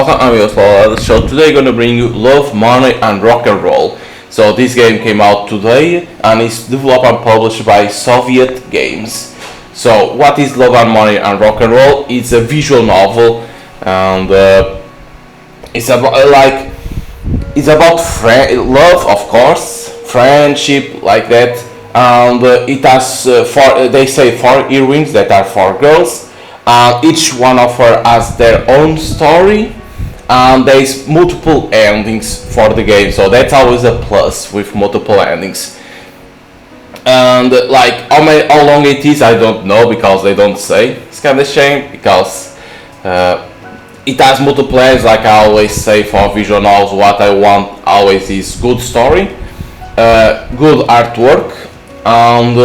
Welcome, I'm your theloladass. So today I'm gonna bring you Love, Money and Rock and Roll. So this game came out today and is developed and published by Soviet Games. So what is Love and Money and Rock and Roll? It's a visual novel and it's about love, of course, friendship, like that. And it has they say four heroines that are four girls. Each one of her has their own story, and there's multiple endings for the game, so that's always a plus with multiple endings. And how long it is, I don't know because they don't say. It's kind of shame because it has multiple endings. Like I always say for visual novels, what I want always is good story, good artwork, and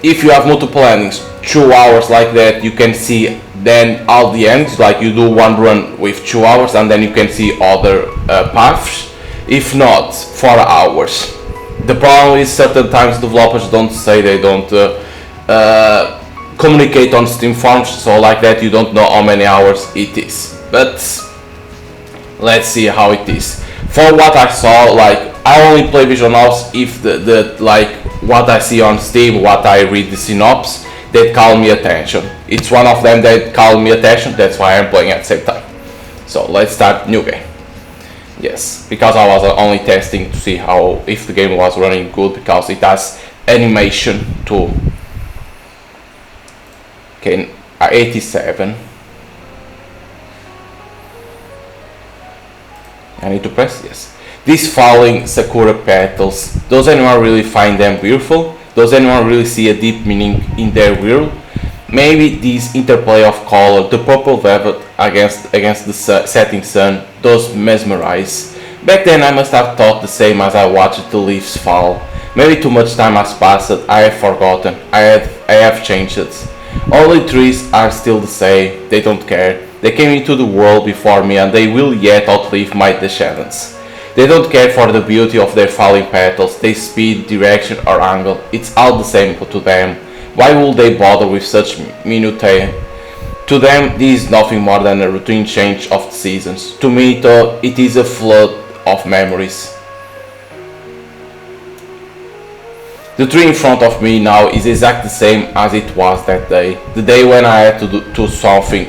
if you have multiple endings, 2 hours like that, you can see then all the ends. Like you do one run with 2 hours and then you can see other paths. If not, 4 hours. The problem is certain times developers don't say, they don't communicate on Steam forums, so like that you don't know how many hours it is. But let's see how it is. For what I saw, like I only play visual novels if the what I see on Steam, what I read the synopsis, that call me attention. It's one of them that call me attention, that's why I'm playing at the same time. So let's start new game. Yes, because I was only testing to see how if the game was running good, because it has animation too. Okay, 87. I need to press yes. These falling sakura petals, does anyone really find them beautiful? Does anyone really see a deep meaning in their world? Maybe this interplay of color, the purple velvet against the setting sun, does mesmerize. Back then I must have thought the same as I watched the leaves fall. Maybe too much time has passed, I have forgotten, I have changed it. All the trees are still the same, they don't care. They came into the world before me and they will yet outlive my descendants. They don't care for the beauty of their falling petals, their speed, direction or angle, it's all the same to them. Why would they bother with such minutiae? To them this is nothing more than a routine change of the seasons. To me though, it is a flood of memories. The tree in front of me now is exactly the same as it was that day. The day when I had to do something.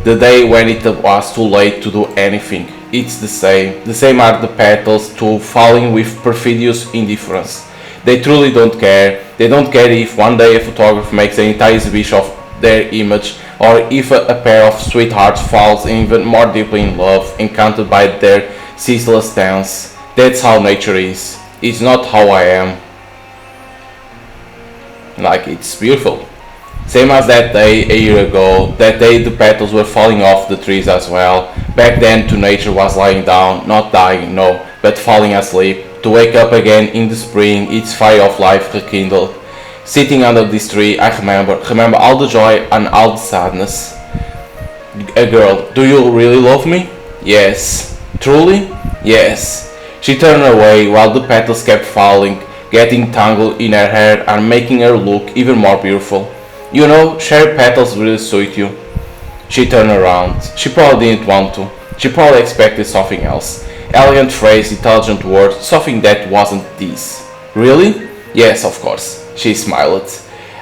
The day when it was too late to do anything. It's the same. The same are the petals too, falling with perfidious indifference. They truly don't care. They don't care if one day a photographer makes an entire exhibition of their image, or if a pair of sweethearts falls even more deeply in love, encountered by their ceaseless dance. That's how nature is. It's not how I am. Like, it's beautiful. Same as that day a year ago. That day the petals were falling off the trees as well. Back then too, nature was lying down, not dying, no, but falling asleep, to wake up again in the spring, its fire of life rekindled. Sitting under this tree, I remember all the joy and all the sadness. A girl, do you really love me? Yes. Truly? Yes. She turned away while the petals kept falling, getting tangled in her hair and making her look even more beautiful. You know, cherry petals really suit you. She turned around. She probably didn't want to. She probably expected something else. Elegant phrase, intelligent word, something that wasn't this. Really? Yes, of course. She smiled.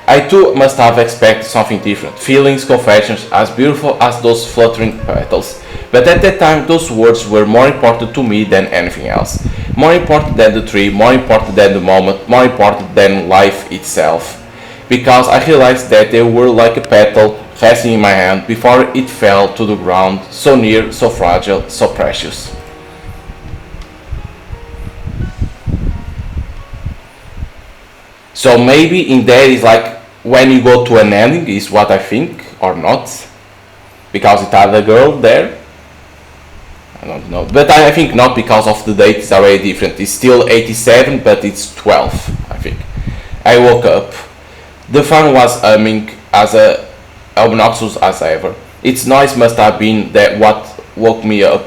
I too must have expected something different. Feelings, confessions, as beautiful as those fluttering petals. But at that time, those words were more important to me than anything else. More important than the tree, more important than the moment, more important than life itself. Because I realized that they were like a petal resting in my hand before it fell to the ground, so near, so fragile, so precious. So maybe in there is like when you go to an ending is what I think, or not, because it had a girl there. I don't know, but I think not, because of the date is already different. It's still 87, but it's 12, I think. I woke up. The fan was humming as obnoxious as ever. Its noise must have been that what woke me up.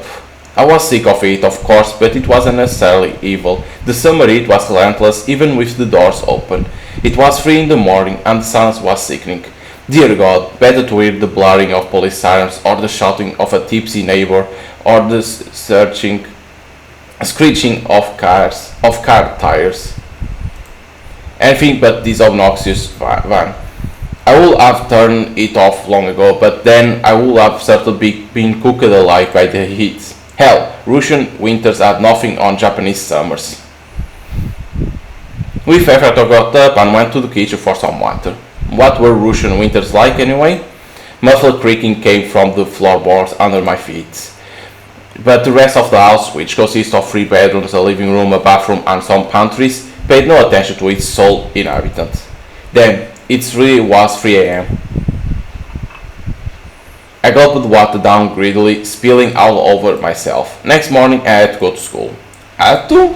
I was sick of it, of course, but it wasn't necessarily evil. The summer heat was relentless, even with the doors open. It was 3 in the morning, and the silence was sickening. Dear God, better to hear the blaring of police sirens or the shouting of a tipsy neighbor or the screeching of car tires. Anything but this obnoxious van. I would have turned it off long ago, but then I would have certainly been cooked alive by the heat. Hell, Russian winters had nothing on Japanese summers. With effort I got up and went to the kitchen for some water. What were Russian winters like anyway? Muffled creaking came from the floorboards under my feet. But the rest of the house, which consists of 3 bedrooms, a living room, a bathroom and some pantries, paid no attention to its sole inhabitant. Then, it really was 3 a.m. I gulped the water down greedily, spilling all over myself. Next morning I had to go to school. Had to?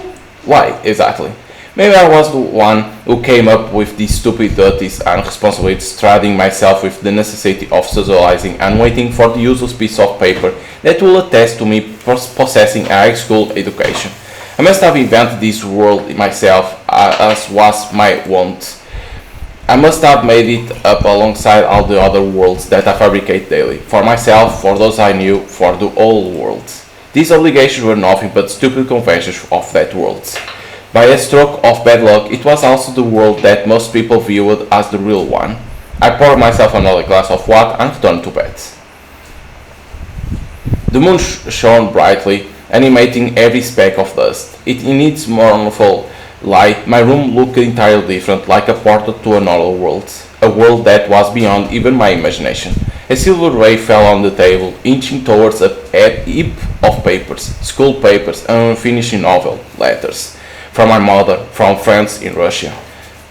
Why, exactly? Maybe I was the one who came up with these stupid duties and responsibilities, stranding myself with the necessity of socializing and waiting for the useless piece of paper that will attest to me possessing a high school education. I must have invented this world myself, as was my wont. I must have made it up alongside all the other worlds that I fabricate daily, for myself, for those I knew, for the whole world. These obligations were nothing but stupid conventions of that world. By a stroke of bad luck, it was also the world that most people viewed as the real one. I poured myself another glass of water and returned to bed. The moon shone brightly, animating every speck of dust. In its mournful light, my room looked entirely different, like a portal to another world, a world that was beyond even my imagination. A silver ray fell on the table, inching towards a heap of papers, school papers, and unfinished novel letters. From my mother, from friends in Russia.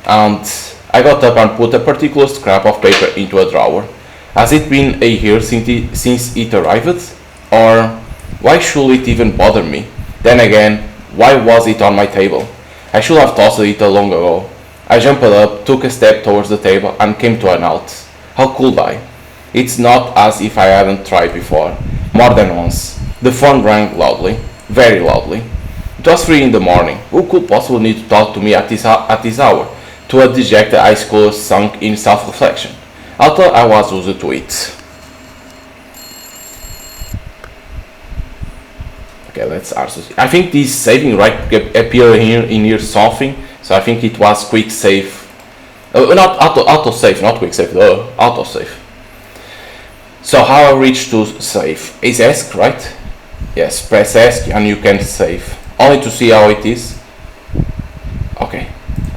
And I got up and put a particular scrap of paper into a drawer. Has it been a year since it arrived? Or why should it even bother me? Then again, why was it on my table? I should have tossed it long ago. I jumped up, took a step towards the table, and came to an halt. How could I? It's not as if I hadn't tried before. More than once. The phone rang loudly, very loudly. It was 3 in the morning. Who could possibly need to talk to me at this hour? To a dejected high schooler sunk in self-reflection. I thought I was used to it. Okay, let's answer. I think this saving right appear here in here something. So I think it was quick save. Not auto save, not quick save. Auto save. So how I reach to save? Is ask, right? Yes, press ask and you can save. Only to see how it is. Okay,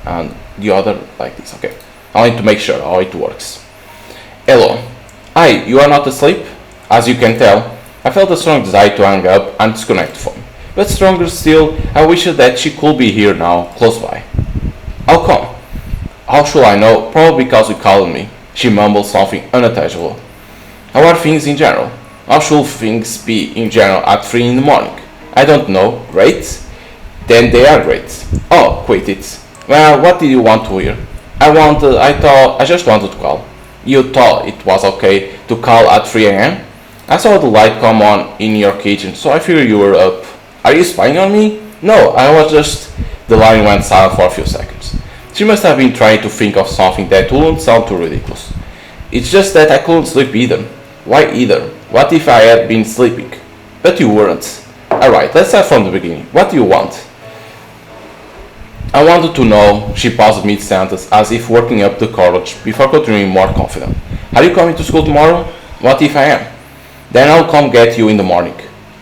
and the other like this. Okay, only to make sure how it works. Hello. Hi, you are not asleep? As you can tell, I felt a strong desire to hang up and disconnect the phone. But stronger still, I wished that she could be here now, close by. How come? How should I know? Probably because you called me. She mumbled something unintelligible. How are things in general? How should things be in general at 3 in the morning? I don't know. Great? Then they are great. Oh, quit it. Well, what did you want to hear? I just wanted to call. You thought it was okay to call at 3 a.m.? I saw the light come on in your kitchen, so I figured you were up. Are you spying on me? No, I was just... The line went silent for a few seconds. She must have been trying to think of something that wouldn't sound too ridiculous. It's just that I couldn't sleep either. Why either? What if I had been sleeping? But you weren't. Alright, let's start from the beginning. What do you want? I wanted to know, she paused mid-sentence as if working up the courage before continuing more confident. Are you coming to school tomorrow? What if I am? Then I'll come get you in the morning.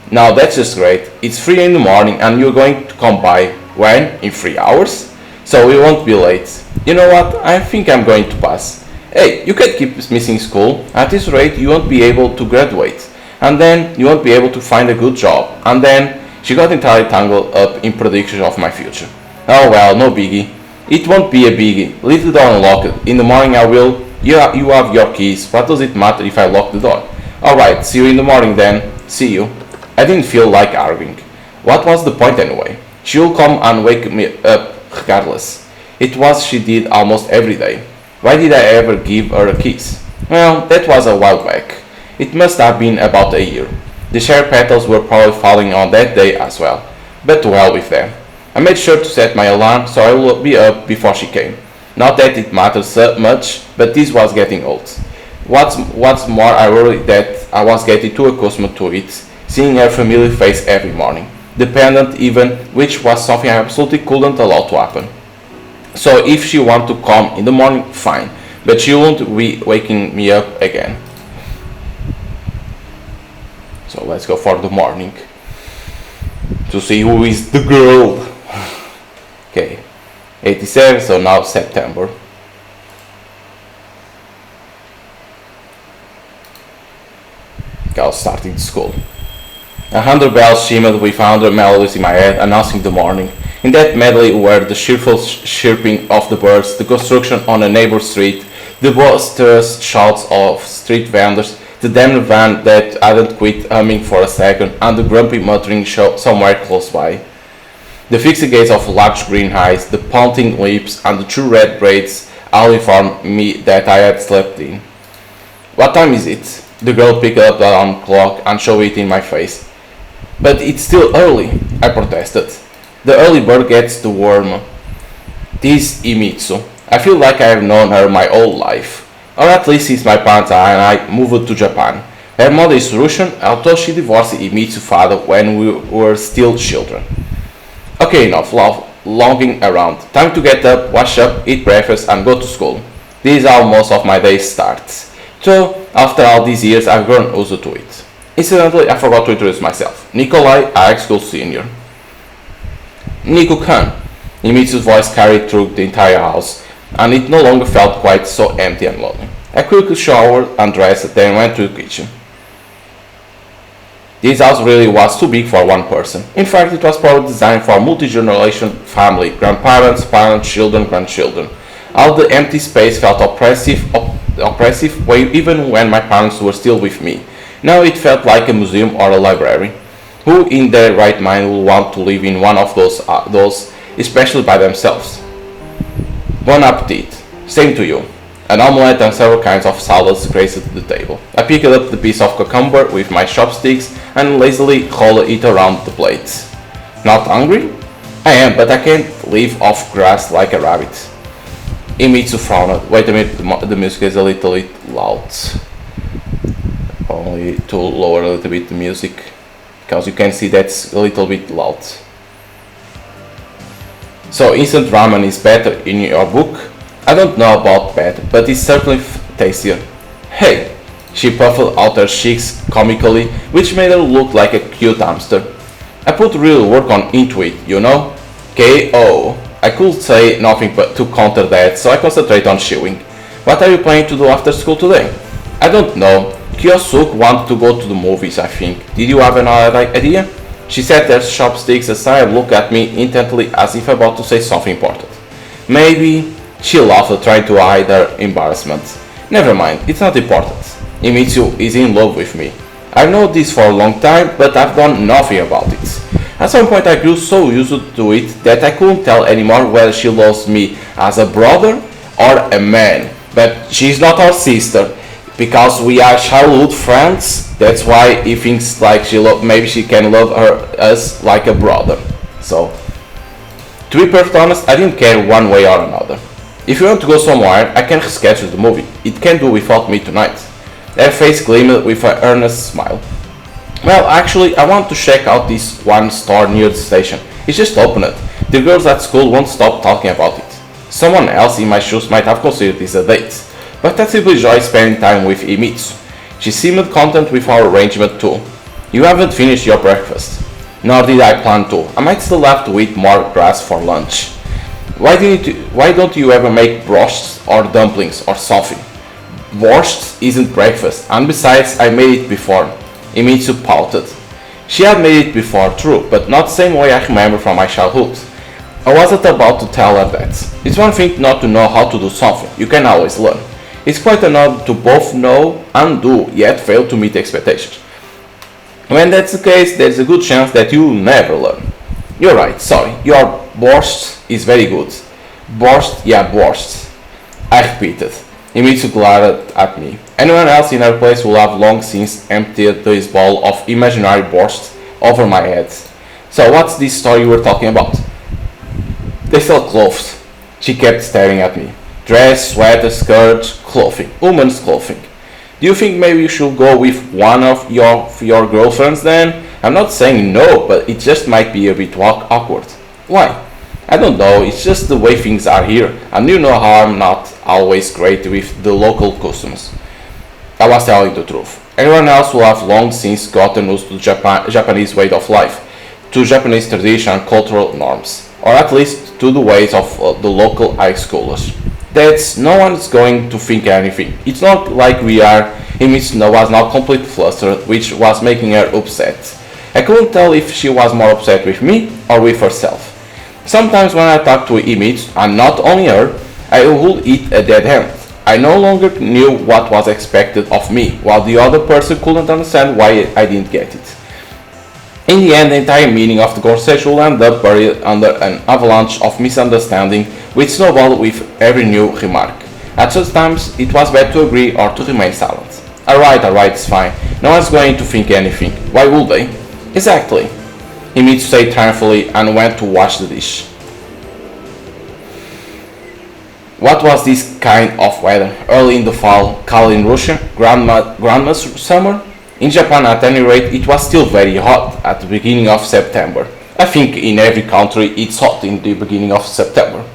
Now that's just great. It's 3 in the morning and you're going to come by, when? In 3 hours? So we won't be late. You know what? I think I'm going to pass. Hey, you can't keep missing school. At this rate you won't be able to graduate. And then you won't be able to find a good job. And then she got entirely tangled up in predictions of my future. Oh well, no biggie. It won't be a biggie. Leave the door unlocked. In the morning I will. You have your keys. What does it matter if I lock the door? Alright, see you in the morning then. See you. I didn't feel like arguing. What was the point anyway? She'll come and wake me up regardless. It was she did almost every day. Why did I ever give her a kiss? Well, that was a while back. It must have been about a year. The cherry petals were probably falling on that day as well. But to hell with them. I made sure to set my alarm so I would be up before she came. Not that it mattered so much, but this was getting old. What's more ironic that I was getting too accustomed to it, seeing her familiar face every morning, dependent even, which was something I absolutely couldn't allow to happen. So if she wanted to come in the morning, fine, but she won't be waking me up again. So let's go for the morning to see who is the girl. Okay, 87, so now September. Okay, I was starting school. 100 bells shimmered with 100 melodies in my head, announcing the morning. In that medley were the cheerful chirping of the birds, the construction on a neighbor street, the boisterous shouts of street vendors, the damned van that hadn't quit humming for a second, and the grumpy muttering somewhere close by. The fixed gaze of large green eyes, the pouting lips, and the two red braids all informed me that I had slept in. What time is it? The girl picked up the alarm clock and showed it in my face. But it's still early, I protested. The early bird gets the worm. This Imitsu. I feel like I have known her my whole life, or at least since my parents and I moved to Japan. Her mother is Russian, although she divorced Imitsu's father when we were still children. Okay, enough longing around. Time to get up, wash up, eat breakfast, and go to school. This is how most of my day starts. So, after all these years, I've grown used to it. Incidentally, I forgot to introduce myself. Nikolai, high school senior. Niku-kun. Imitsu's voice carried through the entire house, and it no longer felt quite so empty and lonely. I quickly showered and dressed, then went to the kitchen. This house really was too big for one person. In fact, it was probably designed for a multi-generation family, grandparents, parents, children, grandchildren. All the empty space felt oppressive even when my parents were still with me. Now it felt like a museum or a library. Who in their right mind would want to live in one of those, especially by themselves? Bon appetit. Same to you. An omelette and several kinds of salads graced the table. I picked up the piece of cucumber with my chopsticks and lazily rolled it around the plate. Not hungry? I am, but I can't live off grass like a rabbit. Imitsu frowned. Wait a minute, the music is a little bit loud. Only to lower a little bit the music, because you can see that's a little bit loud. So instant ramen is better in your book? I don't know about better, but it's certainly tastier. Hey! She puffed out her cheeks comically, which made her look like a cute hamster. I put real work into it, you know? K.O. I could say nothing but to counter that, so I concentrate on chewing. What are you planning to do after school today? I don't know. Kyosuke wanted to go to the movies, I think. Did you have another idea? She set her chopsticks aside and looked at me intently as if about to say something important. Maybe. She laughed, trying to hide her embarrassment. Never mind, it's not important. Imitsu is in love with me. I've known this for a long time, but I've done nothing about it. At some point I grew so used to it that I couldn't tell anymore whether she loves me as a brother or a man. But she's not our sister. Because we are childhood friends, that's why he thinks like maybe she can love us like a brother. So, to be perfectly honest, I didn't care one way or another. If you want to go somewhere, I can reschedule the movie. It can do without me tonight. Her face gleamed with an earnest smile. Well, actually, I want to check out this one store near the station. It's just opened. The girls at school won't stop talking about it. Someone else in my shoes might have considered this a date. But I simply enjoy spending time with Imitsu. She seemed content with our arrangement too. You haven't finished your breakfast. Nor did I plan to. I might still have to eat more grass for lunch. Why don't you ever make borscht or dumplings or something? Borscht isn't breakfast, and besides, I made it before. Imitsu pouted. She had made it before, true, but not the same way I remember from my childhood. I wasn't about to tell her that. It's one thing not to know how to do something, you can always learn. It's quite another to both know and do, yet fail to meet expectations. When that's the case, there's a good chance that you'll never learn. You're right, sorry, your borscht is very good. Borscht, yeah, borscht. I repeated. Imitsu glared at me. Anyone else in her place would have long since emptied this bowl of imaginary borscht over my head. So what's this story you were talking about? They sell clothes. She kept staring at me. Dress, sweater, skirt, clothing. Woman's clothing. Do you think maybe you should go with one of your girlfriends then? I'm not saying no, but it just might be a bit awkward. Why? I don't know, it's just the way things are here, and you know how I'm not always great with the local customs. I was telling the truth. Everyone else will have long since gotten used to Japanese way of life, to Japanese tradition and cultural norms, or at least to the ways of the local high schoolers. That's no one's going to think anything. It's not like we are. Himitsu was now completely flustered, which was making her upset. I couldn't tell if she was more upset with me or with herself. Sometimes when I talked to Himitsu, and not only her, I would eat a dead end. I no longer knew what was expected of me, while the other person couldn't understand why I didn't get it. In the end, the entire meaning of the conversation will end up buried under an avalanche of misunderstanding, which snowballed with every new remark. At such times, it was better to agree or to remain silent. Alright, it's fine. No one's going to think anything. Why would they? Exactly. Himitsu said triumphantly and went to wash the dish. What was this kind of weather? Early in the fall, cold in Russia, grandma's summer? In Japan, at any rate, it was still very hot at the beginning of September. I think in every country it's hot in the beginning of September.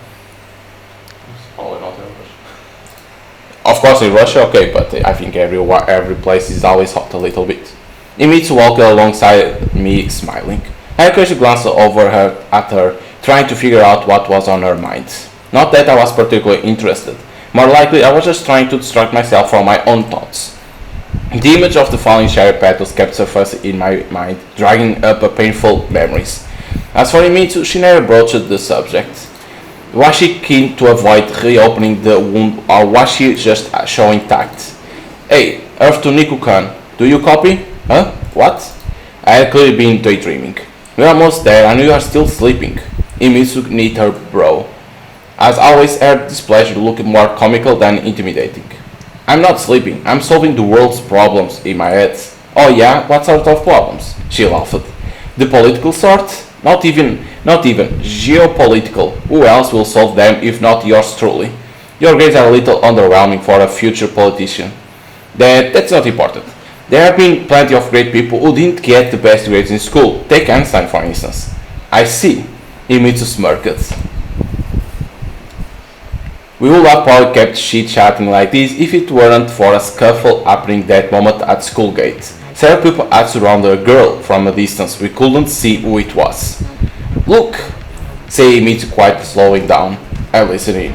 Of course in Russia, okay, but I think every place is always hot a little bit. Himitsu walked alongside me, smiling. I occasionally glanced over at her, trying to figure out what was on her mind. Not that I was particularly interested. More likely, I was just trying to distract myself from my own thoughts. The image of the falling cherry petals kept surfacing in my mind, dragging up painful memories. As for Himitsu, she never broached the subject. Was she keen to avoid reopening the wound, or was she just showing tact? Hey, Earth to Niku-kun, do you copy? Huh? What? I had clearly been daydreaming. We're almost there, and you are still sleeping. Himitsu knit her brow. As always, her displeasure looked more comical than intimidating. I'm not sleeping, I'm solving the world's problems in my head. Oh yeah? What sort of problems? She laughed. The political sort? Not even geopolitical. Who else will solve them if not yours truly? Your grades are a little underwhelming for a future politician. That's not important. There have been plenty of great people who didn't get the best grades in school. Take Einstein, for instance. I see. Himitsu smirked. We would have probably kept chit-chatting like this if it weren't for a scuffle happening that moment at school gate. Several people had surrounded a girl from a distance. We couldn't see who it was. Look, said Himitsu, quite slowing down. I listened.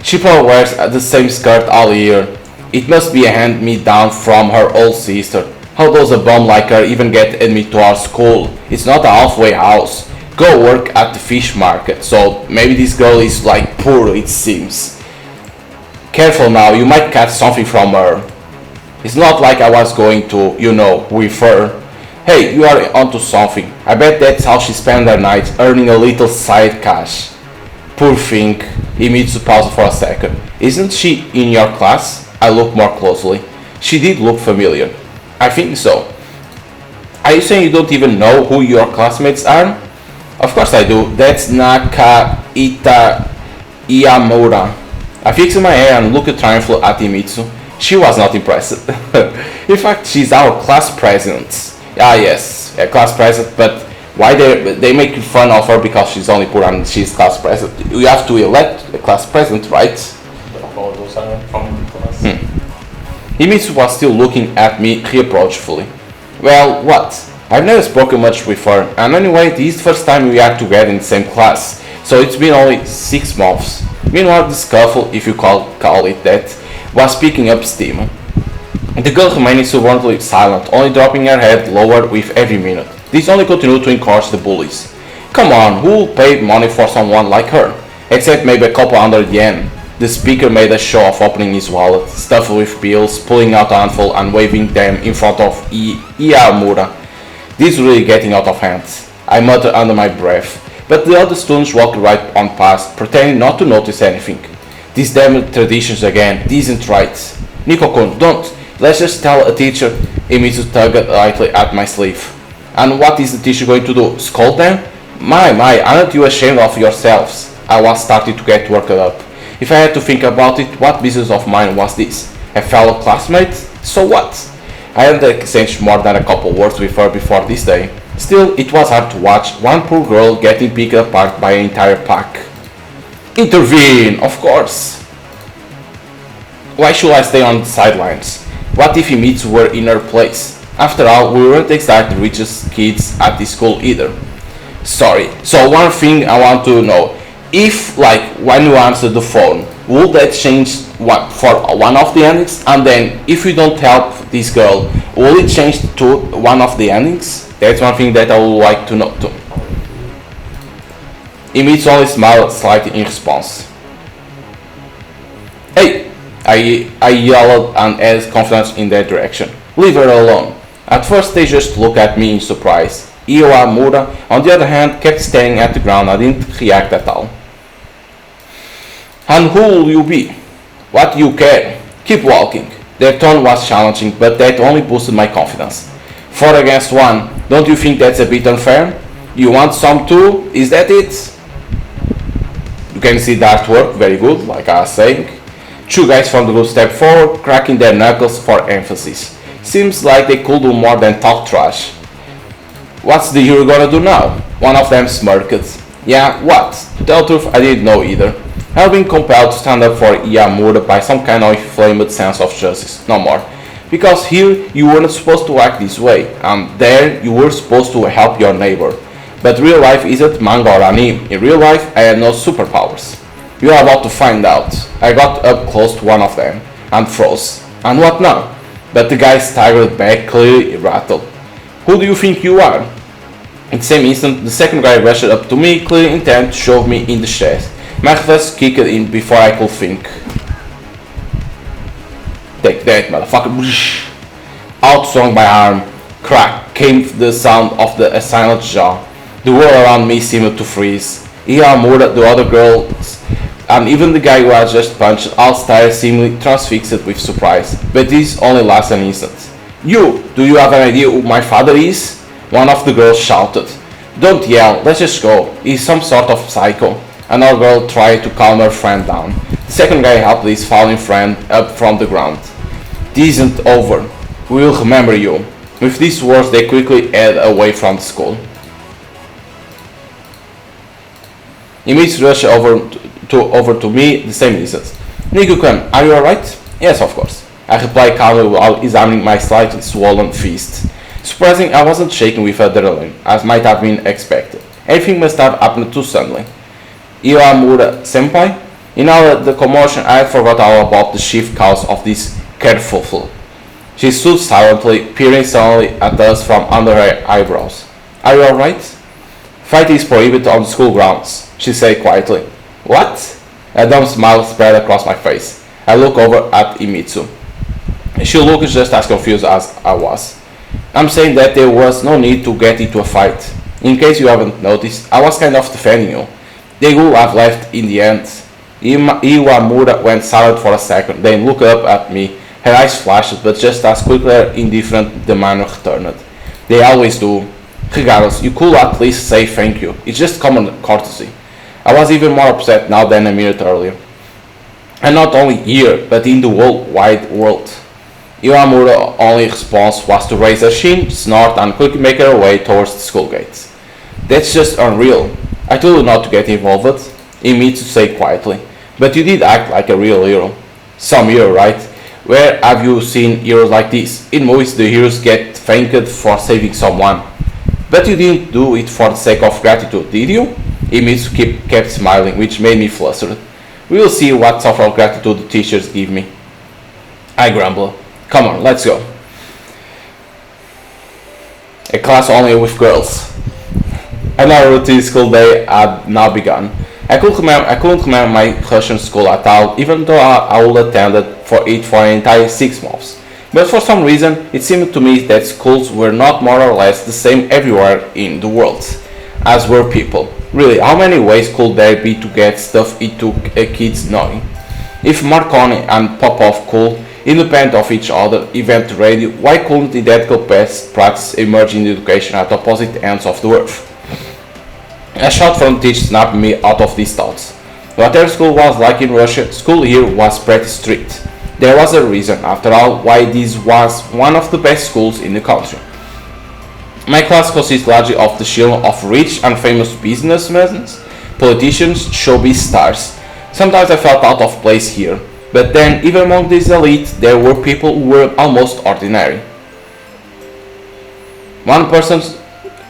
She probably wears the same skirt all year. It must be a hand-me-down from her old sister. How does a bum like her even get admitted to our school? It's not a halfway house. Go work at the fish market, so maybe this girl is like poor, it seems. Careful now, you might catch something from her. It's not like I was going to, with her. Hey, you are onto something. I bet that's how she spent her nights, earning a little side cash. Poor thing. Himitsu paused for a second. Isn't she in your class? I looked more closely. She did look familiar. I think so. Are you saying you don't even know who your classmates are? Of course I do. That's Nakahita Iyamura. I fixed my hair and looked triumphantly at Himitsu. She was not impressed. In fact, she's our class president. Ah yes, a class president, but why they make fun of her because she's only poor and she's class president? You have to elect a class president, right? Himitsu was still looking at me reproachfully. Well, what? I've never spoken much with her, and anyway, this is the first time we are together in the same class, so it's been only 6 months. Meanwhile, the scuffle, if you call it that, was picking up steam. The girl remained stubbornly silent, only dropping her head lower with every minute. This only continued to encourage the bullies. Come on, who will pay money for someone like her? Except maybe a couple $100. The speaker made a show of opening his wallet, stuffed with bills, pulling out a handful and waving them in front of Iyamura. This is really getting out of hand, I muttered under my breath, but the other students walked right on past, pretending not to notice anything. These damn traditions again, this isn't right. Nico-kun, don't. Let's just tell a teacher. Himitsu tugged lightly at my sleeve. And what is the teacher going to do? Scold them? My, aren't you ashamed of yourselves? I was starting to get worked up. If I had to think about it, what business of mine was this? A fellow classmate? So what? I hadn't exchanged more than a couple words with her before this day. Still, it was hard to watch one poor girl getting picked apart by an entire pack. Intervene, of course! Why should I stay on the sidelines? What if Imitsu were in her place? After all, we weren't exactly the richest kids at this school either. Sorry, so one thing I want to know. If, like, when you answer the phone, would that change what for one of the endings? And then, if you don't help this girl, will it change to one of the endings? That's one thing that I would like to know too. Imitsu only smiled slightly in response. Hey! I yelled and added confidence in that direction. Leave her alone. At first they just looked at me in surprise. Iwamura, on the other hand, kept staring at the ground and didn't react at all. And who will you be? What do you care? Keep walking. Their tone was challenging, but that only boosted my confidence. 4 against 1, don't you think that's a bit unfair? You want some too? Is that it? You can see the artwork, very good, like I was saying. 2 guys from the group step forward, cracking their knuckles for emphasis. Seems like they could do more than talk trash. What's the hero gonna do now? One of them smirked. Yeah, what? To tell the truth, I didn't know either. I've been compelled to stand up for Iwamura by some kind of inflamed sense of justice, no more. Because here you weren't supposed to act this way, and there you were supposed to help your neighbor. But real life isn't manga or anime. In real life, I had no superpowers. You are about to find out. I got up close to one of them, and froze. And what now? But the guy staggered back, clearly rattled. Who do you think you are? In the same instant, the second guy rushed up to me, clearly intent to shove me in the chest. My reflex kicked in before I could think. Take that, motherfucker. Out swung my arm. Crack came the sound of the silent jaw. The world around me seemed to freeze. Iwamura, the other girls, and even the guy who had just punched, all stared seemingly transfixed with surprise. But this only lasted an instant. You! Do you have an idea who my father is? One of the girls shouted. Don't yell, let's just go. He's some sort of psycho. Another girl tried to calm her friend down. The second guy helped his fallen friend up from the ground. This isn't over. We will remember you. With these words, they quickly headed away from the school. Imitsu rushed over to me the same instant. Niku-kun, are you alright? Yes, of course. I replied calmly while examining my slightly swollen fist. Surprising, I wasn't shaking with adrenaline, as might have been expected. Everything must have happened too suddenly. Iwamura senpai? In all the commotion, I had forgot all about the chief cause of this kerfuffle. She stood silently, peering suddenly at us from under her eyebrows. Are you alright? Fighting is prohibited on the school grounds, she said quietly. What? A dumb smile spread across my face. I looked over at Imitsu. She looked just as confused as I was. I'm saying that there was no need to get into a fight. In case you haven't noticed, I was kind of defending you. They would have left in the end. Iwamura went silent for a second, then looked up at me. Her eyes flashed, but just as quickly her indifferent demeanor returned. They always do. Regardless, you could at least say thank you. It's just common courtesy. I was even more upset now than a minute earlier. And not only here, but in the whole wide world. Iwamura's only response was to raise her chin, snort, and quickly make her way towards the school gates. That's just unreal. I told you not to get involved, Imitsu said quietly. But you did act like a real hero. Some hero, right? Where have you seen heroes like this? In movies, the heroes get thanked for saving someone. But you didn't do it for the sake of gratitude, did you? Imitsu kept smiling, which made me flustered. We will see what sort of gratitude the teachers give me. I grumbled. Come on, let's go. A class only with girls. Another routine school day had now begun. I couldn't remember my Russian school at all, even though I would attended for it for an entire 6 months. But for some reason, it seemed to me that schools were not more or less the same everywhere in the world, as were people. Really, how many ways could there be to get stuff into a kid's knowing? If Marconi and Popov could, independent of each other, event ready, why couldn't identical best practice emerge in education at opposite ends of the earth? A shout from the teacher snapped me out of these thoughts. Whatever school was like in Russia, school here was pretty strict. There was a reason, after all, why this was one of the best schools in the country. My class consists largely of the children of rich and famous businessmen, politicians, showbiz stars. Sometimes I felt out of place here, but then even among this elite there were people who were almost ordinary. One person,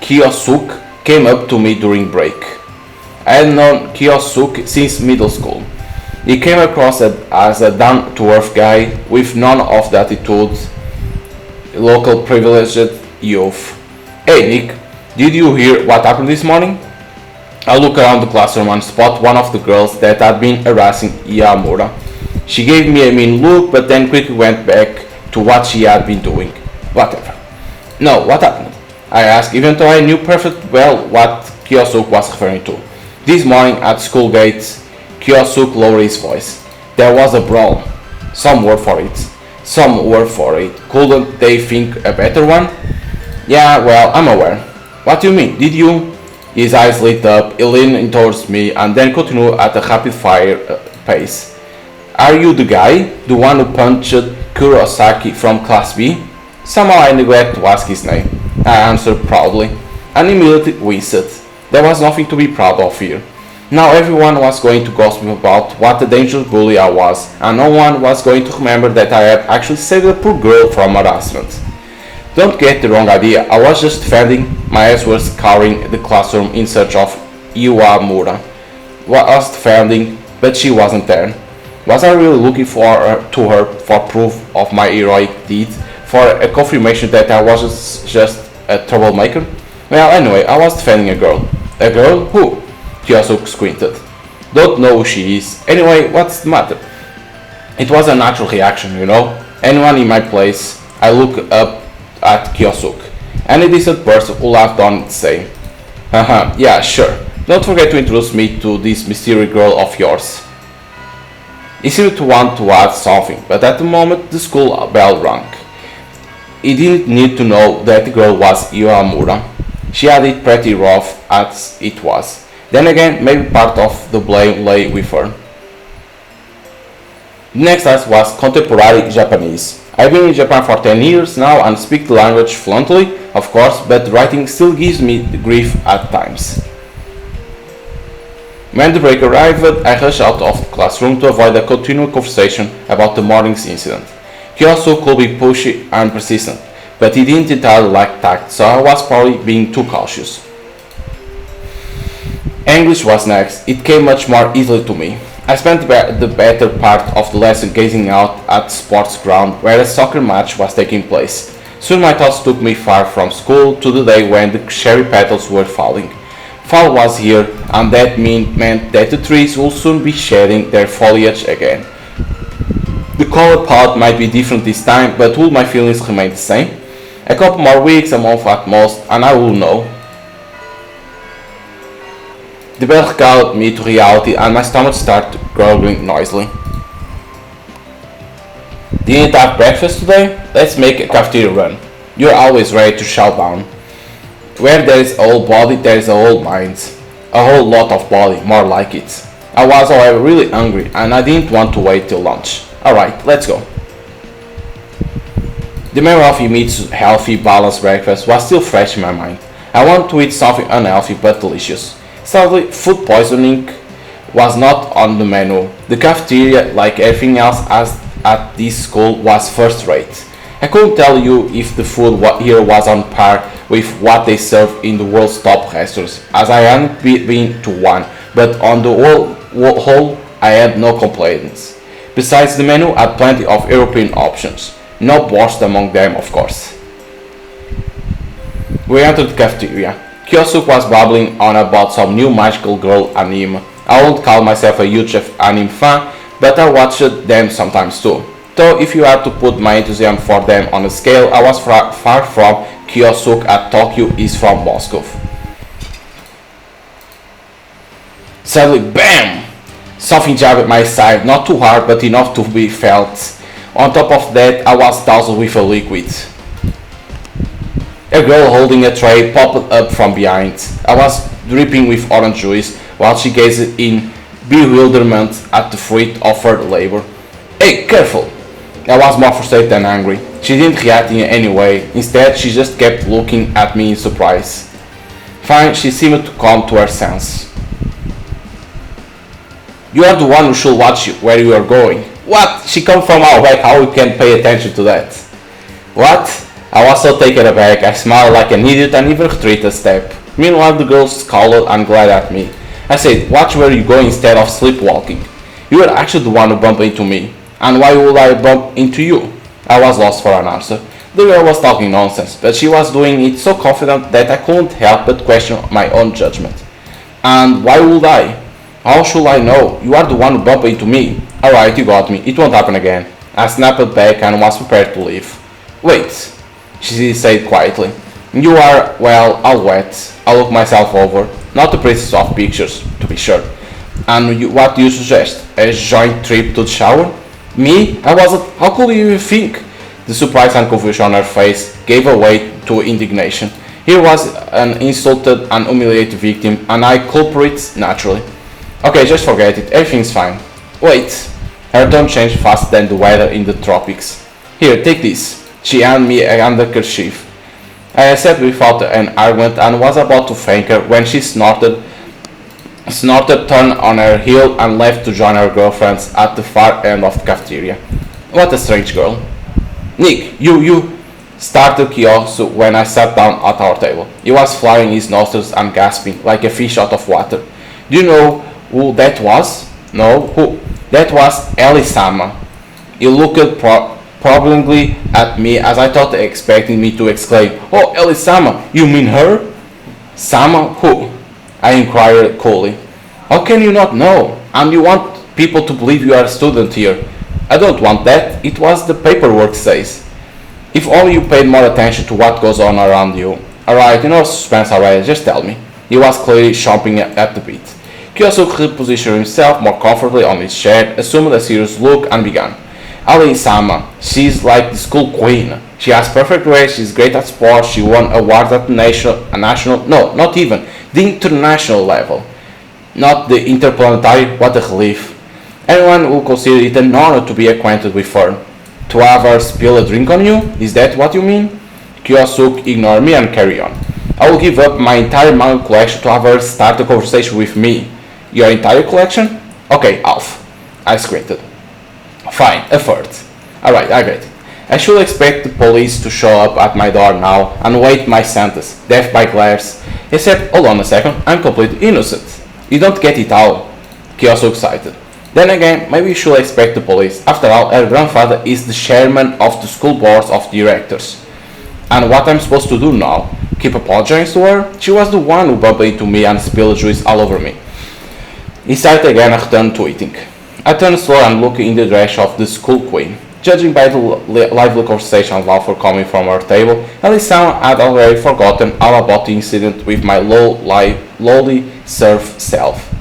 Kiyosuk, came up to me during break. I had known Kiyosuk since middle school. He came across as a down-to-earth guy with none of the attitudes local privileged youth. Hey Nick, did you hear what happened this morning? I looked around the classroom and spot one of the girls that had been harassing Yamura. She gave me a mean look but then quickly went back to what she had been doing. Whatever. No, what happened? I asked, even though I knew perfectly well what Kiyosuk was referring to. This morning at school gates, Kiyosuk lowered his voice. There was a brawl. Some were for it. Some were for it. Couldn't they think a better one? Yeah, well, I'm aware. What do you mean? Did you? His eyes lit up, he leaned towards me and then continued at a rapid-fire pace. Are you the guy? The one who punched Kurosaki from Class B? Somehow I neglected to ask his name. I answered proudly, and immediately winced. There was nothing to be proud of here. Now everyone was going to gossip about what a dangerous bully I was, and no one was going to remember that I had actually saved a poor girl from harassment. Don't get the wrong idea, I was just defending. My eyes were scouring the classroom in search of Iwamura. Was defending, but she wasn't there. Was I really looking to her for proof of my heroic deed, for a confirmation that I was just a troublemaker? Well, anyway, I was defending a girl. A girl? Who? Kiyosuk squinted. Don't know who she is. Anyway, what's the matter? It was a natural reaction, you know. Anyone in my place, I looked up at Kiyosuk. Any decent person who laughed on it saying, haha, yeah, sure. Don't forget to introduce me to this mysterious girl of yours. He seemed to want to add something, but at the moment the school bell rang. He didn't need to know that the girl was Iwamura. She had it pretty rough as it was. Then again, maybe part of the blame lay with her. The next class was contemporary Japanese. I've been in Japan for 10 years now and speak the language fluently, of course, but writing still gives me the grief at times. When the break arrived, I rushed out of the classroom to avoid a continual conversation about the morning's incident. Kiyosuk could be pushy and persistent, but he didn't entirely lack tact, so I was probably being too cautious. English was next. It came much more easily to me. I spent the better part of the lesson gazing out at the sports ground where a soccer match was taking place. Soon my thoughts took me far from school to the day when the cherry petals were falling. Fall was here, and that meant that the trees will soon be shedding their foliage again. The color palette might be different this time, but will my feelings remain the same? A couple more weeks, a month at most, and I will know. The bell called me to reality and my stomach started gurgling noisily. Didn't have breakfast today? Let's make a cafeteria run. You're always ready to shout down. Where there is a whole body, there is a whole mind. A whole lot of body, more like it. I was, however, really hungry and I didn't want to wait till lunch. Alright, let's go. The memory of Yumitsu's healthy, balanced breakfast was still fresh in my mind. I wanted to eat something unhealthy but delicious. Sadly, food poisoning was not on the menu. The cafeteria, like everything else at this school, was first rate. I couldn't tell you if the food here was on par with what they serve in the world's top restaurants, as I hadn't been to one, but on the whole, I had no complaints. Besides, the menu had plenty of European options. No borscht among them, of course. We entered the cafeteria. Kiyosuk was babbling on about some new magical girl anime. I won't call myself a huge anime fan, but I watched them sometimes too. Though if you had to put my enthusiasm for them on a scale, I was far from Kiyosuk at Tokyo is from Moscow. Suddenly, BAM! Something jabbed at my side, not too hard but enough to be felt. On top of that, I was dazzled with a liquid. A girl holding a tray popped up from behind. I was dripping with orange juice while she gazed in bewilderment at the fruit of her labor. Hey, careful! I was more frustrated than angry. She didn't react in any way. Instead, she just kept looking at me in surprise. Fine, she seemed to come to her sense. You are the one who should watch where you are going. What? She come from our back, how we can pay attention to that? What? I was so taken aback, I smiled like an idiot and even retreated a step. Meanwhile, the girl scowled and glared at me. I said, watch where you go instead of sleepwalking. You are actually the one who bumped into me. And why would I bump into you? I was lost for an answer. The girl was talking nonsense, but she was doing it so confident that I couldn't help but question my own judgment. And why would I? How should I know? You are the one who bumped into me. Alright, you got me. It won't happen again. I snapped back and was prepared to leave. Wait, she said quietly. You are, well, all wet. I looked myself over. Not the prettiest of pictures, to be sure. And what do you suggest? A joint trip to the shower? Me? I wasn't. How could you even think? The surprise and confusion on her face gave way to indignation. Here was an insulted and humiliated victim, and I culprit naturally. Okay, just forget it. Everything's fine. Wait. Her tone changed faster than the weather in the tropics. Here, take this. She handed me a handkerchief. I sat without an argument and was about to thank her when she snorted, turned on her heel and left to join her girlfriends at the far end of the cafeteria. What a strange girl. Nick, you, started Kiosu when I sat down at our table. He was flaring his nostrils and gasping like a fish out of water. Do you know who that was? No, who? That was Elisama. He looked probably at me as I thought expecting me to exclaim, Oh, Elisama, you mean her? Sama, who? I inquired coolly. How can you not know? And you want people to believe you are a student here. I don't want that. It was the paperwork says. If only you paid more attention to what goes on around you. Alright, you know suspense already, just tell me. He was clearly chomping at the bit. Kyosuke repositioned himself more comfortably on his chair, assumed a serious look, and began. Ali-sama, she's like the school queen. She has perfect weight, she's great at sports, she won awards at the national, no, not even, the international level. Not the interplanetary, what a relief. Anyone will consider it an honor to be acquainted with her. To have her spill a drink on you? Is that what you mean? Kyosuke ignored me and carried on. I will give up my entire manga collection to have her start a conversation with me. Your entire collection? Okay, half. I squinted. Fine, a third. Alright, I get it. I should expect the police to show up at my door now and wait my sentence, death by glares. Except, hold on a second, I'm completely innocent. You don't get it all. Kyosuke cited. Then again, maybe you should expect the police. After all, her grandfather is the chairman of the school board of directors. And what I'm supposed to do now? Keep apologizing to her? She was the one who bumped into me and spilled juice all over me. He sighed again and returned to eating. I turned slowly and looked in the direction of the school queen. Judging by the lively conversation and laughter coming from her table, Elisa had already forgotten all about the incident with my lowly serf self.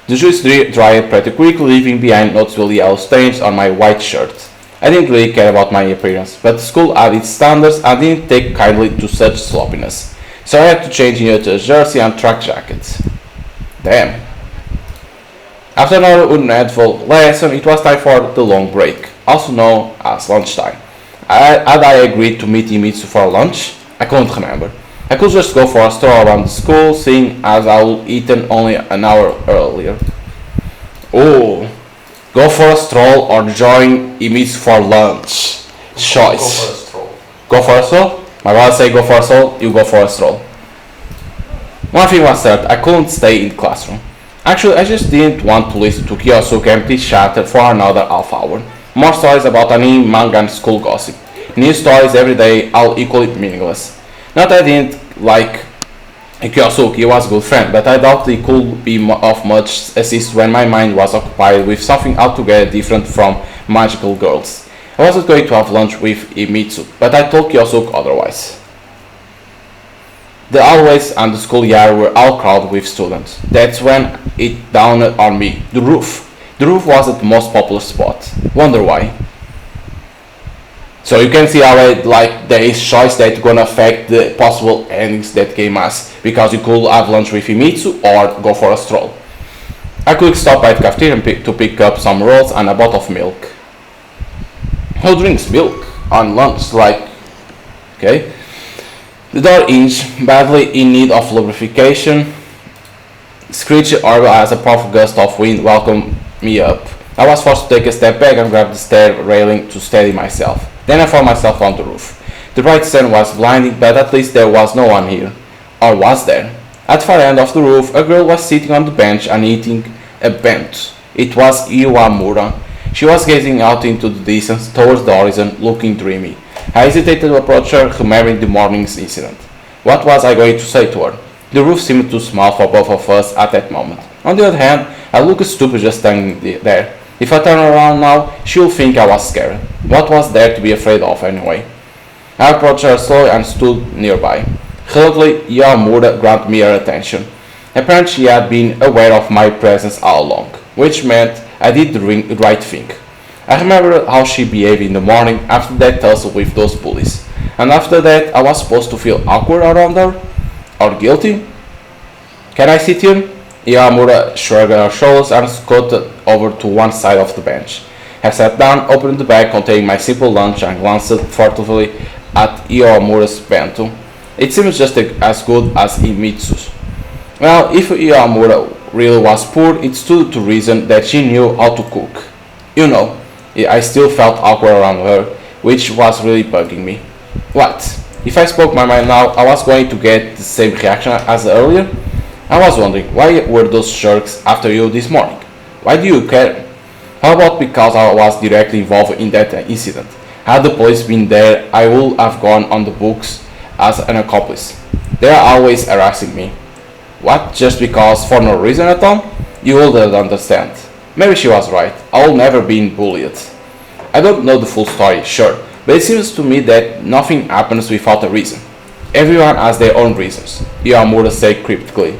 The juice dried pretty quickly, leaving behind noticeable yellow stains on my white shirt. I didn't really care about my appearance, but the school had its standards and didn't take kindly to such sloppiness, so I had to change into a jersey and track jacket. Damn. After another uneventful lesson, it was time for the long break, also known as lunchtime. Had I agreed to meet Imitsu for lunch? I couldn't remember. I could just go for a stroll around the school, seeing as I would eaten only an hour earlier. Oh, go for a stroll or join Imitsu for lunch. Choice. Go for a stroll. Go for a stroll? My brother say go for a stroll, you go for a stroll. One thing was certain, I couldn't stay in the classroom. Actually, I just didn't want to listen to Kyosuke empty chatter for another half hour. More stories about anime, manga and school gossip. New stories every day, all equally meaningless. Not that I didn't like Kyosuke, he was a good friend, but I doubt he could be of much assist when my mind was occupied with something altogether different from magical girls. I wasn't going to have lunch with Imitsu, but I told Kyosuke otherwise. The hallways and the schoolyard were all crowded with students. That's when it dawned on me. The roof. The roof wasn't the most popular spot. Wonder why. So you can see how there is choice that gonna affect the possible endings that game has, because you could have lunch with Himitsu or go for a stroll. I could stop at Cafeteria to pick up some rolls and a bottle of milk. Who drinks milk on lunch? Okay. The door hinged, badly in need of lubrication. Screechy organ as a powerful gust of wind welcomed me up. I was forced to take a step back and grab the stair railing to steady myself. Then I found myself on the roof. The bright sun was blinding, but at least there was no one here. Or was there? At the far end of the roof, a girl was sitting on the bench and eating a bento. It was Iwamura. She was gazing out into the distance towards the horizon, looking dreamy. I hesitated to approach her, remembering the morning's incident. What was I going to say to her? The roof seemed too small for both of us at that moment. On the other hand, I looked stupid just standing there. If I turn around now, she would think I was scared. What was there to be afraid of anyway? I approached her slowly and stood nearby. Reluctantly, Yamura granted me her attention. Apparently she had been aware of my presence all along, which meant I did the right thing. I remember how she behaved in the morning after that tussle with those bullies, and after that I was supposed to feel awkward around her? Or guilty? Can I sit here? Yamura shrugged her shoulders and scooted over to one side of the bench. I sat down, opened the bag containing my simple lunch and glanced furtively at Yamura's bento. It seems just as good as Himitsu's. Well, if Yamura really was poor, it stood to reason that she knew how to cook. You know, I still felt awkward around her, which was really bugging me. What? If I spoke my mind now, I was going to get the same reaction as earlier? I was wondering, why were those jerks after you this morning? Why do you care? How about because I was directly involved in that incident? Had the police been there, I would have gone on the books as an accomplice. They are always harassing me. What, just because for no reason at all? You wouldn't understand. Maybe she was right. I will never be bullied. I don't know the full story, sure, but it seems to me that nothing happens without a reason. Everyone has their own reasons, Yamura said cryptically.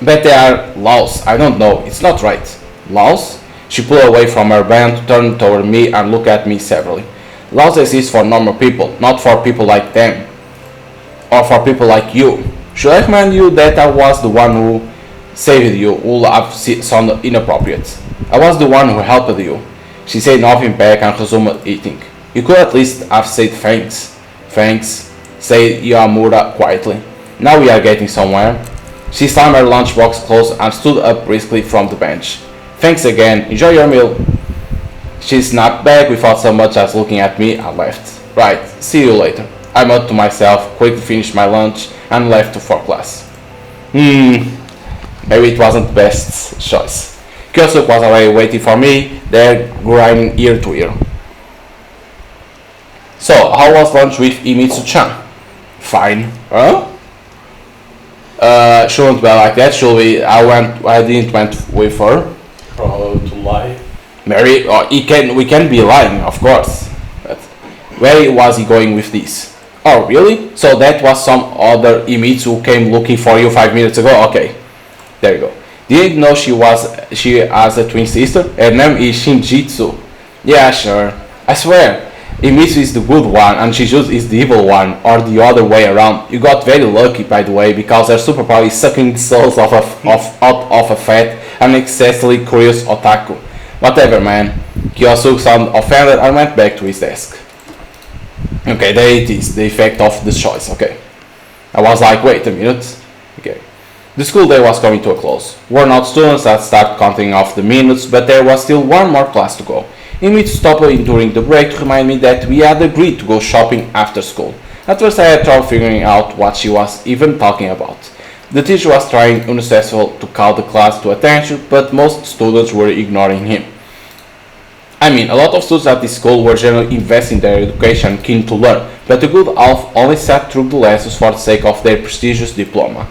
But there are laws. I don't know. It's not right. Laws? She pulled away from her band, turned toward me and looked at me severely. Laws exist for normal people, not for people like them. Or for people like you. Should I remind you that I was the one who saved you, who have sounded inappropriate? I was the one who helped you. She said nothing back and resumed eating. You could at least have said thanks. Thanks, said Yamura quietly. Now we are getting somewhere. She slammed her lunchbox closed and stood up briskly from the bench. Thanks again, enjoy your meal. She snapped back without so much as looking at me and left. Right, see you later. I muttered to myself, quickly finished my lunch and left for class. Maybe it wasn't the best choice. Kyosuke was already waiting for me, there grinding ear to ear. So, how was lunch with Himitsu-chan? Fine. Huh? Shouldn't be like that, should we? I didn't went with her. Probably to lie. Mary, we can be lying, of course. But where was he going with this? Oh, really? So that was some other Himitsu who came looking for you 5 minutes ago? Okay, there you go. Didn't know she has a twin sister? Her name is Shinjitsu. Yeah, sure. I swear. Himitsu is the good one and Shijutsu is the evil one, or the other way around. You got very lucky, by the way, because her superpower is sucking the souls out of a fat and excessively curious otaku. Whatever, man. Kyosuke sounded offended and went back to his desk. Okay, there it is, the effect of the choice, okay. I was like, wait a minute. Okay. The school day was coming to a close. Worn out students had started counting off the minutes, but there was still one more class to go. Himitsu stopped in during the break to remind me that we had agreed to go shopping after school. At first I had trouble figuring out what she was even talking about. The teacher was trying unsuccessfully to call the class to attention, but most students were ignoring him. I mean, a lot of students at this school were generally investing in their education and keen to learn, but a good half only sat through the lessons for the sake of their prestigious diploma.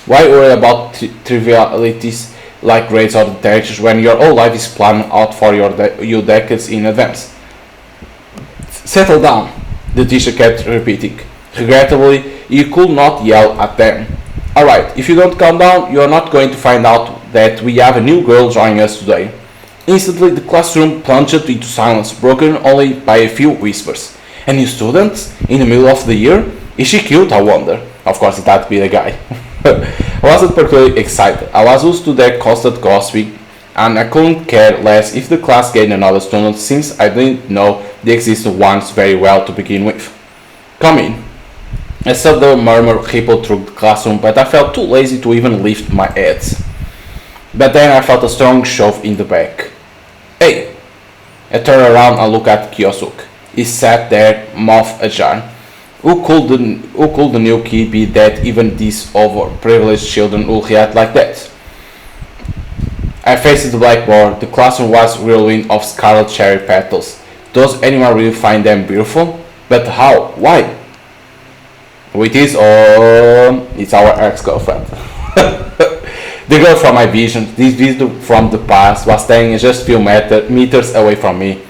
Why worry about trivialities like grades or detentions when your whole life is planned out for you decades in advance? Settle down, the teacher kept repeating. Regrettably, he could not yell at them. Alright, if you don't calm down, you are not going to find out that we have a new girl joining us today. Instantly, the classroom plunged into silence, broken only by a few whispers. A new student? In the middle of the year? Is she cute, I wonder? Of course, it had to be the guy. I wasn't particularly excited. I was used to their constant gossiping, and I couldn't care less if the class gained another student since I didn't know the existing ones very well to begin with. Come in. A subtle murmur rippled through the classroom, but I felt too lazy to even lift my head. But then I felt a strong shove in the back. Hey! I turned around and looked at Kyosuke. He sat there, mouth ajar. Who could the new kid be that even these overprivileged children would react like that? I faced the blackboard. The classroom was whirling of scarlet cherry petals. Does anyone really find them beautiful? But how? Why? With this, it's our ex-girlfriend. The girl from my vision, this visitor from the past, was standing just a few meters away from me.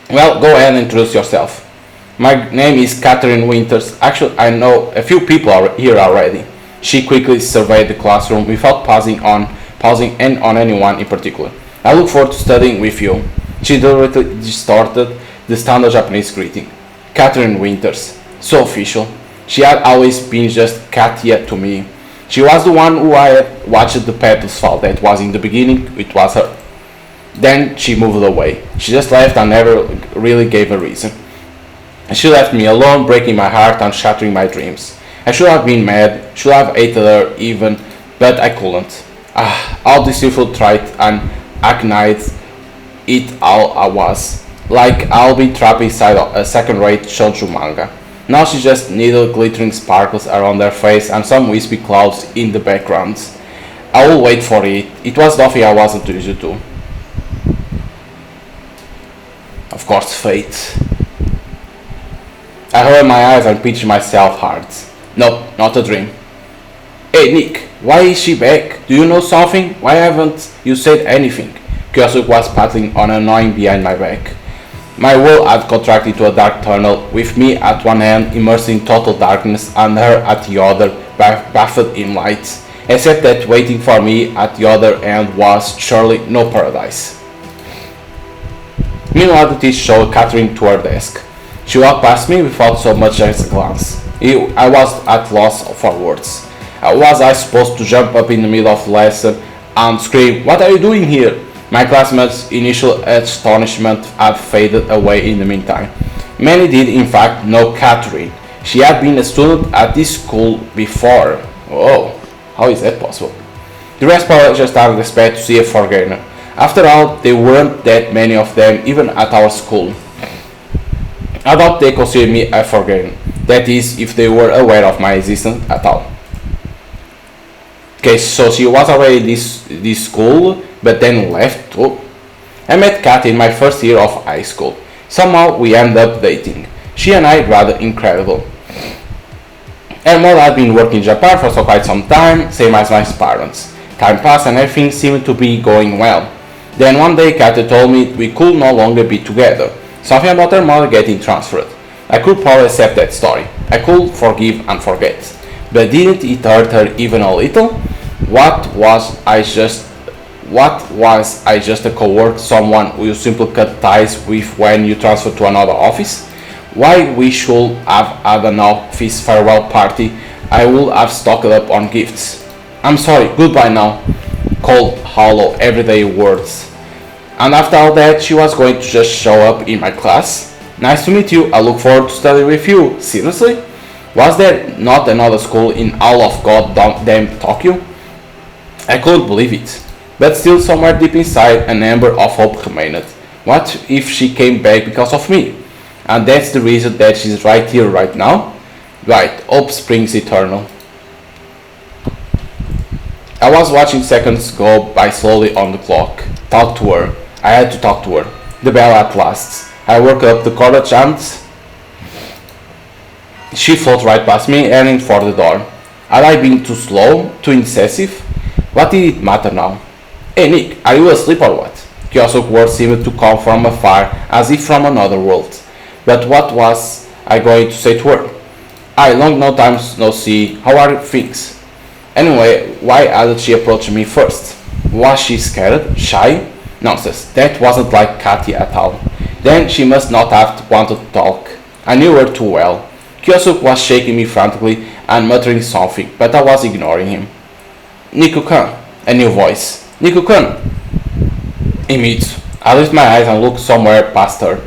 Well, go ahead and introduce yourself. My name is Catherine Winters. Actually, I know a few people here already. She quickly surveyed the classroom without pausing on anyone in particular. I look forward to studying with you. She deliberately distorted the standard Japanese greeting. Catherine Winters. So official. She had always been just Katia to me. She was the one who I had watched the petals fall. That was in the beginning, it was her. Then she moved away. She just left and never really gave a reason. She left me alone, breaking my heart and shattering my dreams. I should have been mad, should have hated her even, but I couldn't. All this youthful tried and agonized it all I was. Like I'll be trapped inside a second-rate shoujo manga. Now she just needed glittering sparkles around her face and some wispy clouds in the background. I will wait for it. It was nothing I wasn't used to. Of course, fate. I held my eyes and pinched myself hard. No, not a dream. Hey Nick, why is she back? Do you know something? Why haven't you said anything? Kyosuke was paddling on and gnawing behind my back. My world had contracted to a dark tunnel, with me at one end immersed in total darkness and her at the other, bathed in light, except that waiting for me at the other end was surely no paradise. Meanwhile, the teacher showed Catherine to her desk. She walked past me without so much as a glance. I was at loss for words. Was I supposed to jump up in the middle of the lesson and scream, "What are you doing here?" My classmates' initial astonishment had faded away in the meantime. Many did in fact know Catherine. She had been a student at this school before. Oh, how is that possible? The rest probably just had expect to see a foreigner. After all, there weren't that many of them even at our school. I doubt they considered me a foreigner. That is, if they were aware of my existence at all. Okay, so she was already this school, but then left too. I met Kat in my first year of high school. Somehow we ended up dating. She and I rather incredible. Her mother had been working in Japan for quite some time, same as my parents. Time passed and everything seemed to be going well. Then one day Kat told me we could no longer be together. Something about her mother getting transferred. I could probably accept that story. I could forgive and forget. But didn't it hurt her even a little? What was I just a coworker, someone who you simply cut ties with when you transfer to another office? Why we should have had an office farewell party, I would have stocked up on gifts. I'm sorry, goodbye now. Cold, hollow, everyday words. And after all that, she was going to just show up in my class. Nice to meet you, I look forward to studying with you. Seriously? Was there not another school in all of goddamn Tokyo? I couldn't believe it. But still somewhere deep inside an ember of hope remained. What if she came back because of me? And that's the reason that she's right here right now? Right, hope springs eternal. I was watching seconds go by slowly on the clock. Talk to her. I had to talk to her. The bell at last. I worked up the courage and she floated right past me, heading for the door. Had I been too slow? Too incisive? What did it matter now? Hey Nick, are you asleep or what? Kyosuke's words seemed to come from afar, as if from another world. But what was I going to say to her? Hi, long no time no see, how are things? Anyway, why hadn't she approached me first? Was she scared? Shy? Nonsense, that wasn't like Katia at all. Then she must not have wanted to talk. I knew her too well. Kyosuke was shaking me frantically and muttering something, but I was ignoring him. Niku-kun, a new voice. Niku-kun! Imitsu. I lift my eyes and look somewhere past her.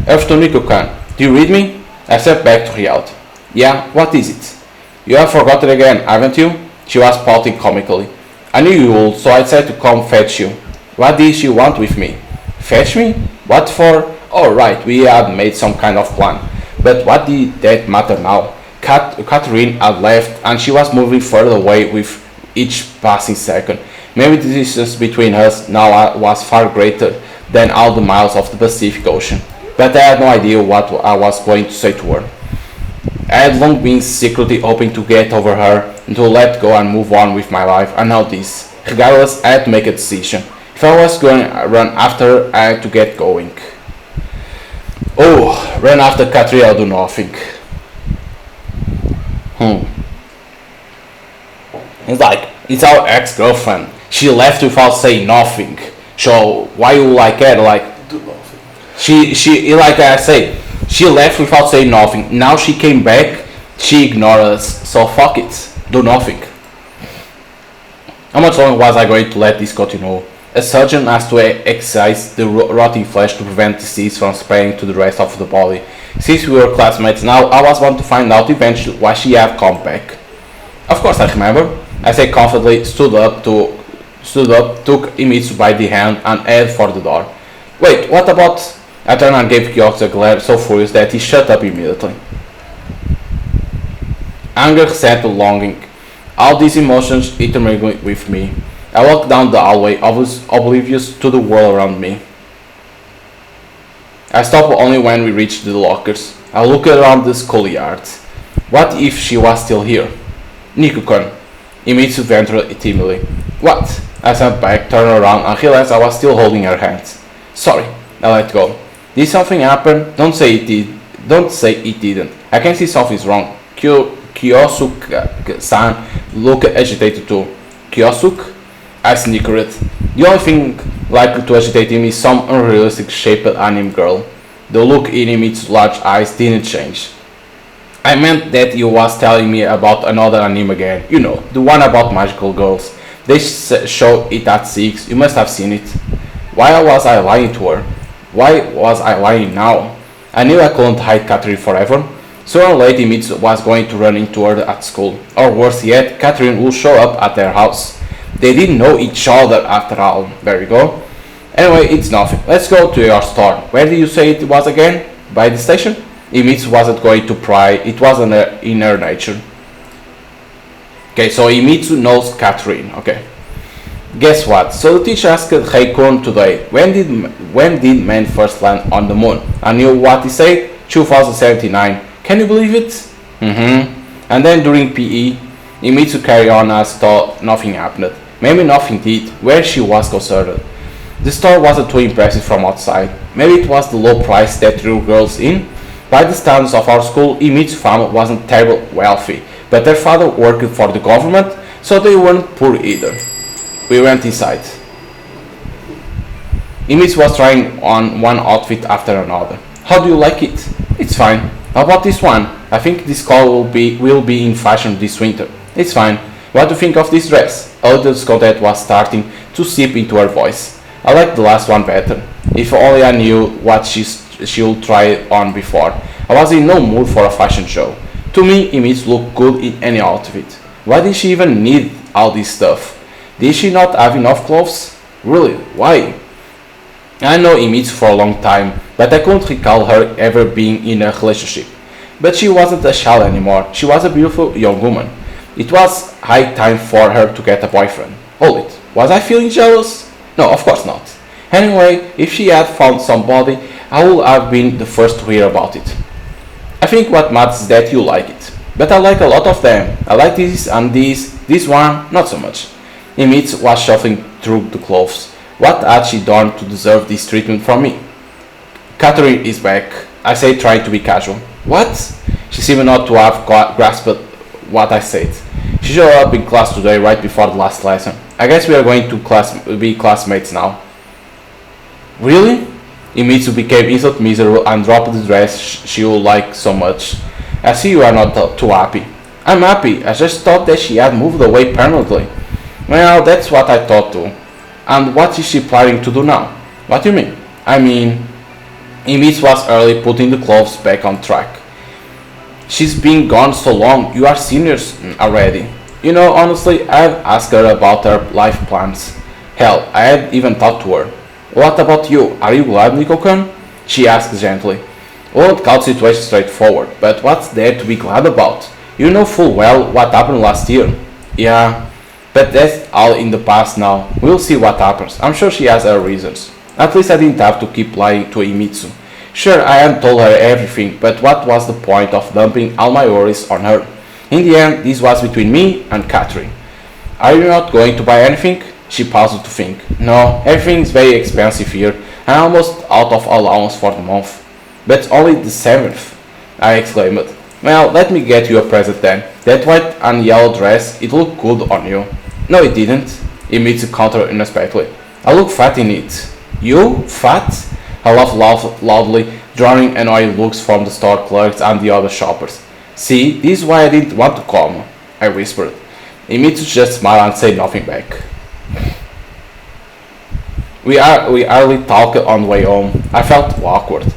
After Niku-kun, do you read me? I stepped back to her out. Yeah, what is it? You have forgotten again, haven't you? She was pouting comically. I knew you would, so I said to come fetch you. What did she want with me? Fetch me? What for? Oh right, we had made some kind of plan. But what did that matter now? Catherine had left and she was moving further away with each passing second. Maybe the distance between us now was far greater than all the miles of the Pacific Ocean. But I had no idea what I was going to say to her. I had long been secretly hoping to get over her and to let go and move on with my life, and now this. Regardless, I had to make a decision. If I was going to run after her, I had to get going. Oh, run after Cafeteria or do nothing. It's like, it's our ex-girlfriend. She left without saying nothing. So why you like her? Like, Do nothing. she like I say, she left without saying nothing. Now she came back, she ignored us. So fuck it, do nothing. How much longer was I going to let this continue? A surgeon has to excise the rotting flesh to prevent disease from spreading to the rest of the body. Since we were classmates now, I was want to find out eventually why she had come back. Of course I remember. I said confidently, stood up, took Imitsu by the hand and headed for the door. Wait, what about... I turned and gave Kyosuke a glare so furious that he shut up immediately. Anger, resentment, longing. All these emotions intermingled with me. I walked down the hallway, oblivious to the world around me. I stopped only when we reached the lockers. I looked around the schoolyard. What if she was still here? Niku-kun. Imitsu ventured timidly. What? I sat back, turned around, and realized I was still holding her hands. Sorry, I let go. Did something happen? Don't say it did. Don't say it didn't. I can see something's wrong. Kyosuke-san looked agitated too. Kyosuke? I snickered. The only thing likely to agitate him is some unrealistic shaped anime girl. The look in Imitsu's large eyes didn't change. I meant that you was telling me about another anime again. You know, the one about magical girls. They show it at 6. You must have seen it. Why was I lying to her? Why was I lying now? I knew I couldn't hide Catherine forever. Sooner or later Imitsu was going to run into her at school. Or worse yet, Catherine will show up at their house. They didn't know each other after all. There we go. Anyway, it's nothing. Let's go to your store. Where did you say it was again? By the station? Imitsu wasn't going to pry. It was in her nature. Okay, so Imitsu knows Catherine. Okay. Guess what? So the teacher asked Heikun today, when did man first land on the moon? And you know what he said? 2079. Can you believe it? And then during PE, Imitsu carried on as though nothing happened. Maybe nothing did, where she was concerned. The store wasn't too impressive from outside. Maybe it was the low price that drew girls in. By the standards of our school, Imitsu's family wasn't terribly wealthy, but their father worked for the government, so they weren't poor either. We went inside. Imitsu was trying on one outfit after another. How do you like it? It's fine. How about this one? I think this color will be in fashion this winter. It's fine. What do you think of this dress? A little discontent was starting to seep into her voice. I like the last one better. If only I knew what she'll try on before. I was in no mood for a fashion show. To me, Imitsu looked good in any outfit. Why did she even need all this stuff? Did she not have enough clothes? Really? Why? I know Imitsu for a long time, but I couldn't recall her ever being in a relationship. But she wasn't a child anymore. She was a beautiful young woman. It was high time for her to get a boyfriend. Hold it. Was I feeling jealous? No, of course not. Anyway, if she had found somebody, I would have been the first to hear about it. I think what matters is that you like it. But I like a lot of them. I like this and this one, not so much. Imitsu was shuffling through the clothes. What had she done to deserve this treatment from me? Catherine is back, I say, trying to be casual. What? She seemed not to have grasped what I said. She showed up in class today right before the last lesson. I guess we are going to be classmates now. Really? Imitsu became instant miserable and dropped the dress she would like so much. I see you are not too happy. I'm happy, I just thought that she had moved away permanently. Well, that's what I thought too. And what is she planning to do now? What do you mean? I mean, Imitsu was early putting the clothes back on track. She's been gone so long, you are seniors already. You know, honestly, I've asked her about her life plans. Hell, I had even talked to her. What about you? Are you glad Nico-kun? She asked gently. Won't call the situation straightforward, but what's there to be glad about? You know full well what happened last year. Yeah, but that's all in the past now. We'll see what happens. I'm sure she has her reasons. At least I didn't have to keep lying to Imitsu. Sure, I hadn't told her everything, but what was the point of dumping all my worries on her? In the end, this was between me and Catherine. Are you not going to buy anything? She paused to think. No, everything is very expensive here, and almost out of allowance for the month. But only the 7th, I exclaimed. Well, let me get you a present then. That white and yellow dress, it looked good on you. No, it didn't, Imitsu countered unexpectedly. I look fat in it. You? Fat? I laughed loudly, drawing annoyed looks from the store clerks and the other shoppers. See, this is why I didn't want to come, I whispered. Imitsu just smiled and said nothing back. We hardly talked on the way home. I felt awkward.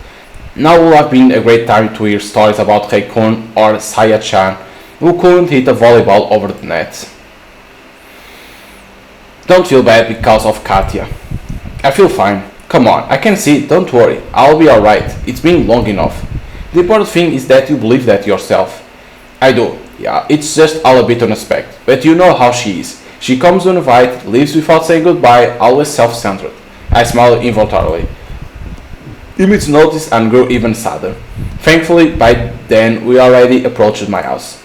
Now would have been a great time to hear stories about Rei-kun or Saya-chan, who couldn't hit a volleyball over the net. Don't feel bad because of Katya. I feel fine. Come on, I can see it, don't worry. I'll be alright. It's been long enough. The important thing is that you believe that yourself. I do. Yeah, it's just all a bit unexpected. But you know how she is. She comes uninvited, leaves without saying goodbye, always self-centered. I smiled involuntarily. Imitsu noticed and grew even sadder. Thankfully, by then we already approached my house.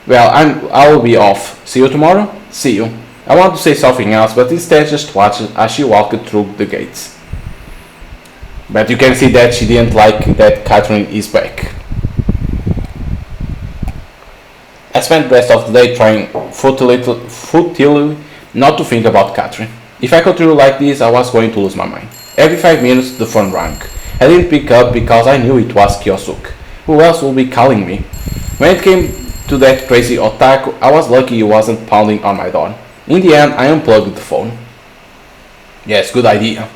Well, I will be off. See you tomorrow? See you. I want to say something else, but instead just watched as she walked through the gates. But you can see that she didn't like that Catherine is back. I spent the rest of the day trying futilely not to think about Catherine. If I continued like this, I was going to lose my mind. Every 5 minutes the phone rang. I didn't pick up because I knew it was Kyosuke. Who else would be calling me? When it came to that crazy otaku, I was lucky he wasn't pounding on my door. In the end, I unplugged the phone. Yes, good idea.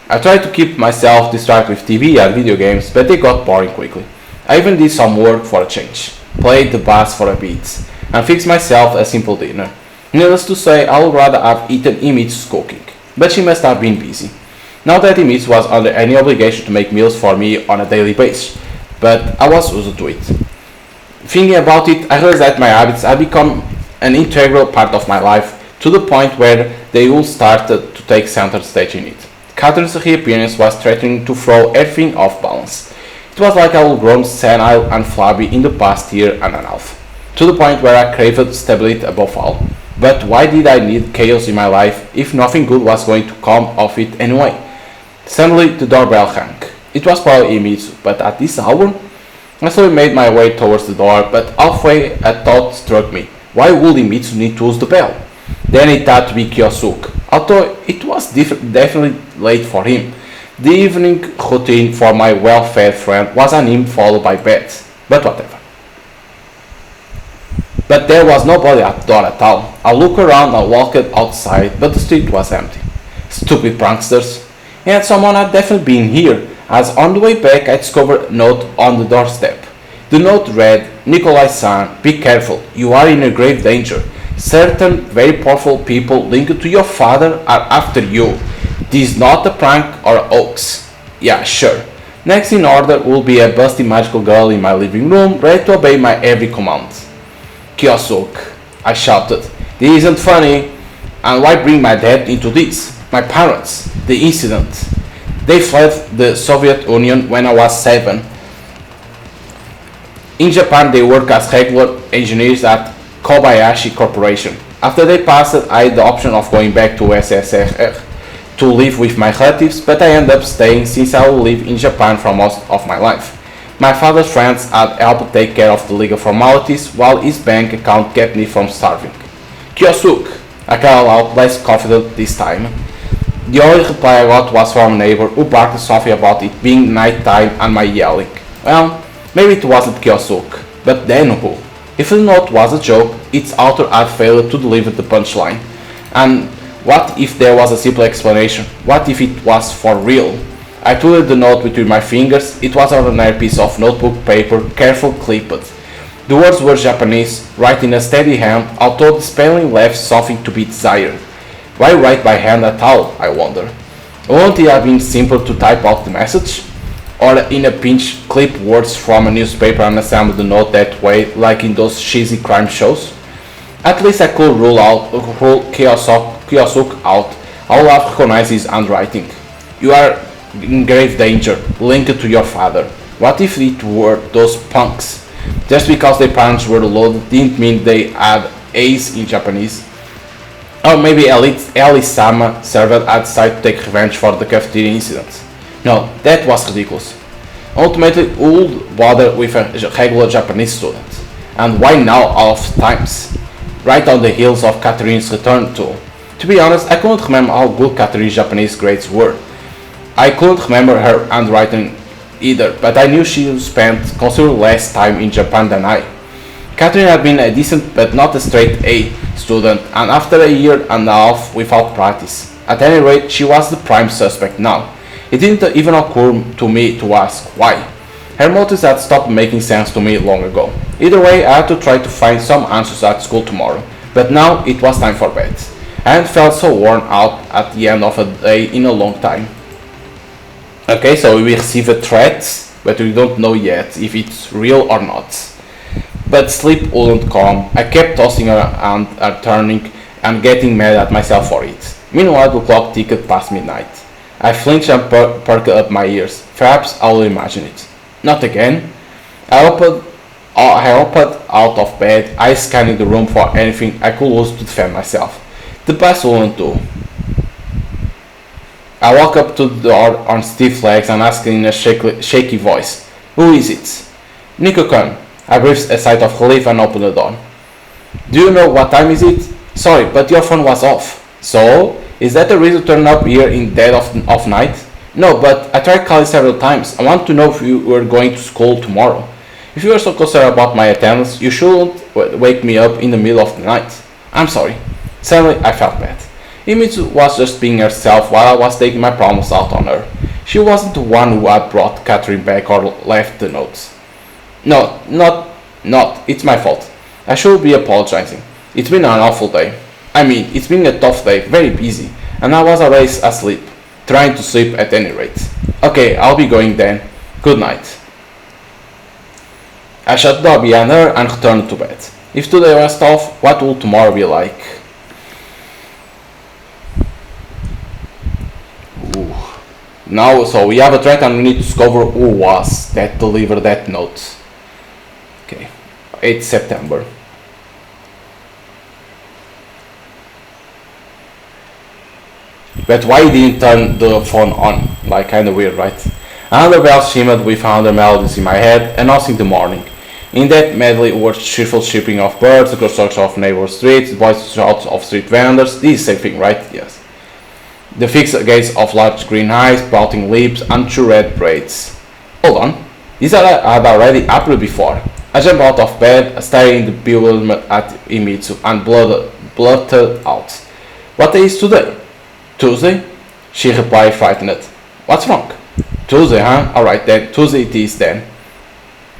I tried to keep myself distracted with TV and video games, but they got boring quickly. I even did some work for a change, played the bass for a bit, and fixed myself a simple dinner. Needless to say, I would rather have eaten Imitsu's cooking, but she must have been busy. Not that Imitsu was under any obligation to make meals for me on a daily basis, but I was used to it. Thinking about it, I realized that my habits had become an integral part of my life, to the point where they all started to take center stage in it. Catherine's reappearance was threatening to throw everything off balance. It was like I had grown senile and flabby in the past year and a half, to the point where I craved stability above all. But why did I need chaos in my life if nothing good was going to come of it anyway? Suddenly the doorbell rang. It was probably Imitsu, but at this hour? I slowly made my way towards the door, but halfway a thought struck me. Why would Imitsu need to use the bell? Then it had to be Kyosuke, although it was definitely late for him. The evening routine for my well-fed friend was an hymn followed by bed, but whatever. But there was nobody at the door at all. I looked around and walked outside, but the street was empty. Stupid pranksters. And someone had definitely been here, as on the way back I discovered a note on the doorstep. The note read, Nikolai-san, be careful, you are in a grave danger. Certain very powerful people linked to your father are after you. This is not a prank or hoax. Yeah, sure. Next in order will be a busty magical girl in my living room, ready to obey my every command. Kyosuke, I shouted. This isn't funny. And why bring my dad into this? My parents. The incident. They fled the Soviet Union when I was 7. In Japan they work as regular engineers at Kobayashi Corporation. After they passed, I had the option of going back to SSSR to live with my relatives, but I ended up staying since I will live in Japan for most of my life. My father's friends had helped take care of the legal formalities, while his bank account kept me from starving. Kyosuke, I called out less confident this time. The only reply I got was from a neighbor who barked something about it being night time and my yelling. Well, maybe it wasn't Kiyosuk, but then who? If the note was a joke, its author had failed to deliver the punchline. And what if there was a simple explanation? What if it was for real? I twirled the note between my fingers. It was an ordinary piece of notebook paper, carefully clipped. The words were Japanese, written in a steady hand, although the spelling left something to be desired. Why write by hand at all, I wonder? Wouldn't it have been simpler to type out the message? Or in a pinch, clip words from a newspaper and assemble the note that way, like in those cheesy crime shows? At least I could rule Kiyosuk out. I will have recognized his handwriting. You are in grave danger, linked to your father. What if it were those punks? Just because their parents were loaded didn't mean they had A's in Japanese. Or maybe Ellie-sama servant had decided to take revenge for the cafeteria incident. No, that was ridiculous. Ultimately, who would bother with a regular Japanese student? And why now all of times? Right on the heels of Catherine's return too. To be honest, I couldn't remember how good Catherine's Japanese grades were. I couldn't remember her handwriting either, but I knew she spent considerably less time in Japan than I. Catherine had been a decent but not a straight A student, and after a year and a half without practice. At any rate, she was the prime suspect now. It didn't even occur to me to ask why. Her motives had stopped making sense to me long ago. Either way, I had to try to find some answers at school tomorrow, but now it was time for bed. I hadn't felt so worn out at the end of a day in a long time. Okay, so we receive a threat, but we don't know yet if it's real or not. But sleep wouldn't come. I kept tossing and turning and getting mad at myself for it. Meanwhile, the clock ticked past midnight. I flinched and perked up my ears. Perhaps I will imagine it. Not again. I hopped out of bed, eyes scanning the room for anything I could use to defend myself. The bus wouldn't do. I walked up to the door on stiff legs and asked in a shaky voice, "Who is it?" "Nico-kun." I breathed a sigh of relief and opened the door. "Do you know what time is it?" "Sorry, but your phone was off." "So? Is that the reason to turn up here in dead of night?" "No, but I tried calling several times. I want to know if you were going to school tomorrow. If you are so concerned about my attendance, you shouldn't wake me up in the middle of the night." "I'm sorry." Suddenly, I felt bad. Imitsu was just being herself while I was taking my problems out on her. She wasn't the one who had brought Catherine back or left the notes. "No, not. It's my fault. I should be apologizing. It's been an awful day. I mean, it's been a tough day, very busy, and I was always asleep. Trying to sleep at any rate. Okay, I'll be going then. Good night." I shut the door behind her and returned to bed. If today was tough, what will tomorrow be like? Ooh. Now, so we have a threat and we need to discover who was that delivered that note. Okay, 8 September. But why didn't turn the phone on? Like, kinda weird, right? Another bell shimmered with another melodies in my head, announcing the morning. In that medley were cheerful chirping of birds, the construction of neighbor streets, voice shouts of street vendors. This is the same thing, right? Yes. The fixed gaze of large green eyes, pouting lips, and two red braids. Hold on. These had already happened before. I jumped out of bed, staring in bewilderment at Imitsu, and blurted out, "What day is today?" "Tuesday?" She replied, frightened. "What's wrong?" "Tuesday, huh? Alright then, Tuesday it is then."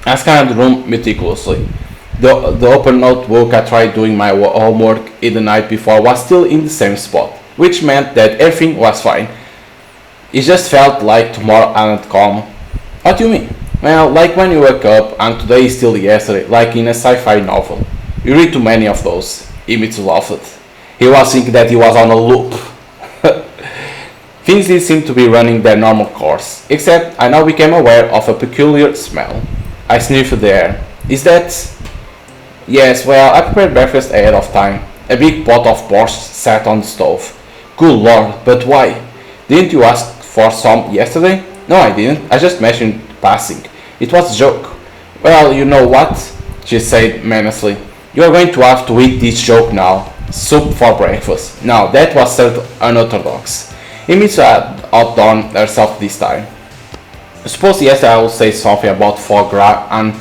I scanned the room meticulously. The open notebook I tried doing my homework in the night before was still in the same spot, which meant that everything was fine. It just felt like tomorrow hadn't come. "What do you mean?" "Well, like when you wake up and today is still yesterday, like in a sci-fi novel. You read too many of those." Imitsu laughed. He was thinking that he was on a loop. Things did seem to be running their normal course, except I now became aware of a peculiar smell. I sniffed the air. "Is that—" "Yes, well, I prepared breakfast ahead of time. A big pot of borscht sat on the stove." "Good lord, but why? Didn't you ask for some yesterday?" "No, I didn't. I just mentioned passing. It was a joke." "Well, you know what?" she said menacingly. "You are going to have to eat this joke now. Soup for breakfast." Now, that was certainly unorthodox. Emisu had outdone herself this time. Suppose yesterday I will say something about foie gras and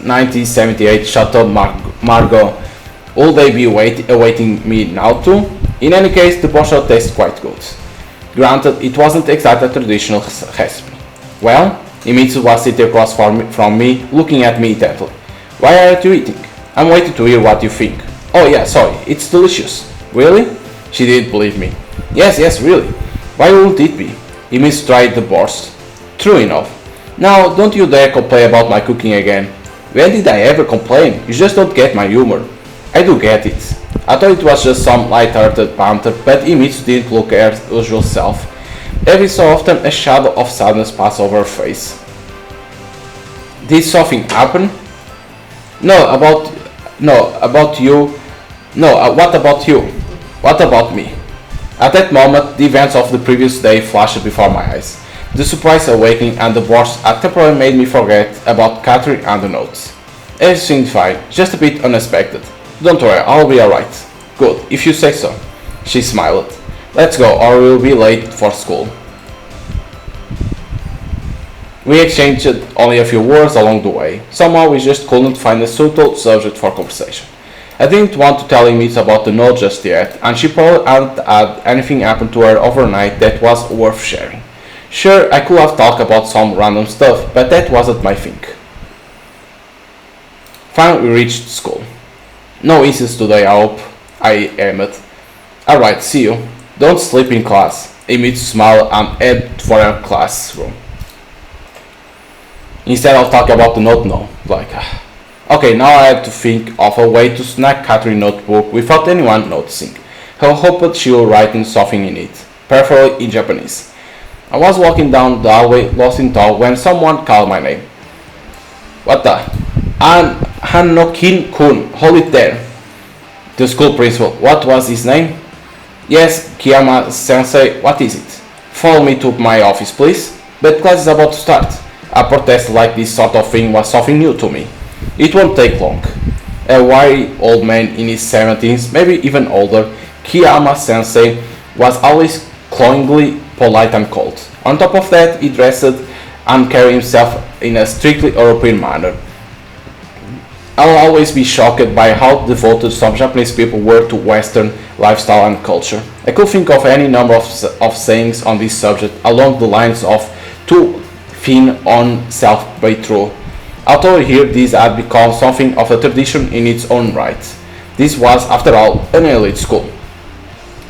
1978 Chateau Margaux. Will they be awaiting me now too? In any case, the borscht tastes quite good. Granted, it wasn't exactly a traditional recipe. Well, Emisu was sitting across from me, looking at me intently. Why aren't you eating? I'm waiting to hear what you think. Oh yeah, sorry, it's delicious. Really? She didn't believe me. Yes, really. Why wouldn't it be? Emisu tried the borscht. True enough. Now, don't you dare complain about my cooking again. When did I ever complain? You just don't get my humor. I do get it. I thought it was just some light-hearted banter, but Emisu didn't look her usual self. Every so often a shadow of sadness passed over her face. Did something happen? What about you? What about me? At that moment, the events of the previous day flashed before my eyes. The surprise awakening and the borscht had temporarily made me forget about Catherine and the notes. Everything fine, just a bit unexpected. Don't worry, I'll be alright. Good, if you say so. She smiled. Let's go, or we'll be late for school. We exchanged only a few words along the way. Somehow we just couldn't find a suitable subject for conversation. I didn't want to tell Emisu about the note just yet, and she probably hadn't had anything happen to her overnight that was worth sharing. Sure, I could have talked about some random stuff, but that wasn't my thing. Finally, we reached school. No issues today, I hope. I aimed. Alright, see you. Don't sleep in class. Emisu smiled and headed for her classroom. Instead of talking about the note, no. Okay, now I have to think of a way to snag Catherine's notebook without anyone noticing. I hoped she will write something in it, preferably in Japanese. I was walking down the hallway, lost in thought, when someone called my name. What the? Hanokin-kun, hold it there. The school principal. What was his name? Yes, Kiyama-sensei, what is it? Follow me to my office, please. But class is about to start. A protest like this sort of thing was something new to me. It won't take long. A wiry old man in his 70s, maybe even older, Kiyama-sensei was always cloyingly polite and cold. On top of that, he dressed and carried himself in a strictly European manner. I'll always be shocked by how devoted some Japanese people were to Western lifestyle and culture. I could think of any number of sayings on this subject along the lines of too thin on self be true. Although here this had become something of a tradition in its own right. This was, after all, an elite school.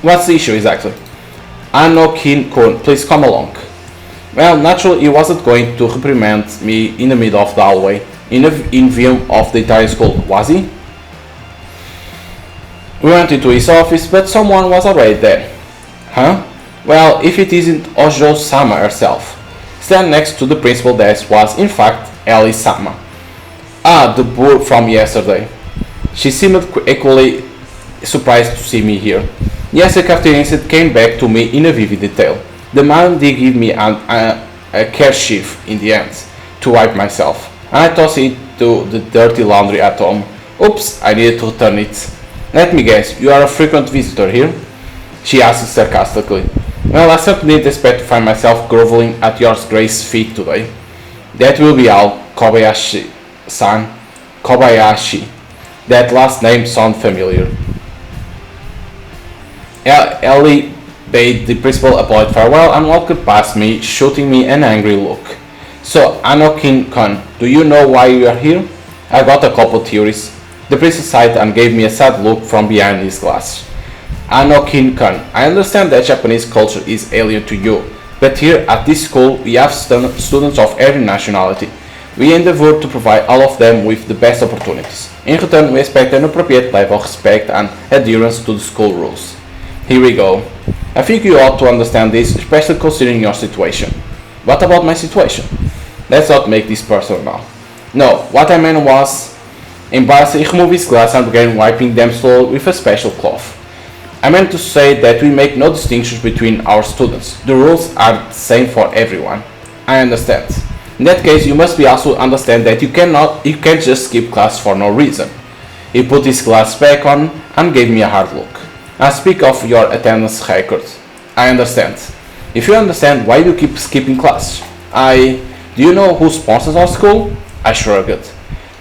What's the issue exactly? Anokin-kun, please come along. Well, naturally he wasn't going to reprimand me in the middle of the hallway, in view of the entire school, was he? We went into his office, but someone was already there. Huh? Well, if it isn't Ojo-sama herself. Standing next to the principal desk was, in fact, Ellie-sama. Ah, the boor from yesterday. She seemed equally surprised to see me here. Yes, the cafeteria incident came back to me in a vivid detail. The man did give me a kerchief in the end, to wipe myself, and I tossed it to the dirty laundry at home. Oops, I needed to return it. Let me guess, you are a frequent visitor here? She asked sarcastically. Well, I certainly didn't expect to find myself groveling at your Grace's feet today. That will be all, Kobayashi-san. Kobayashi. That last name sounds familiar. Ellie bade the principal a polite farewell and walked past me, shooting me an angry look. So, Anokin-kun, do you know why you are here? I got a couple theories. The principal sighed and gave me a sad look from behind his glass. Anokin-kun, I understand that Japanese culture is alien to you, but here at this school we have students of every nationality. We endeavor to provide all of them with the best opportunities. In return, we expect an appropriate level of respect and adherence to the school rules. Here we go. I think you ought to understand this, especially considering your situation. What about my situation? Let's not make this personal now. No, what I meant was, embarrassed, he removed his glass and began wiping them slowly with a special cloth. I meant to say that we make no distinctions between our students. The rules are the same for everyone. I understand. In that case, you must be also understand that you can't just skip class for no reason. He put his glass back on and gave me a hard look. I speak of your attendance record. I understand. If you understand, why do you keep skipping class? Do you know who sponsors our school? I shrugged.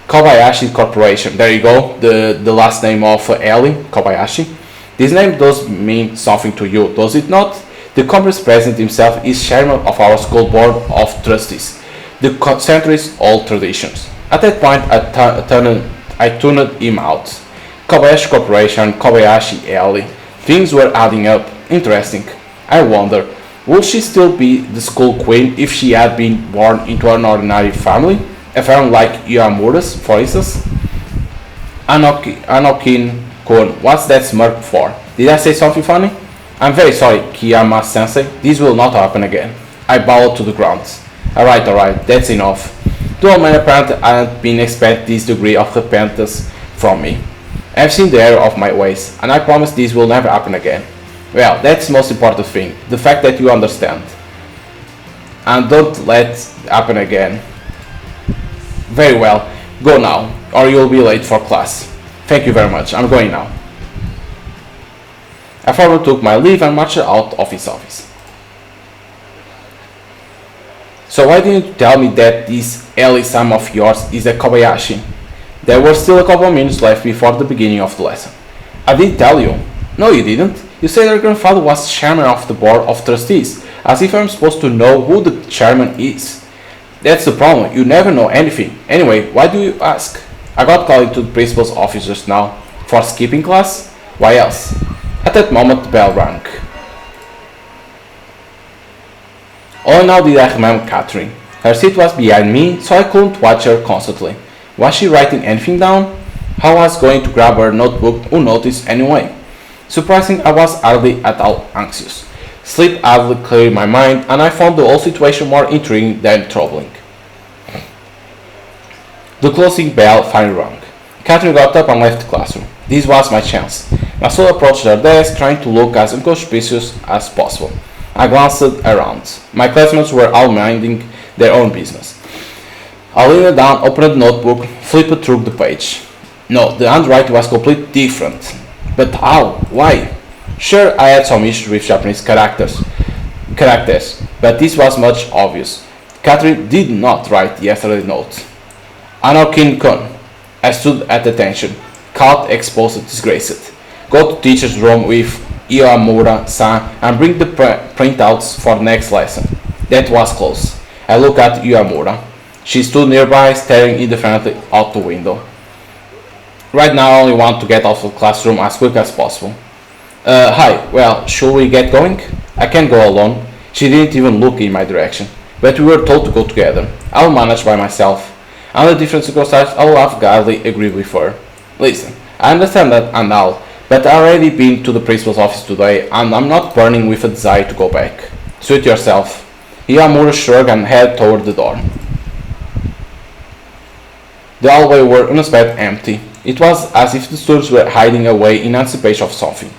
Kobayashi Corporation. There you go. The last name of Ellie, Kobayashi. This name does mean something to you, does it not? The company's president himself is chairman of our school board of trustees. The centuries old traditions. At that point, I tuned him out. Kobayashi Corporation, Kobayashi Ellie. Things were adding up. Interesting. I wonder, would she still be the school queen if she had been born into an ordinary family? A family like Yamura's, for instance? Anakin-kun, what's that smirk for? Did I say something funny? I'm very sorry, Kiyama-sensei. This will not happen again. I bowed to the ground. Alright, that's enough. The old man apparently hadn't been expecting this degree of repentance from me. I've seen the error of my ways, and I promise this will never happen again. Well, that's the most important thing, the fact that you understand. And don't let it happen again. Very well, go now, or you'll be late for class. Thank you very much, I'm going now. I formally took my leave and marched out of his office. So why didn't you tell me that this Ellie-san of yours is a Kobayashi? There were still a couple of minutes left before the beginning of the lesson. I did tell you. No, you didn't. You said your grandfather was chairman of the board of trustees, as if I'm supposed to know who the chairman is. That's the problem, you never know anything. Anyway, why do you ask? I got called into the principal's office just now. For skipping class? Why else? At that moment the bell rang. Only now did I remember Catherine. Her seat was behind me, so I couldn't watch her constantly. Was she writing anything down? How was I going to grab her notebook unnoticed anyway? Surprising, I was hardly at all anxious. Sleep hardly cleared my mind, and I found the whole situation more intriguing than troubling. The closing bell finally rang. Catherine got up and left the classroom. This was my chance. I slowly approached her desk, trying to look as inconspicuous as possible. I glanced around. My classmates were all minding their own business. I leaned down, opened the notebook, flipped through the page. No, the handwriting was completely different. But how? Why? Sure, I had some issues with Japanese characters, but this was much obvious. Catherine did not write yesterday's note. Anakin-kun. I stood at attention, caught, exposed, disgraced. Go to teacher's room with Iwamura-san and bring the printouts for the next lesson. That was close. I looked at Iwamura. She stood nearby, staring indifferently out the window. Right now I only want to get out of the classroom as quick as possible. Hi, well, should we get going? I can't go alone. She didn't even look in my direction. But we were told to go together. I'll manage by myself. Under different circumstances, I'll have gladly agreed with her. Listen, I understand that and all, but I've already been to the principal's office today and I'm not burning with a desire to go back. Suit yourself. Iwamura shrugged and headed toward the door. The hallway was unexpectedly empty. It was as if the students were hiding away in anticipation of something.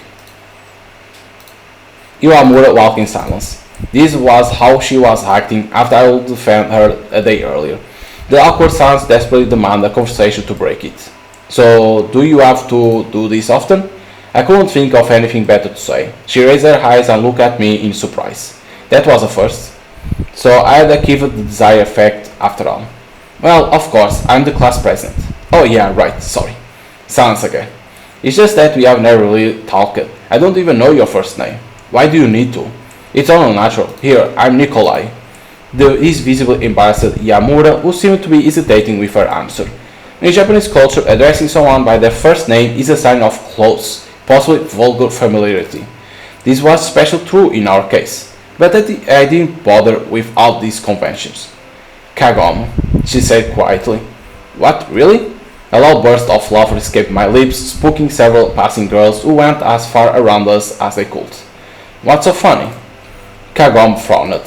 Iwamura walked in silence. This was how she was acting after I would defend her a day earlier. The awkward silence desperately demanded a conversation to break it. So, do you have to do this often? I couldn't think of anything better to say. She raised her eyes and looked at me in surprise. That was a first. So I had achieved the desired effect after all. Well, of course, I'm the class president. Oh yeah, right, sorry. Silence again. It's just that we have never really talked. I don't even know your first name. Why do you need to? It's only natural. Here, I'm Nikolai. His visibly embarrassed Yamura, who seemed to be hesitating with her answer. In Japanese culture, addressing someone by their first name is a sign of close, possibly vulgar familiarity. This was especially true in our case, but I didn't bother with all these conventions. Kagome, she said quietly. What, really? A loud burst of laughter escaped my lips, spooking several passing girls who went as far around us as they could. What's so funny? Kagome frowned.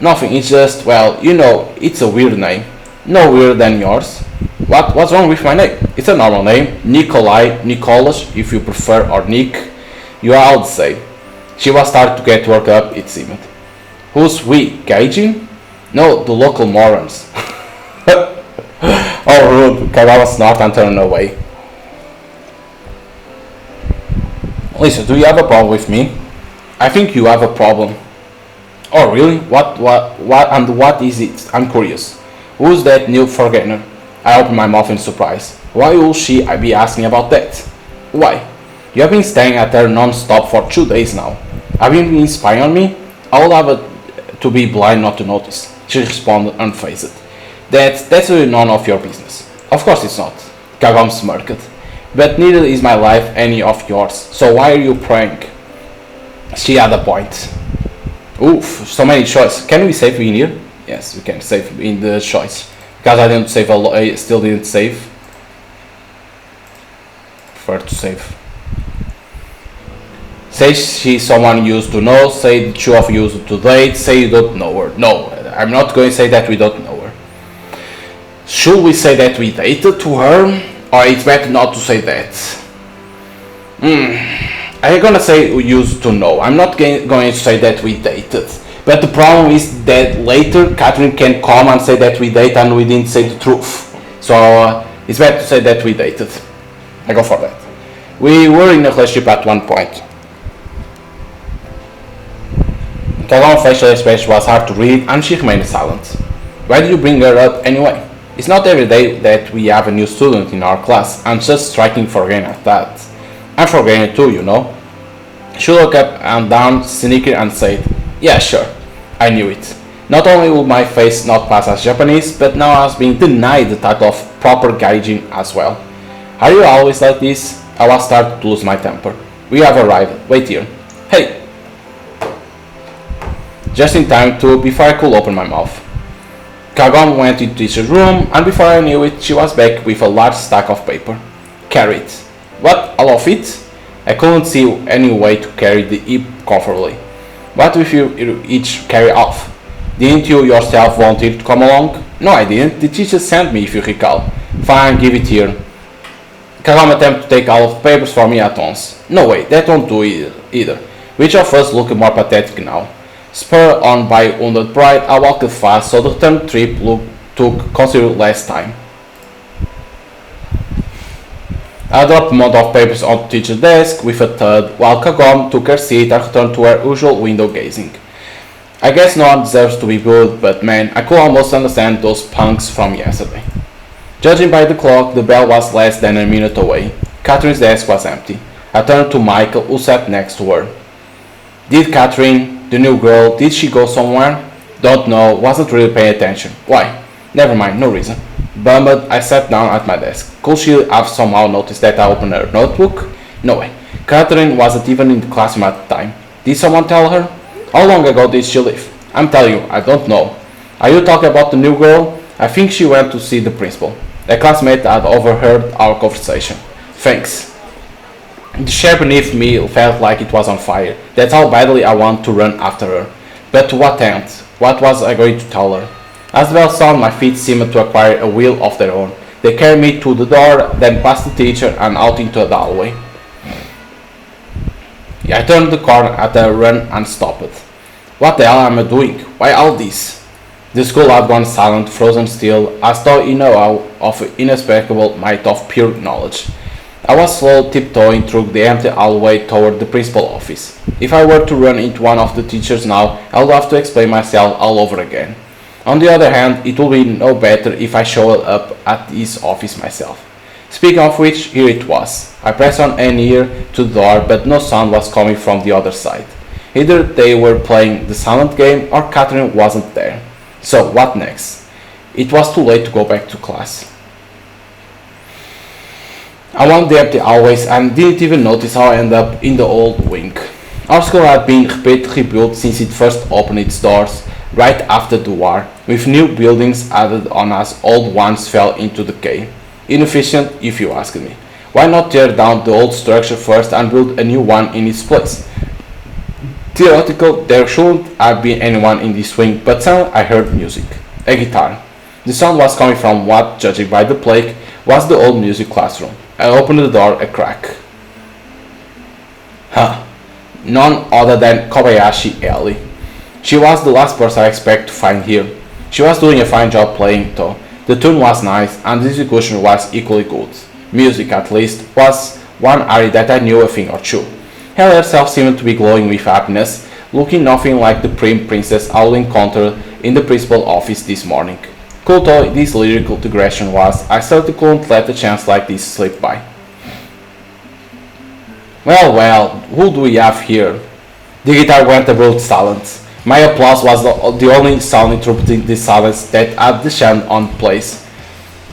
Nothing, it's just, well, you know, it's a weird name. No weirder than yours. What's wrong with my name? It's a normal name. Nikolai, Nicholas, if you prefer, or Nick. You are all the same. She was starting to get worked up, it seemed. Who's we? Gaijin? No, the local morons. Oh, rude. Kagawa snorted and turned away. Listen, do you have a problem with me? I think you have a problem. Oh really? What is it? I'm curious. Who's that new foreigner? I opened my mouth in surprise. Why would she be asking about that? Why? You have been staring at her non-stop for 2 days now. Have you been spying on me? I will have to be blind not to notice. She responded unfazed. That's really none of your business. Of course it's not. Kagom smirked. But neither is my life any of yours, so why are you praying? She had a point. Oof, so many choices. Can we save in here? Yes, we can save in the choice. Because I didn't save I still didn't save. Prefer to save. Say she's someone you used to know, say the two of you used to date, say you don't know her. No, I'm not going to say that we don't know her. Should we say that we dated to her? Or it's better not to say that? I'm gonna say we used to know. I'm not going to say that we dated. But the problem is that later Catherine can come and say that we dated and we didn't say the truth. So it's better to say that we dated. I go for that. We were in a relationship at one point. Kagom's facial expression was hard to read and she remained silent. Why did you bring her up anyway? It's not every day that we have a new student in our class and just striking for gain at that. I'm for gain too, you know. She looked up and down, cynical, and said, yeah, sure. I knew it. Not only would my face not pass as Japanese, but now I was being denied the title of proper gaijin as well. Are you always like this? I was starting to lose my temper. We have arrived. Wait here. Hey! Just in time before I could open my mouth. Kagom went into teacher's room, and before I knew it, she was back with a large stack of paper. Carry it. What? All of it? I couldn't see any way to carry the heap comfortably. What if you each carry off? Didn't you yourself volunteer to come along? No, I didn't. The teacher sent me, if you recall. Fine, give it here. Kagom attempted to take all of the papers for me at once. No way, that won't do either. Which of us looked more pathetic now? Spurred on by wounded pride, I walked fast, so the return trip took considerably less time. I dropped a mound of papers on the teacher's desk with a thud, while Kagom took her seat and returned to her usual window gazing. I guess no one deserves to be bullied, but man, I could almost understand those punks from yesterday. Judging by the clock, the bell was less than a minute away. Catherine's desk was empty. I turned to Michael, who sat next to her. Did Catherine, the new girl, did she go somewhere? Don't know, wasn't really paying attention. Why? Never mind, no reason. Bummed, I sat down at my desk. Could she have somehow noticed that I opened her notebook? No way. Catherine wasn't even in the classroom at the time. Did someone tell her? How long ago did she leave? I'm telling you, I don't know. Are you talking about the new girl? I think she went to see the principal. A classmate had overheard our conversation. Thanks. The chair beneath me felt like it was on fire. That's how badly I want to run after her. But to what end? What was I going to tell her? As the bell sounded, my feet seemed to acquire a will of their own. They carried me to the door, then past the teacher and out into the hallway. I turned the corner at a run and stopped. What the hell am I doing? Why all this? The school had gone silent, frozen still, as though in awe of inexplicable might of pure knowledge. I was slowly tiptoeing through the empty hallway toward the principal office. If I were to run into one of the teachers now, I would have to explain myself all over again. On the other hand, it would be no better if I showed up at his office myself. Speaking of which, here it was. I pressed on an ear to the door, but no sound was coming from the other side. Either they were playing the silent game or Catherine wasn't there. So what next? It was too late to go back to class. I wandered the empty hallways and didn't even notice how I ended up in the old wing. Our school had been repeatedly built since it first opened its doors right after the war, with new buildings added on as old ones fell into decay. Inefficient, if you ask me. Why not tear down the old structure first and build a new one in its place? Theoretically, there shouldn't have been anyone in this wing, but suddenly I heard music. A guitar. The sound was coming from what, judging by the plaque, was the old music classroom. I opened the door a crack. None other than Kobayashi Ellie. She was the last person I expect to find here. She was doing a fine job playing though. The tune was nice and the execution was equally good. Music, at least, was one area that I knew a thing or two. Helle herself seemed to be glowing with happiness, looking nothing like the prim princess I will encounter in the principal office this morning. Cool though this lyrical digression was, I certainly couldn't let a chance like this slip by. Well, who do we have here? The guitar went abrupt silent. My applause was the only sound interrupting the silence that had the shine on place.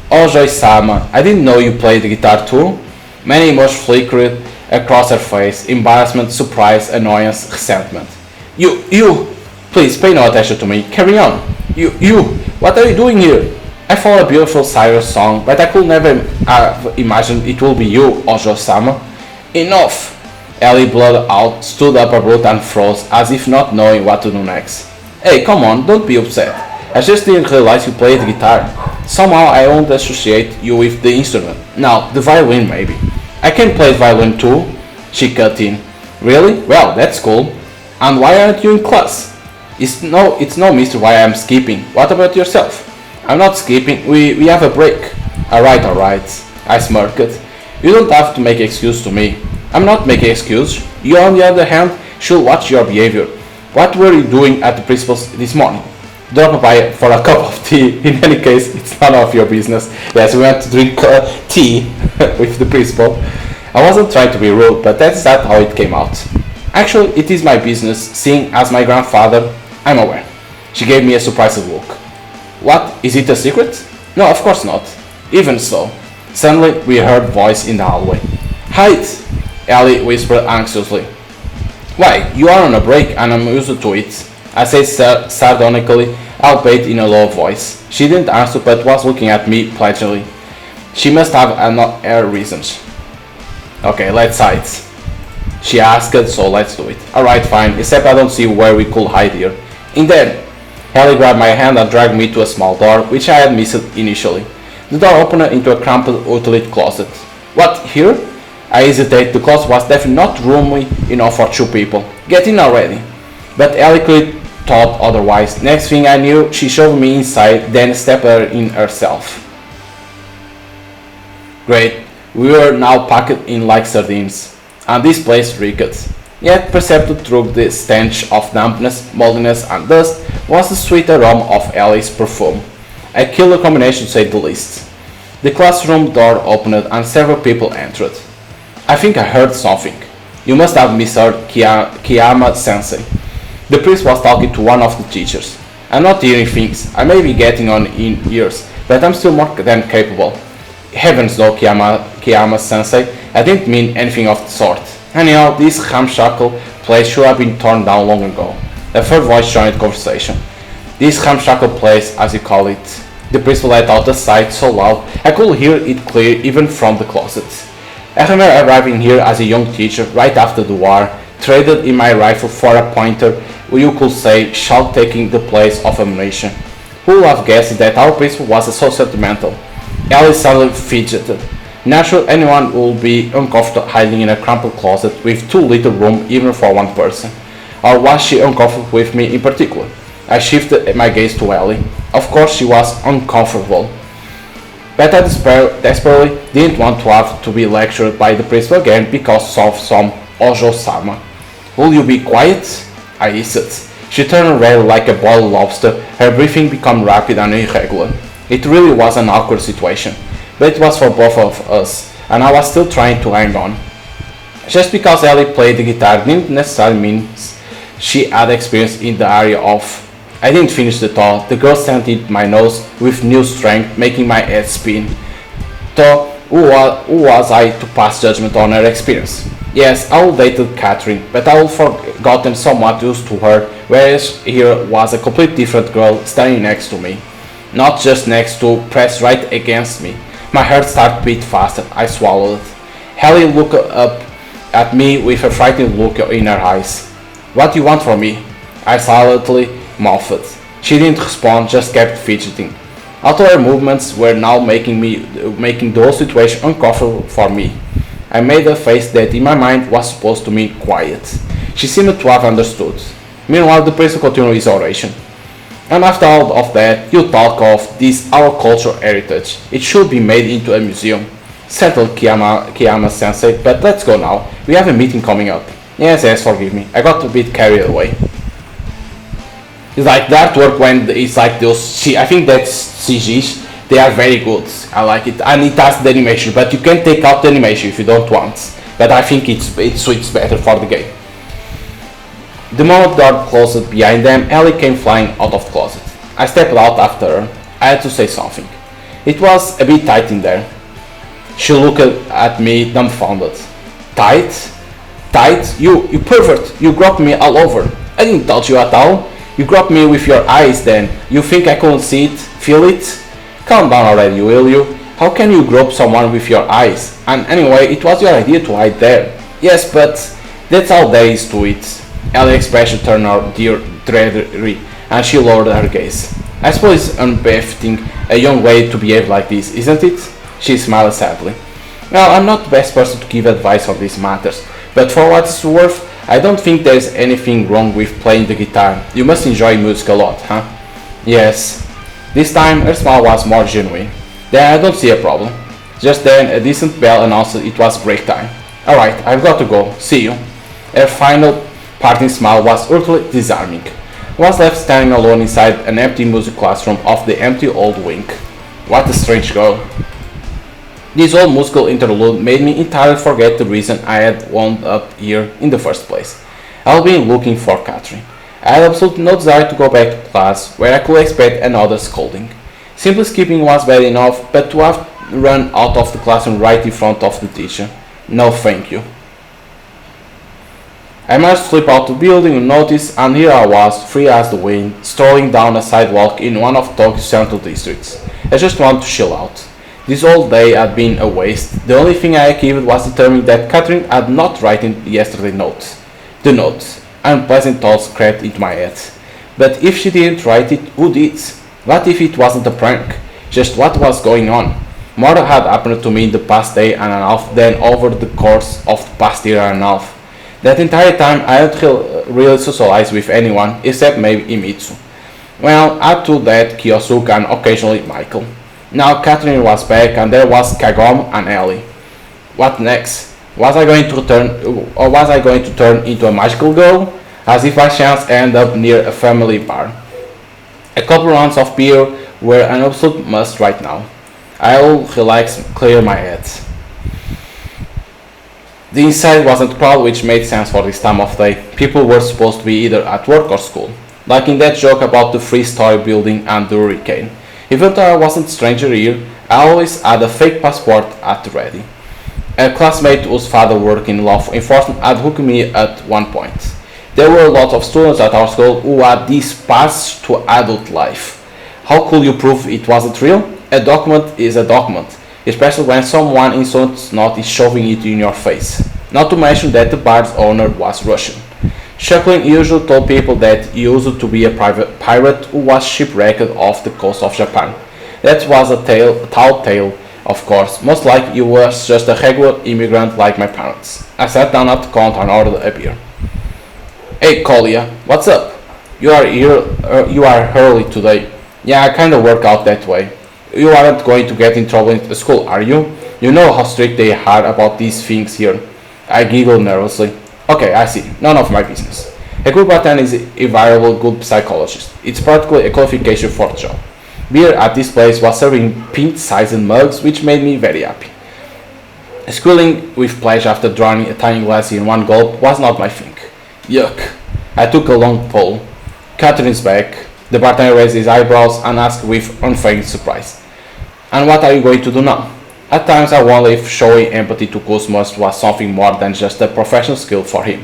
Oh Joy-sama, I didn't know you played the guitar too? Many emotions flickered across her face, embarrassment, surprise, annoyance, resentment. You! Please pay no attention to me, carry on! You! What are you doing here? I found a beautiful Cyrus song, but I could never have imagined it would be you, Ojo-sama. Enough! Ellie blurted out, stood up abrupt and froze, as if not knowing what to do next. Hey, come on, don't be upset. I just didn't realize you played the guitar. Somehow I won't associate you with the instrument. Now, the violin maybe. I can play violin too, she cut in. Really? Well, that's cool. And why aren't you in class? It's no mystery why I'm skipping. What about yourself? I'm not skipping, we have a break. Alright, I smirked. You don't have to make excuse to me. I'm not making excuse. You on the other hand should watch your behavior. What were you doing at the principal's this morning? Drop by for a cup of tea. In any case, it's none of your business. Yes, we went to drink tea with the principal. I wasn't trying to be rude, but that's not how it came out. Actually, it is my business, seeing as my grandfather, I'm aware. She gave me a surprised look. What? Is it a secret? No, of course not. Even so. Suddenly, we heard a voice in the hallway. Hide! Ellie whispered anxiously. Why, you are on a break and I'm used to it. I said sardonically, albeit in a low voice. She didn't answer but was looking at me pledgingly. She must have her reasons. Okay, let's hide. She asked, so let's do it. Alright, fine, except I don't see where we could hide here. In there! Ellie grabbed my hand and dragged me to a small door, which I had missed initially. The door opened into a crumpled utility closet. What, here? I hesitated, the closet was definitely not roomy enough for two people. Get in already. But Ellie clearly thought otherwise. Next thing I knew, she shoved me inside, then stepped in herself. Great, we were now packed in like sardines, and this place reeked. Yet perceived through the stench of dampness, moldiness, and dust was the sweet aroma of Ellie's perfume. A killer combination to say the least. The classroom door opened and several people entered. I think I heard something. You must have misheard Kiyama-sensei. The priest was talking to one of the teachers. I'm not hearing things. I may be getting on in years, but I'm still more than capable. Heavens no, Kiyama-sensei, I didn't mean anything of the sort. Anyhow, this ramshackle place should have been torn down long ago. A third voice joined the conversation. This ramshackle place, as you call it. The principal let out a sigh so loud I could hear it clear even from the closet. I remember arriving here as a young teacher right after the war, traded in my rifle for a pointer, you could say, shot taking the place of ammunition. Who would have guessed that our principal was so sentimental? Ellie suddenly fidgeted. Naturally, anyone would be uncomfortable hiding in a crumpled closet with too little room even for one person. Or was she uncomfortable with me in particular? I shifted my gaze to Ellie. Of course she was uncomfortable. But I desperately didn't want to have to be lectured by the principal again because of some Ojo-sama. Will you be quiet? I hissed. She turned red like a boiled lobster, her breathing became rapid and irregular. It really was an awkward situation, but it was for both of us, and I was still trying to hang on. Just because Ellie played the guitar didn't necessarily mean she had experience in the area of... I didn't finish the thought. The girl scented my nose with new strength, making my head spin. Though, who was I to pass judgment on her experience? Yes, I dated Catherine, but I had forgotten somewhat used to her, whereas here was a completely different girl standing next to me. Not just next to, pressed right against me. My heart started to beat faster. I swallowed. Ellie looked up at me with a frightened look in her eyes. What do you want from me? I silently mouthed. She didn't respond, just kept fidgeting. Although her movements were now making the whole situation uncomfortable for me. I made a face that in my mind was supposed to mean quiet. She seemed to have understood. Meanwhile, the principal continued his oration. And after all of that, you talk of this our cultural heritage. It should be made into a museum. Settled Kiyama-sensei, but let's go now. We have a meeting coming up. Yes, yes, forgive me. I got a bit carried away. It's like the artwork when it's like those. I think that's CGs. They are very good. I like it, and it has the animation, but you can take out the animation if you don't want. But I think it suits better for the game. The moment the door closed behind them, Ellie came flying out of the closet. I stepped out after her. I had to say something. It was a bit tight in there. She looked at me dumbfounded. Tight? Tight? You pervert! You grabbed me all over. I didn't touch you at all. You grabbed me with your eyes then. You think I couldn't see it? Feel it? Calm down already, will you? How can you grab someone with your eyes? And anyway, it was your idea to hide there. Yes, but that's all there is to it. Ellie's expression turned her dreary, and she lowered her gaze. I suppose it's unbefitting a young lady to behave like this, isn't it? She smiled sadly. Well, I'm not the best person to give advice on these matters, but for what it's worth, I don't think there's anything wrong with playing the guitar. You must enjoy music a lot, huh? Yes. This time her smile was more genuine. Then I don't see a problem. Just then a distant bell announced it was break time. Alright, I've got to go. See you. Her final parting smile was utterly disarming. I was left standing alone inside an empty music classroom of the empty old wing. What a strange girl. This old musical interlude made me entirely forget the reason I had wound up here in the first place. I've been looking for Catherine. I had absolutely no desire to go back to class, where I could expect another scolding. Simply skipping was bad enough, but to have run out of the classroom right in front of the teacher, no thank you. I managed to slip out the building unnoticed, and here I was, free as the wind, strolling down a sidewalk in one of Tokyo's central districts. I just wanted to chill out. This whole day had been a waste. The only thing I achieved was determining that Catherine had not written yesterday's note. The note. Unpleasant thoughts crept into my head. But if she didn't write it, who did? What if it wasn't a prank? Just what was going on? More had happened to me in the past day and a half than over the course of the past year and a half. That entire time I hadn't really socialized with anyone except maybe Imitsu. Well, add to that Kiyosuke and occasionally Michael. Now Catherine was back and there was Kagome and Ellie. What next? Was I going to turn into a magical girl? As if by chance I end up near a family bar. A couple rounds of beer were an absolute must right now. I'll relax, clear my head. The inside wasn't crowded, which made sense for this time of day. People were supposed to be either at work or school. Like in that joke about the 3-story building and the hurricane. Even though I wasn't a stranger here, I always had a fake passport at the ready. A classmate whose father worked in law enforcement had hooked me at one point. There were a lot of students at our school who had these paths to adult life. How could you prove it wasn't real? A document is a document, especially when someone in someone's note is shoving it in your face. Not to mention that the bar's owner was Russian. Chuckling usually told people that he used to be a pirate who was shipwrecked off the coast of Japan. That was a tall tale, of course, most likely he was just a regular immigrant like my parents. I sat down at the counter and ordered a beer. Hey Kolia, what's up? You are early today. Yeah, I kinda work out that way. You aren't going to get in trouble in the school, are you? You know how strict they are about these things here. I giggled nervously. Okay, I see. None of my business. A good bartender is a variable good psychologist. It's practically a qualification for the job. Beer at this place was serving pint-sized mugs, which made me very happy. Squealing with pleasure after drowning a tiny glass in one gulp was not my thing. Yuck. I took a long pull. Catherine's back. The bartender raised his eyebrows and asked with unfeigned surprise. And what are you going to do now? At times I wonder if showing empathy to Cosmos was something more than just a professional skill for him.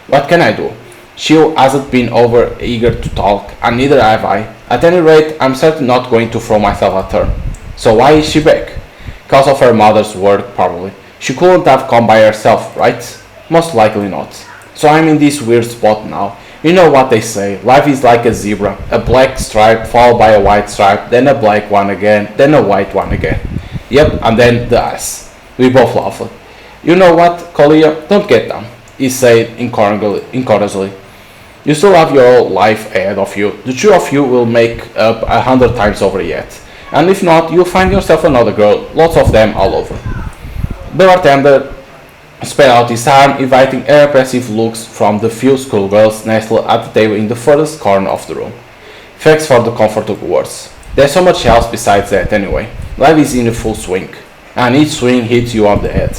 What can I do? She hasn't been over eager to talk, and neither have I. At any rate, I'm certainly not going to throw myself at her. So why is she back? Because of her mother's work, probably. She couldn't have come by herself, right? Most likely not. So I'm in this weird spot now. You know what they say, life is like a zebra, a black stripe followed by a white stripe, then a black one again, then a white one again. Yep, and then the ass. We both laughed. You know what, Kolia, don't get down, he said encouragingly. You still have your whole life ahead of you. The two of you will make up 100 times over yet. And if not, you'll find yourself another girl, lots of them all over. The bartender spread out his arm, inviting irrepressive looks from the few schoolgirls nestled at the table in the furthest corner of the room. Thanks for the comforting words. There's so much else besides that anyway. Life is in full swing, and each swing hits you on the head.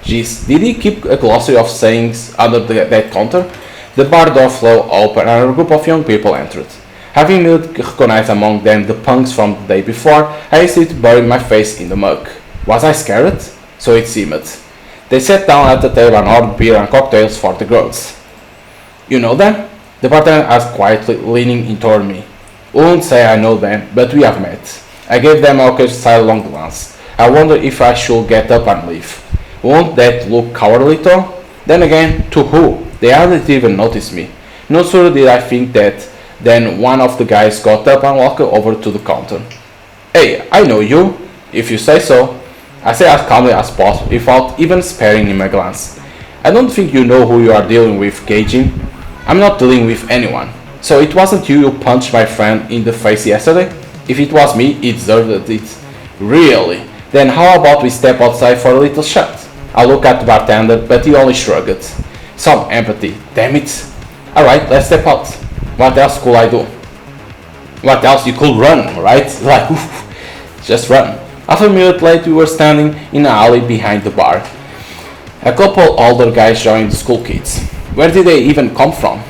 Jeez, did he keep a glossary of sayings under that counter? The bar door flew open and a group of young people entered. Having immediately recognized among them the punks from the day before, I hastily buried my face in the mug. Was I scared? So it seemed. They sat down at the table and ordered beer and cocktails for the girls. You know them? The bartender asked quietly, leaning in toward me. Wouldn't say I know them, but we have met. I gave them a sidelong glance. I wondered if I should get up and leave. Won't that look cowardly though? Then again, to who? They hardly even noticed me. No sooner did I think that than one of the guys got up and walked over to the counter. Hey, I know you, if you say so. I said as calmly as possible, without even sparing him a glance. I don't think you know who you are dealing with, Gauging. I'm not dealing with anyone. So it wasn't you who punched my friend in the face yesterday? If it was me, he deserved it. Really? Then how about we step outside for a little chat? I looked at the bartender, but he only shrugged. Some empathy, damn it. Alright, let's step out. What else could I do? What else? You could run, right? Like, just run. Half a minute later, we were standing in an alley behind the bar. A couple older guys joined the school kids. Where did they even come from?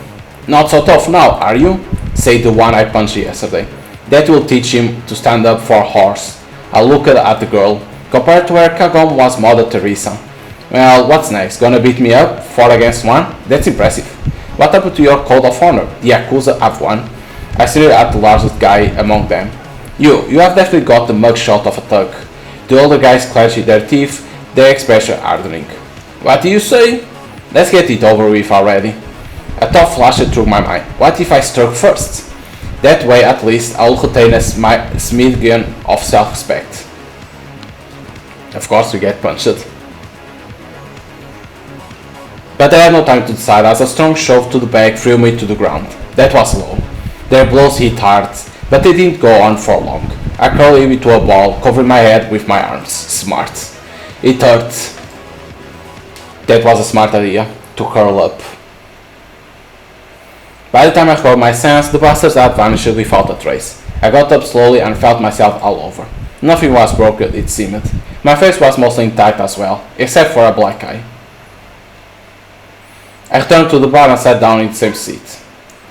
Not so tough now, are you? Said the one I punched yesterday. That will teach him to stand up for a horse. I looked at the girl. Compared to her, Kagom was Mother Teresa. Well, what's next? Gonna beat me up? 4 against 1? That's impressive. What happened to your code of honor? The Yakuza have one. I stared at the largest guy among them. You have definitely got the mugshot of a thug. The older guys clenched their teeth, their expression hardening. What do you say? Let's get it over with already. A thought flashed through my mind. What if I struck first? That way at least I'll retain a smidgen of self-respect. Of course we get punched. But I had no time to decide as a strong shove to the back threw me to the ground. That was low. Their blows hit hard, but they didn't go on for long. I curled into a ball, covering my head with my arms. Smart. It hurt. That was a smart idea, to curl up. By the time I recovered my sense, the bastards had vanished without a trace. I got up slowly and felt myself all over. Nothing was broken, it seemed. My face was mostly intact as well, except for a black eye. I returned to the bar and sat down in the same seat.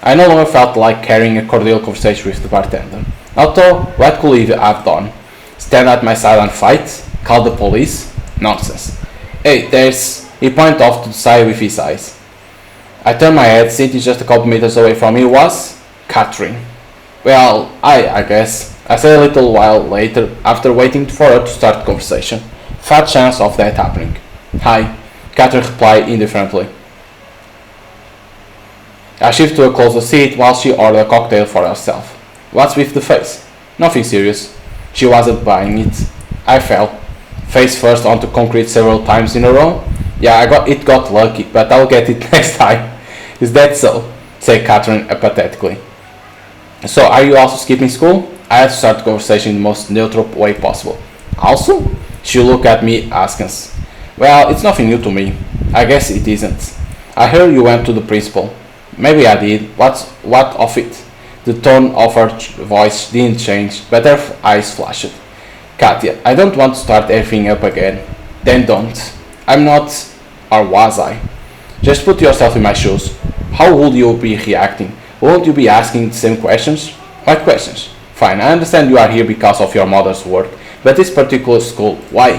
I no longer felt like carrying a cordial conversation with the bartender. Although, what could he have done? Stand at my side and fight? Call the police? Nonsense. Hey, there's... He pointed off to the side with his eyes. I turned my head, sitting just a couple meters away from me was... Catherine. Well, I guess. I said a little while later, after waiting for her to start the conversation. Fat chance of that happening. Hi, Catherine replied indifferently. I shifted to a closer seat while she ordered a cocktail for herself. What's with the face? Nothing serious. She wasn't buying it. I fell. Face first onto concrete several times in a row. Yeah, it got lucky, but I'll get it next time. Is that so? Said Catherine apathetically. So are you also skipping school? I had to start the conversation in the most neutral way possible. Also? She looked at me askance. Well, it's nothing new to me. I guess it isn't. I heard you went to the principal. Maybe I did. What of it? The tone of her voice didn't change, but her eyes flashed. Katya, I don't want to start everything up again. Then don't. I'm not, or was I? Just put yourself in my shoes. How would you be reacting? Won't you be asking the same questions? What questions? Fine, I understand you are here because of your mother's work, but this particular school, why?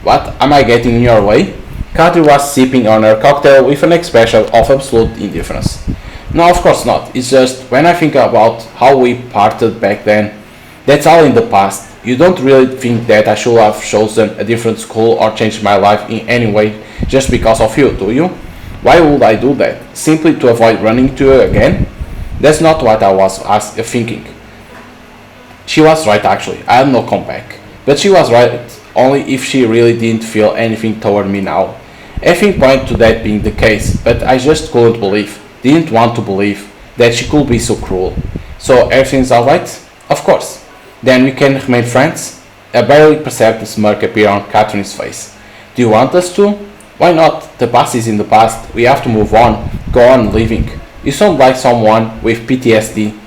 What? Am I getting in your way? Kathy was sipping on her cocktail with an expression of absolute indifference. No, of course not. It's just, when I think about how we parted back then, that's all in the past. You don't really think that I should have chosen a different school or changed my life in any way just because of you, do you? Why would I do that? Simply to avoid running into you again? That's not what I was thinking. She was right actually, I had no comeback. But she was right only if she really didn't feel anything toward me now. Everything pointed to that being the case, but I just couldn't didn't want to believe, that she could be so cruel. So everything's alright? Of course. Then we can remain friends? A barely perceptible smirk appeared on Catherine's face. Do you want us to? Why not? The past is in the past. We have to move on. Go on living. You sound like someone with PTSD.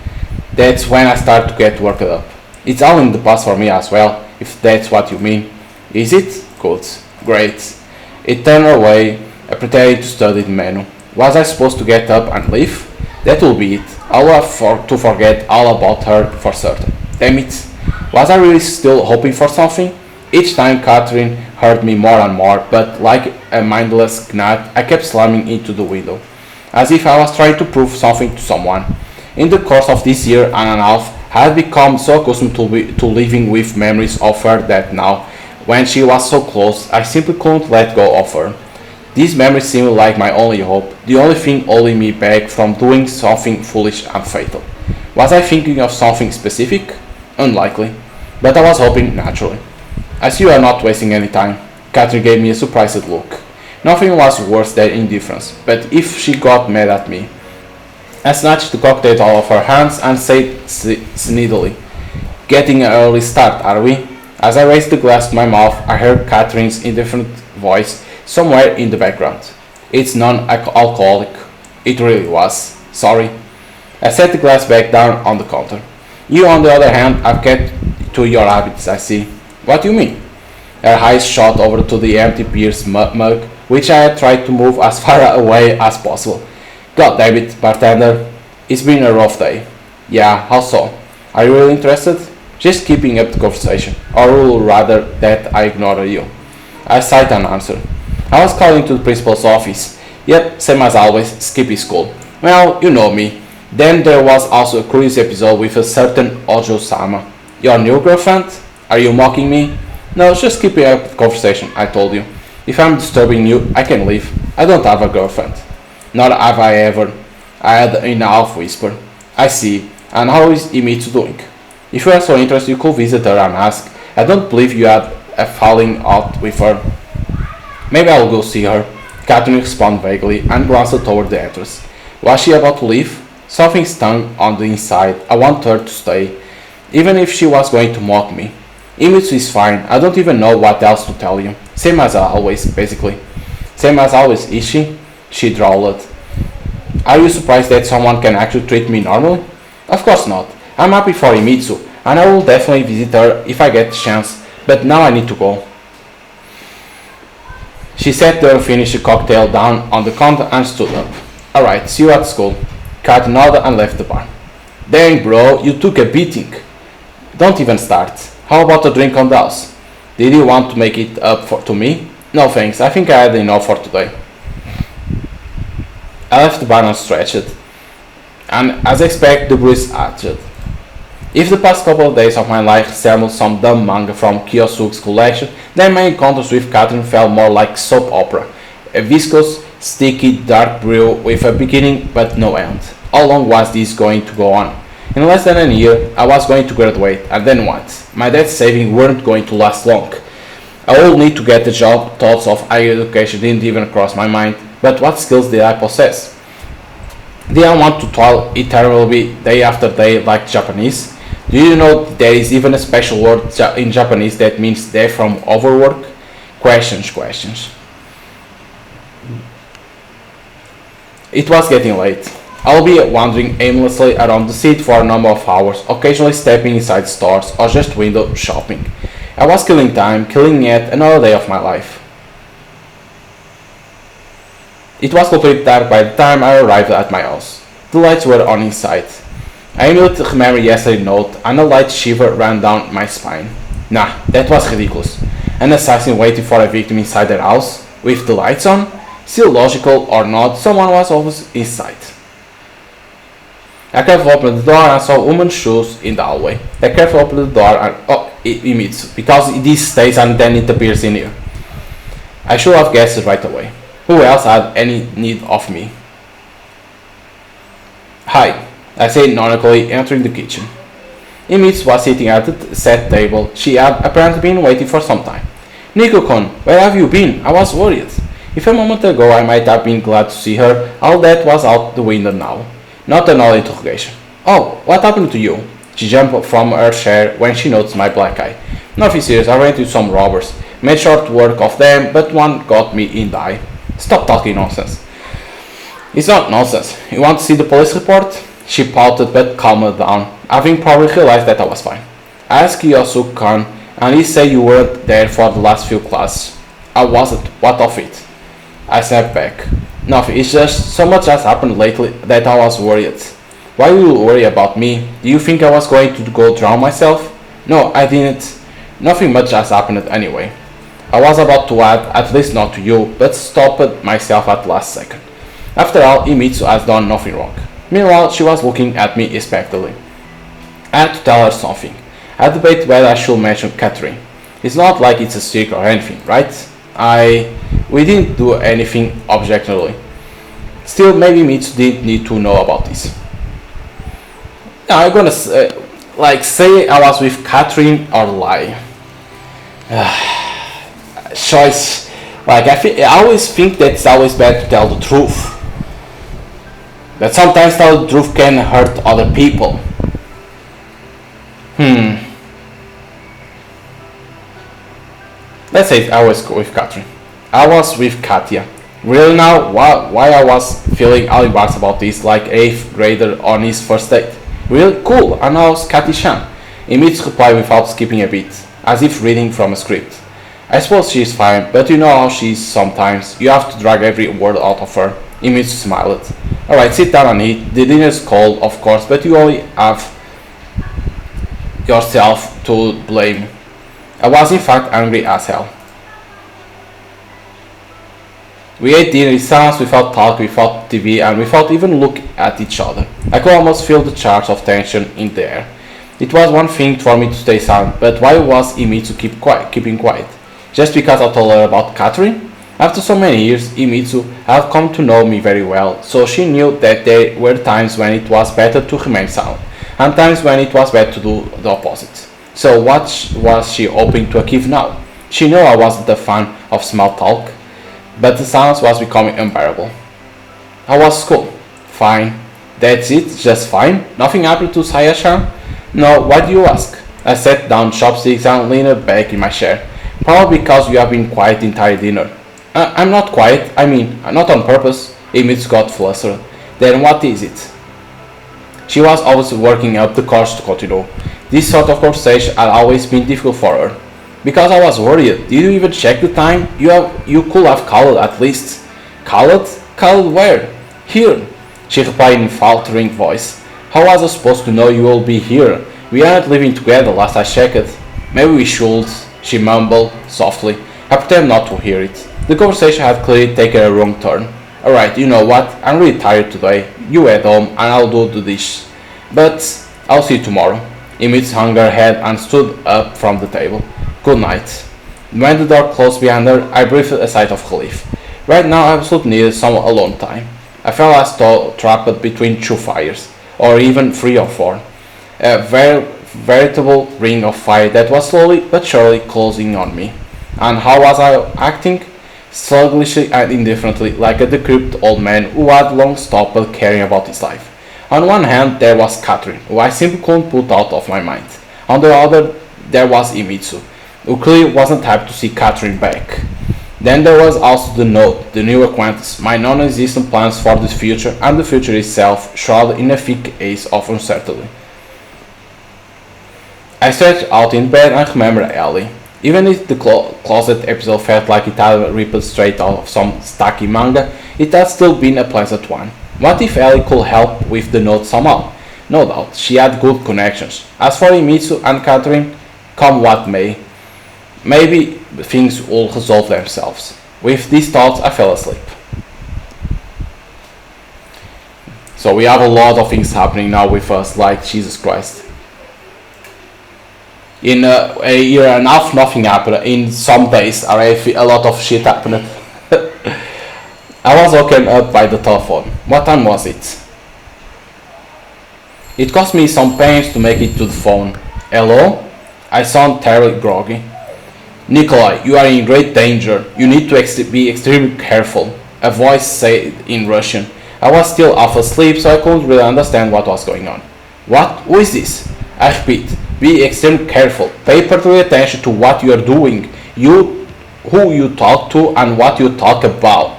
That's when I start to get worked up. It's all in the past for me as well, if that's what you mean. Is it? Good. Great. It turned away, pretending to study the menu. Was I supposed to get up and leave? That will be it. I'll have to forget all about her for certain. Damn it. Was I really still hoping for something? Each time Catherine hurt me more and more, but like a mindless gnat, I kept slamming into the window, as if I was trying to prove something to someone. In the course of this year and a half, I had become so accustomed to living with memories of her that now, when she was so close, I simply couldn't let go of her. These memories seemed like my only hope, the only thing holding me back from doing something foolish and fatal. Was I thinking of something specific? Unlikely, but I was hoping naturally. I see you are not wasting any time. Catherine gave me a surprised look. Nothing was worse than indifference, but if she got mad at me. I snatched the cocktail out of her hands and said sneakily, "Getting an early start, are we?" As I raised the glass to my mouth, I heard Catherine's indifferent voice somewhere in the background. "It's non-alcoholic." It really was. Sorry. I set the glass back down on the counter. "You, on the other hand, have kept to your habits, I see." "What do you mean?" Her eyes shot over to the empty beer's mug, which I had tried to move as far away as possible. "God damn it, bartender. It's been a rough day." "Yeah, how so? Are you really interested?" "Just keeping up the conversation, or would rather that I ignore you." I sighed and answered. "I was calling to the principal's office." "Yep, same as always, skippy school." "Well, you know me." Then there was also a curious episode with a certain Ojo-sama. "Your new girlfriend? Are you mocking me?" "No, just keeping up the conversation, I told you. If I'm disturbing you, I can leave. I don't have a girlfriend." "Nor have I ever," I had in a half whisper. "I see. And how is Imitsu doing?" "If you are so interested, you could visit her and ask. I don't believe you had a falling out with her." "Maybe I'll go see her." Catherine responded vaguely and glanced toward the entrance. Was she about to leave? Something stung on the inside. I wanted her to stay, even if she was going to mock me. "Imitsu is fine. I don't even know what else to tell you. Same as always, basically." "Same as always, is she?" She drawled. "Are you surprised that someone can actually treat me normally?" "Of course not. I'm happy for Imitsu, and I will definitely visit her if I get the chance, but now I need to go." She sat there, finished the cocktail down on the counter and stood up. "Alright, see you at school." Kat nodded and left the bar. "Dang bro, you took a beating." "Don't even start. How about a drink on the house?" "Did you want to make it up to me?" "No thanks, I think I had enough for today." I left the bar and stretched, and as expected, the breeze acted. If the past couple of days of my life resembled some dumb manga from Kiyosuke's collection, then my encounters with Catherine felt more like soap opera, a viscous, sticky, dark brew with a beginning but no end. How long was this going to go on? In less than a year, I was going to graduate, and then what? My dad's savings weren't going to last long. I would need to get a job. Thoughts of higher education didn't even cross my mind, but what skills did I possess? Did I want to toil eternally day after day like Japanese? Do you know there is even a special word in Japanese that means death from overwork? Questions. It was getting late. I'll be wandering aimlessly around the city for a number of hours, occasionally stepping inside stores or just window shopping. I was killing time, killing yet another day of my life. It was completely dark by the time I arrived at my house. The lights were on inside. I immediately remembered yesterday's note, and a light shiver ran down my spine. Nah, that was ridiculous. An assassin waiting for a victim inside their house, with the lights on? Still logical or not, someone was always inside. I carefully opened the door and saw a woman's shoes in the hallway. I carefully opened the door and Imitsu, because this stays and then it appears in here. I should have guessed it right away. Who else had any need of me? "Hi," I said ironically, entering the kitchen. Imitsu was sitting at the set table. She had apparently been waiting for some time. "Nico-kun, where have you been? I was worried." If a moment ago I might have been glad to see her, all that was out the window now. Not another interrogation. "Oh, what happened to you?" She jumped from her chair when she noticed my black eye. "Nothing serious, I ran into some robbers. Made short work of them, but one got me in the eye. Stop talking nonsense. It's not nonsense. You want to see the police report? She pouted but calmed down, having probably realized that I was fine. I asked Yosu-kun, and he said you weren't there for the last few classes. I wasn't. What of it? I snapped back. Nothing. It's just so much has happened lately that I was worried. Why will you worry about me? Do you think I was going to go drown myself? No, I didn't. Nothing much has happened anyway. I was about to add, at least not to you, but stopped myself at the last second. After all, Imitsu has done nothing wrong. Meanwhile, she was looking at me expectantly. I had to tell her something. I debated whether I should mention Catherine. It's not like it's a secret or anything, right? We didn't do anything objectively. Still, maybe Mitsu didn't need to know about this. Now, I'm gonna say I was with Catherine or lie. Choice. I always think that it's always better to tell the truth. But sometimes telling the truth can hurt other people. Let's say I was with Catherine. I was with Katya. Really now, why I was feeling all embarrassed about this, like 8th grader on his first date. Really? Cool, and how's Katty-chan? Imitsu replied without skipping a beat, as if reading from a script. I suppose she's fine, but you know how she is sometimes. You have to drag every word out of her. Imitsu smiled. Alright, sit down and eat. The dinner's cold, of course, but you only have yourself to blame. I was in fact angry as hell. We ate dinner in silence, without talk, without TV, and without even looking at each other. I could almost feel the charge of tension in the air. It was one thing for me to stay silent, but why was Imitsu keeping quiet? Just because I told her about Catherine? After so many years, Imitsu had come to know me very well, so she knew that there were times when it was better to remain silent, and times when it was better to do the opposite. So what was she hoping to achieve now? She knew I wasn't a fan of small talk, but the silence was becoming unbearable. How was school? Fine. That's it? Just fine? Nothing happened to Saya-chan? No, why do you ask? I sat down chopsticks and leaned back in my chair. Probably because you have been quiet the entire dinner. I'm not quiet, I mean, not on purpose. Imitsu got flustered. Then what is it? She was always working up the courage to continue. This sort of conversation had always been difficult for her. Because I was worried. Did you even check the time? You could have called at least. Called? Called where? Here. She replied in a faltering voice. How was I supposed to know you will be here? We aren't living together last I checked. Maybe we should, she mumbled softly. I pretended not to hear it. The conversation had clearly taken a wrong turn. Alright, you know what? I'm really tired today. You head home and I'll do the dish. But I'll see you tomorrow. Imitsu hung her head and stood up from the table. Good night. When the door closed behind her, I breathed a sigh of relief. Right now I absolutely needed some alone time. I felt as though trapped between two fires, or even 3 or 4. A veritable ring of fire that was slowly but surely closing on me. And how was I acting? Sluggishly and indifferently, like a decrepit old man who had long stopped caring about his life. On one hand there was Catherine, who I simply couldn't put out of my mind. On the other there was Imitsu, who clearly wasn't happy to see Catherine back. Then there was also the note, the new acquaintance, my non-existent plans for the future, and the future itself shrouded in a thick haze of uncertainty. I stretched out in bed and remembered Ellie. Even if the closet episode felt like it had ripped straight out of some stacky manga, it had still been a pleasant one. What if Ellie could help with the note somehow? No doubt, she had good connections. As for Imitsu and Catherine, come what may, maybe things will resolve themselves. With these thoughts, I fell asleep. So we have a lot of things happening now with us, like Jesus Christ. In a year and a half, nothing happened. In some days, already a lot of shit happened. I was woken up by the telephone. What time was it? It cost me some pains to make it to the phone. Hello? I sound terribly groggy. Nikolai, you are in great danger. You need to be extremely careful. A voice said in Russian. I was still half asleep, so I couldn't really understand what was going on. What? Who is this? I repeat, be extremely careful. Pay particular attention to what you are doing. You who you talk to and what you talk about.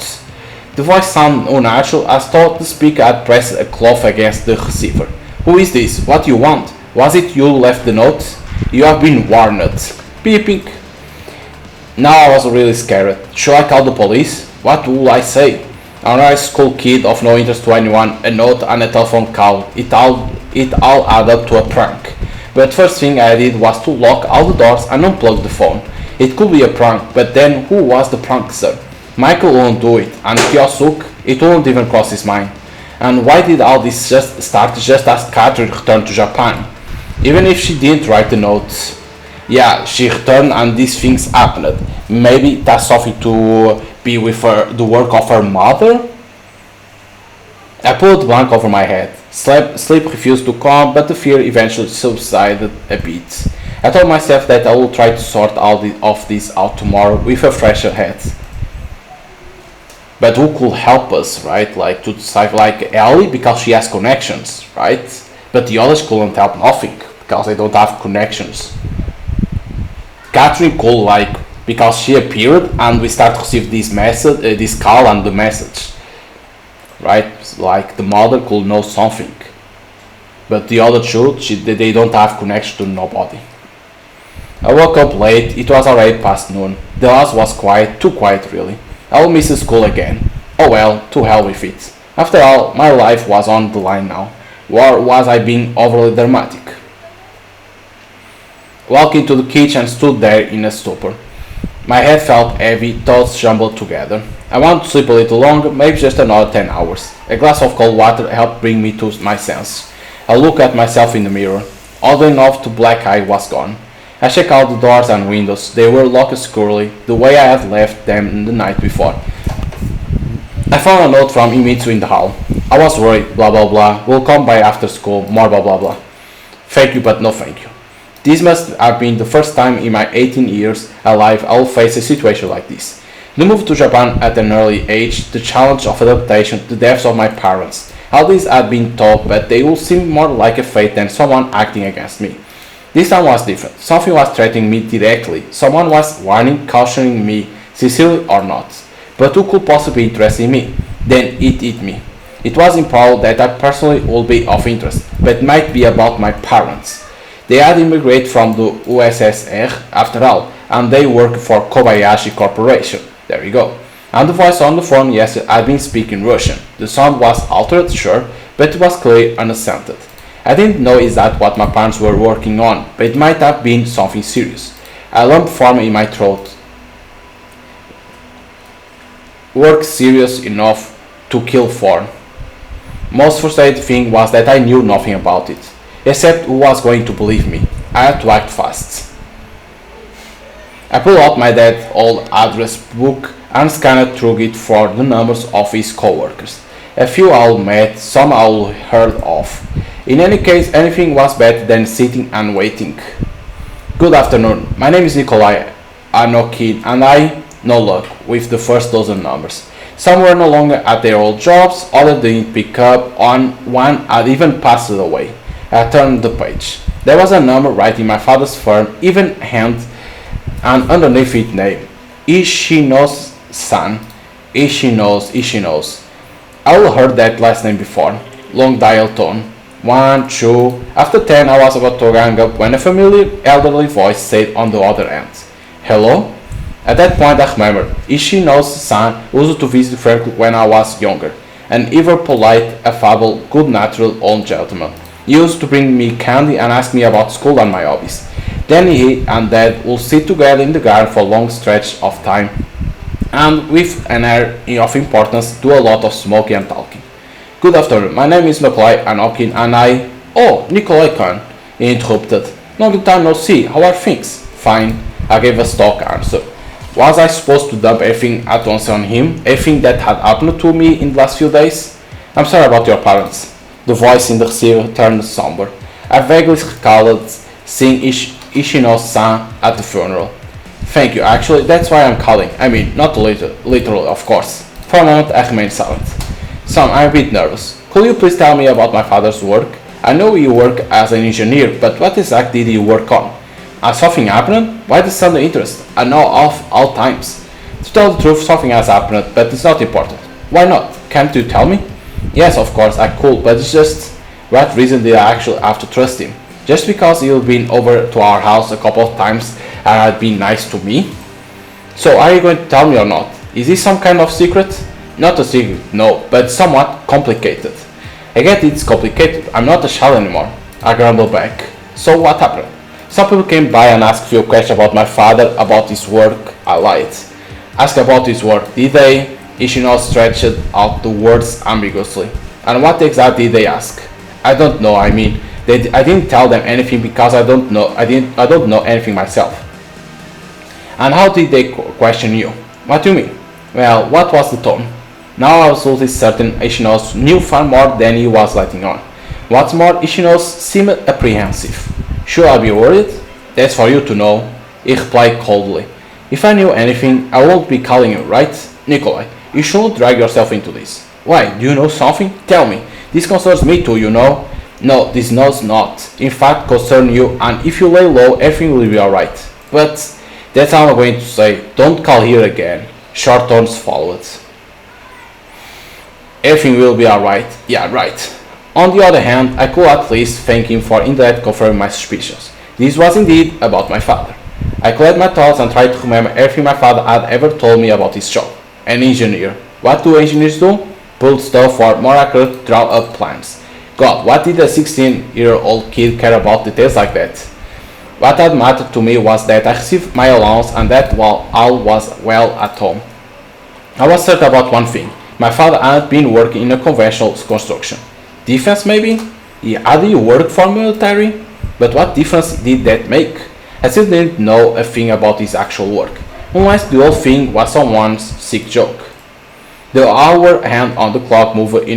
The voice sounded unnatural as though the speaker had pressed a cloth against the receiver. Who is this? What do you want? Was it you who left the note? You have been warned. Beeping. Now I was really scared. Should I call the police? What will I say? A nice school kid of no interest to anyone, a note and a telephone call. It all added up to a prank. But first thing I did was to lock all the doors and unplug the phone. It could be a prank, but then who was the prankster? Michael wouldn't do it, and Kiyosuk, it wouldn't even cross his mind. And why did all this just start just as Katrin returned to Japan? Even if she didn't write the notes. Yeah, she returned and these things happened. Maybe that's something to be with her, the work of her mother? I pulled a blank over my head. Sleep refused to come, but the fear eventually subsided a bit. I told myself that I will try to sort all of this out tomorrow with a fresher head. But who could help us, right? Like to decide, like Ellie, because she has connections, right? But the others couldn't help nothing because they don't have connections. Catherine could, like, because she appeared and we start to receive this message, this call and the message, right? Like the mother could know something, but the other two, they don't have connection to nobody. I woke up late. It was already past noon. The house was quiet, too quiet really. I will miss school again. Oh well, to hell with it. After all, my life was on the line now. Or was I being overly dramatic? Walked into the kitchen and stood there in a stupor. My head felt heavy, thoughts jumbled together. I wanted to sleep a little longer, maybe just another 10 hours. A glass of cold water helped bring me to my senses. I looked at myself in the mirror. All the enough to black eye was gone. I checked out the doors and windows. They were locked securely, the way I had left them the night before. I found a note from Imitsu in the hall. I was worried, blah blah blah, will come by after school, more blah blah blah. Thank you but no thank you. This must have been the first time in my 18 years alive I will face a situation like this. The move to Japan at an early age, the challenge of adaptation, the deaths of my parents. All these had been taught, but they would seem more like a fate than someone acting against me. This time was different. Something was threatening me directly. Someone was warning, cautioning me, sincerely or not. But who could possibly be interested in me? Then it hit me. It was improbable that I personally would be of interest, but it might be about my parents. They had immigrated from the USSR after all, and they worked for Kobayashi Corporation. There you go. And the voice on the phone yesterday had been speaking Russian. The sound was altered, sure, but it was clear and accented. I didn't know exactly what my parents were working on, but it might have been something serious. A lump formed in my throat. Work serious enough to kill for. Most frustrating thing was that I knew nothing about it, except who was going to believe me. I had to act fast. I pulled out my dad's old address book and scanned through it for the numbers of his co-workers. A few I'll met, some I'll heard of. In any case, anything was better than sitting and waiting. Good afternoon, my name is Nikolai Anokin and I, no luck with the first dozen numbers. Some were no longer at their old jobs, others didn't pick up on, one had even passed away. I turned the page. There was a number right in my father's firm, even hand, and underneath it name. Ishino's-san. Ishino's. I all heard that last name before. Long dial tone. 1, 2. After 10 I was about to hang up when a familiar elderly voice said on the other end, "Hello?" At that point I remembered. Ishino's-san used to visit frequently when I was younger. An ever polite, affable, good-natured old gentleman. He used to bring me candy and ask me about school and my hobbies. Then he and Dad would sit together in the garden for a long stretch of time and with an air of importance do a lot of smoking and talking. Good afternoon, my name is Nikolai Anokin and I... Oh, Nikolai-kun, he interrupted. Long time no see, how are things? Fine, I gave a stock answer. Was I supposed to dump everything at once on him? Everything that had happened to me in the last few days? I'm sorry about your parents. The voice in the receiver turned somber. I vaguely recalled seeing Ishino-san at the funeral. Thank you, actually, that's why I'm calling. I mean, not literally, of course. For a moment, I remained silent. Son, I'm a bit nervous. Could you please tell me about my father's work? I know you work as an engineer, but what exactly did you work on? Has something happened? Why this sudden interest? And now of all times. To tell the truth, something has happened, but it's not important. Why not? Can't you tell me? Yes, of course, I could, but it's just what reason did I actually have to trust him? Just because he'd been over to our house a couple of times and had been nice to me? So are you going to tell me or not? Is this some kind of secret? Not a secret, no, but somewhat complicated. I get it's complicated, I'm not a child anymore. I grumbled back. So what happened? Some people came by and asked a few questions about my father, about his work. I lied. Asked about his work, did they? Ishino stretched out the words ambiguously. And what exactly did they ask? I don't know, I mean, I didn't tell them anything because I don't know anything myself. And how did they question you? What do you mean? Well, what was the tone? Now I was absolutely certain Ishino knew far more than he was letting on. What's more, Ishino seemed apprehensive. Should I be worried? That's for you to know, he replied coldly. If I knew anything, I won't be calling you, right? Nikolai, you shouldn't drag yourself into this. Why, do you know something? Tell me. This concerns me too, you know. No, this does not. In fact, concern you, and if you lay low, everything will be alright. But that's all I'm going to say. Don't call here again. Short tones followed. Everything will be alright. Yeah, right. On the other hand, I could at least thank him for indirectly confirming my suspicions. This was indeed about my father. I collected my thoughts and tried to remember everything my father had ever told me about his job. An engineer. What do engineers do? Build stuff or more accurate, draw up plans. God, what did a 16-year-old kid care about details like that? What had mattered to me was that I received my allowance and that all was well at home. I was certain about one thing. My father had been working in a conventional construction. Defense maybe? Had he worked for military? But what difference did that make? I still didn't know a thing about his actual work, unless the whole thing was someone's sick joke. The hour hand on the clock moved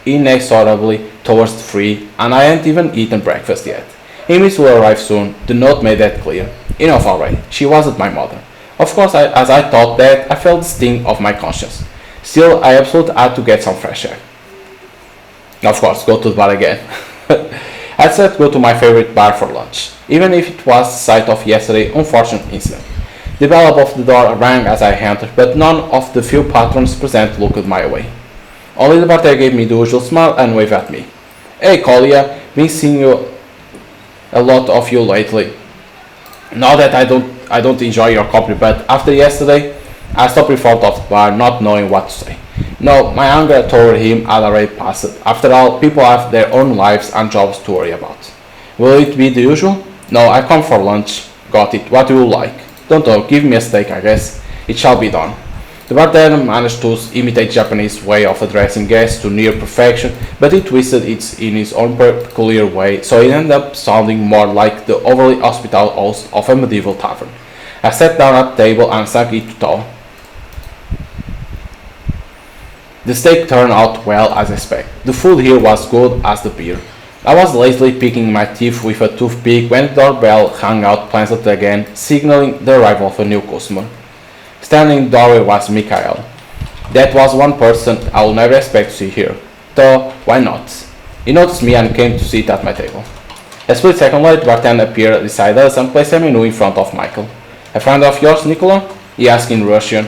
inexorably towards 3, and I hadn't even eaten breakfast yet. Amy will arrive soon, the note made that clear. Enough already, she wasn't my mother. Of course, as I thought that, I felt the sting of my conscience. Still, I absolutely had to get some fresh air. Of course, go to the bar again. I said to go to my favorite bar for lunch, even if it was the site of yesterday's unfortunate incident. The bell above the door rang as I entered, but none of the few patrons present looked my way. Only the bartender gave me the usual smile and waved at me. Hey Collier, been seeing a lot of you lately. Not that I don't enjoy your company, but after yesterday, I stopped in front of the bar, not knowing what to say. No, my anger toward him had already passed. After all, people have their own lives and jobs to worry about. Will it be the usual? No, I come for lunch. Got it. What do you like? Don't know, give me a steak, I guess. It shall be done. The bartender managed to imitate Japanese way of addressing guests to near perfection, but he twisted it in his own peculiar way, so it ended up sounding more like the overly hospitable host of a medieval tavern. I sat down at the table and sank into thought. The steak turned out well as expected. The food here was good as the beer. I was lazily picking my teeth with a toothpick when the doorbell rang out pleasantly again, signaling the arrival of a new customer. Standing in the doorway was Mikhail. That was one person I will never expect to see here. Though, why not? He noticed me and came to sit at my table. A split second later, the bartender appeared beside us and placed a menu in front of Michael. A friend of yours, Nicola? He asked in Russian,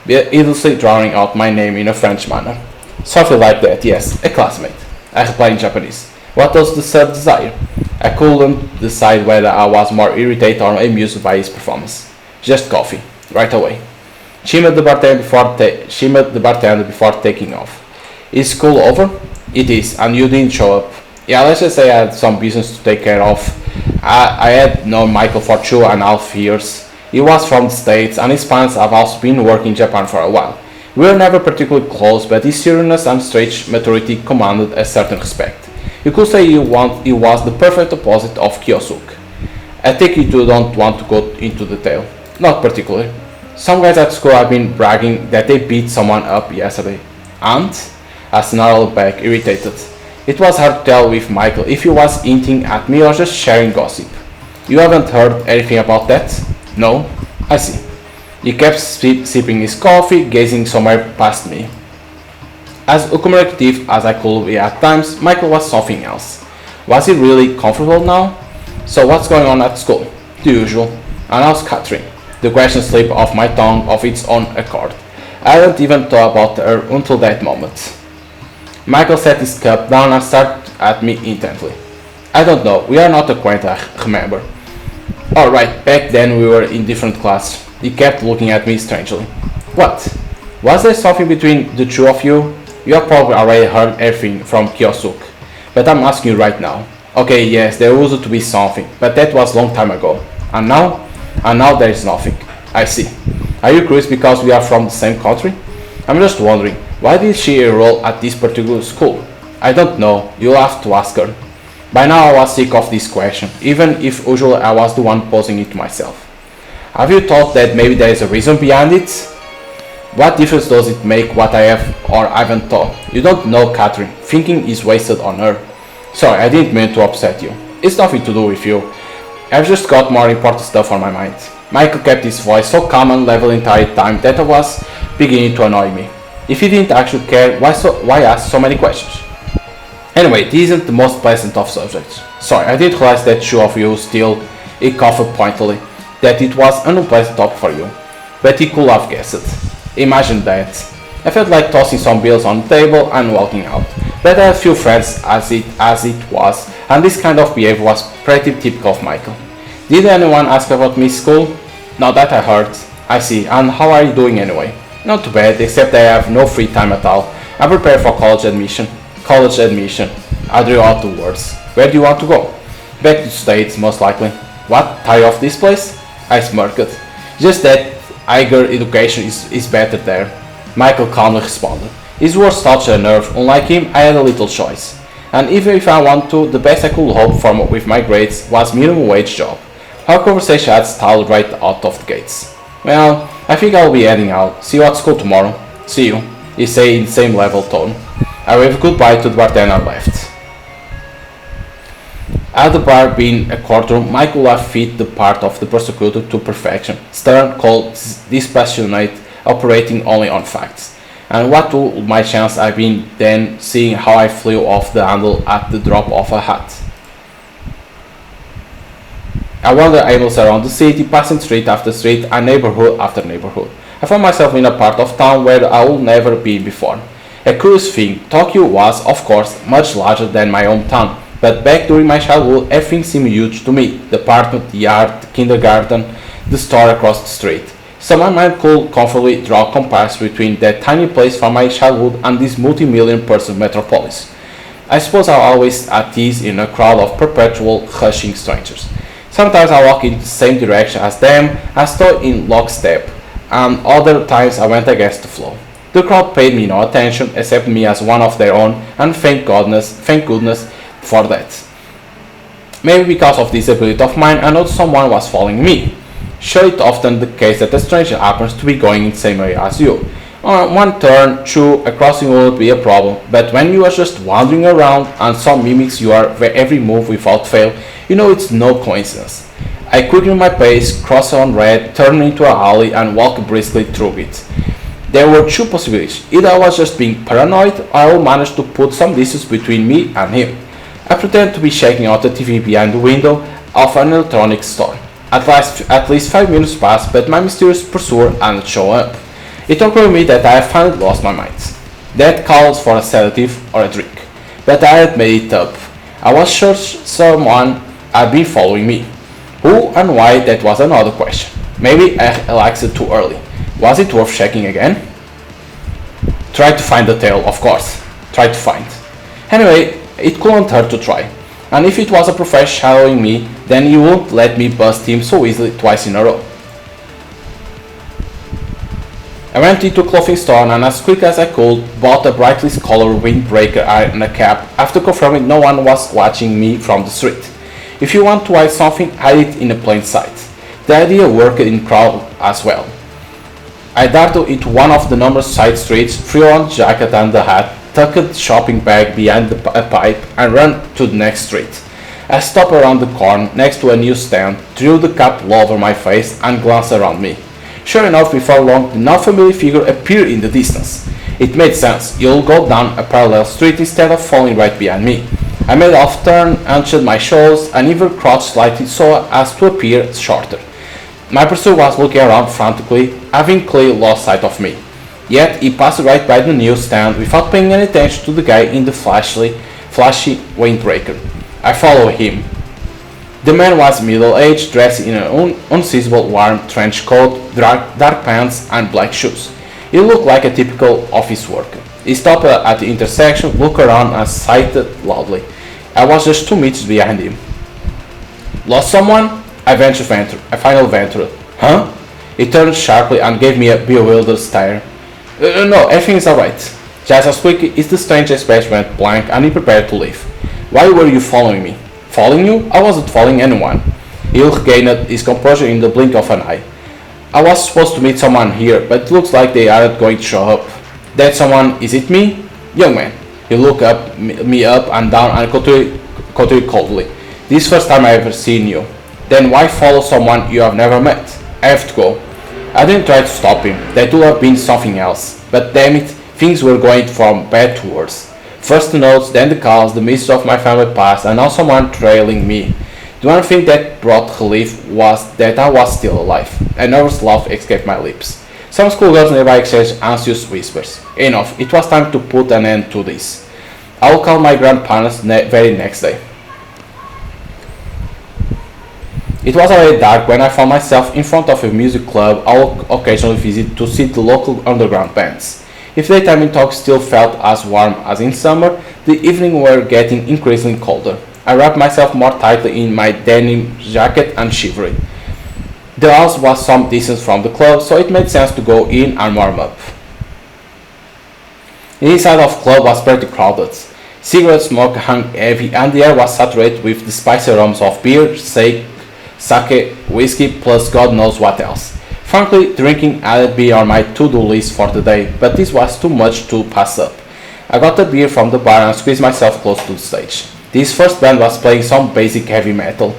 idiously drawing out my name in a French manner. Something like that, yes, a classmate. I replied in Japanese. What does the sir desire? I couldn't decide whether I was more irritated or amused by his performance. Just coffee, right away. She met the bartender before taking off. Is school over? It is, and you didn't show up. Yeah, let's just say I had some business to take care of. I had known Michael for 2.5 years. He was from the States, and his parents have also been working in Japan for a while. We were never particularly close, but his seriousness and strange maturity commanded a certain respect. You could say he was the perfect opposite of Kyosuke. I take it you don't want to go into detail. Not particularly. Some guys at school have been bragging that they beat someone up yesterday. And? I snarled back, irritated. It was hard to tell with Michael if he was hinting at me or just sharing gossip. You haven't heard anything about that? No? I see. He kept sipping his coffee, gazing somewhere past me. As accommodative as I could be at times, Michael was something else. Was he really comfortable now? So what's going on at school? The usual, announced Catherine. The question slipped off my tongue of its own accord. I hadn't even thought about her until that moment. Michael set his cup down and stared at me intently. I don't know, we are not acquainted, I remember. Alright, back then we were in different class. He kept looking at me strangely. What? Was there something between the two of you? You have probably already heard everything from Kiyosuk, but I'm asking you right now. Okay, yes, there used to be something, but that was a long time ago. And now? And now there is nothing. I see. Are you curious because we are from the same country? I'm just wondering, why did she enroll at this particular school? I don't know, you'll have to ask her. By now I was sick of this question, even if usually I was the one posing it myself. Have you thought that maybe there is a reason behind it? What difference does it make what I have or haven't thought? You don't know Catherine. Thinking is wasted on her. Sorry, I didn't mean to upset you. It's nothing to do with you. I've just got more important stuff on my mind. Michael kept his voice so calm and level the entire time that I was beginning to annoy me. If he didn't actually care, why ask so many questions? Anyway, this isn't the most pleasant of subjects. Sorry, I didn't realize that two of you still, he coughed pointedly, that it was an unpleasant topic for you. But he could have guessed it. Imagine that. I felt like tossing some bills on the table and walking out. But I had few friends as it was, and this kind of behavior was pretty typical of Michael. Did anyone ask about Miss School? Not that I heard. I see, and how are you doing anyway? Not too bad, except I have no free time at all. I'm prepared for college admission. College admission. I drew out the words. Where do you want to go? Back to the States, most likely. What? Tired of this place? I smirked. Just that higher education is better there. Michael calmly responded. His words touched a nerve. Unlike him, I had a little choice. And even if I want to, the best I could hope for with my grades was minimum wage job. Our conversation had stalled right out of the gates. Well, I think I'll be heading out. See you at school tomorrow. See you, he said in the same level tone. I waved goodbye to the bartender and left. Had the bar been a courtroom, Michael would have fit the part of the prosecutor to perfection. Stern, cold, dispassionate, operating only on facts. And what would my chance have been then, seeing how I flew off the handle at the drop of a hat? I wandered aimlessly around the city, passing street after street and neighborhood after neighborhood. I found myself in a part of town where I would never been before. A curious thing, Tokyo was, of course, much larger than my hometown, but back during my childhood everything seemed huge to me. The apartment, the yard, the kindergarten, the store across the street. So my mind could comfortably draw a comparison between that tiny place from my childhood and this multi-million person metropolis. I suppose I always at ease in a crowd of perpetual hushing strangers. Sometimes I walk in the same direction as them, I stood in lockstep, and other times I went against the flow. The crowd paid me no attention, accepted me as one of their own, and thank goodness for that. Maybe because of this ability of mine, I noticed someone was following me. Sure, it's often the case that a stranger happens to be going in the same area as you. On one turn, true, a crossing wouldn't be a problem, but when you are just wandering around and some mimics your every move without fail, you know it's no coincidence. I quickened my pace, crossed on red, turned into a alley and walked briskly through it. There were two possibilities. Either I was just being paranoid or I would manage to put some distance between me and him. I pretended to be checking out the TV behind the window of an electronics store. At least 5 minutes passed, but my mysterious pursuer hadn't shown up. It occurred to me that I had finally lost my mind. That calls for a sedative or a drink. But I had made it up. I was sure someone had been following me. Who and why, that was another question. Maybe I relaxed it too early. Was it worth checking again? Try to find the tail, of course. Try to find. Anyway, it couldn't hurt to try. And if it was a professor shadowing me, then he wouldn't let me bust him so easily twice in a row. I went into a clothing store and as quick as I could, bought a brightly colored windbreaker and a cap after confirming no one was watching me from the street. If you want to hide something, hide it in a plain sight. The idea worked in crowd as well. I darted into one of the numerous side streets, threw on the jacket and the hat, tucked the shopping bag behind a pipe and ran to the next street. I stopped around the corner next to a newsstand, drew the cap low over my face and glanced around me. Sure enough, before long, the now-familiar figure appeared in the distance. It made sense. You'll go down a parallel street instead of falling right behind me. I made a left turn, hunched my shoulders, and even crouched slightly so as to appear shorter. My pursuer was looking around frantically, having clearly lost sight of me. Yet he passed right by the newsstand without paying any attention to the guy in the flashy windbreaker. I followed him. The man was middle-aged, dressed in an unseasonable warm trench coat, dark pants, and black shoes. He looked like a typical office worker. He stopped at the intersection, looked around, and sighed loudly. I was just 2 meters behind him. Lost someone? I finally ventured. Huh? He turned sharply and gave me a bewildered stare. No, everything is alright. Just as quick as the strange expression went blank and he prepared to leave. Why were you following me? Following you? I wasn't following anyone. He regained his composure in the blink of an eye. I was supposed to meet someone here, but it looks like they aren't going to show up. That someone, is it me? Young man. He looked me up and down and continued coldly. This is the first time I've ever seen you. Then why follow someone you have never met? I have to go. I didn't try to stop him. That would have been something else. But damn it, things were going from bad to worse. First the notes, then the calls, the message of my family past, and now someone trailing me. The one thing that brought relief was that I was still alive. A nervous laugh escaped my lips. Some schoolgirls nearby exchanged anxious whispers. Enough, it was time to put an end to this. I will call my grandparents very next day. It was already dark when I found myself in front of a music club I will occasionally visit to see the local underground bands. If daytime in Tokyo still felt as warm as in summer, the evenings were getting increasingly colder. I wrapped myself more tightly in my denim jacket and shivered. The house was some distance from the club, so it made sense to go in and warm up. The inside of the club was pretty crowded. Cigarette smoke hung heavy and the air was saturated with the spicy aromas of beer, sake, whiskey, plus God knows what else. Frankly, drinking had been on my to-do list for the day, but this was too much to pass up. I got a beer from the bar and squeezed myself close to the stage. This first band was playing some basic heavy metal.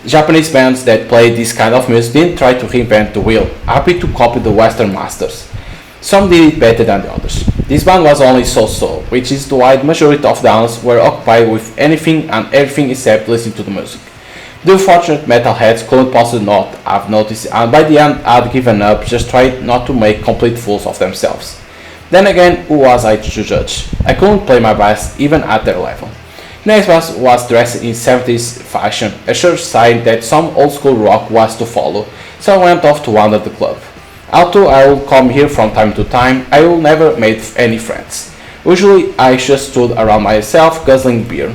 Japanese bands that played this kind of music didn't try to reinvent the wheel, happy to copy the Western masters. Some did it better than the others. This band was only so-so, which is why the majority of the owners were occupied with anything and everything except listening to the music. The unfortunate metalheads couldn't possibly not have noticed and by the end had given up, just tried not to make complete fools of themselves. Then again, who was I to judge? I couldn't play my best even at their level. Next was dressed in 70s fashion, a sure sign that some old school rock was to follow, so I went off to wander the club. Although I would come here from time to time, I would never made any friends. Usually I just stood around myself guzzling beer.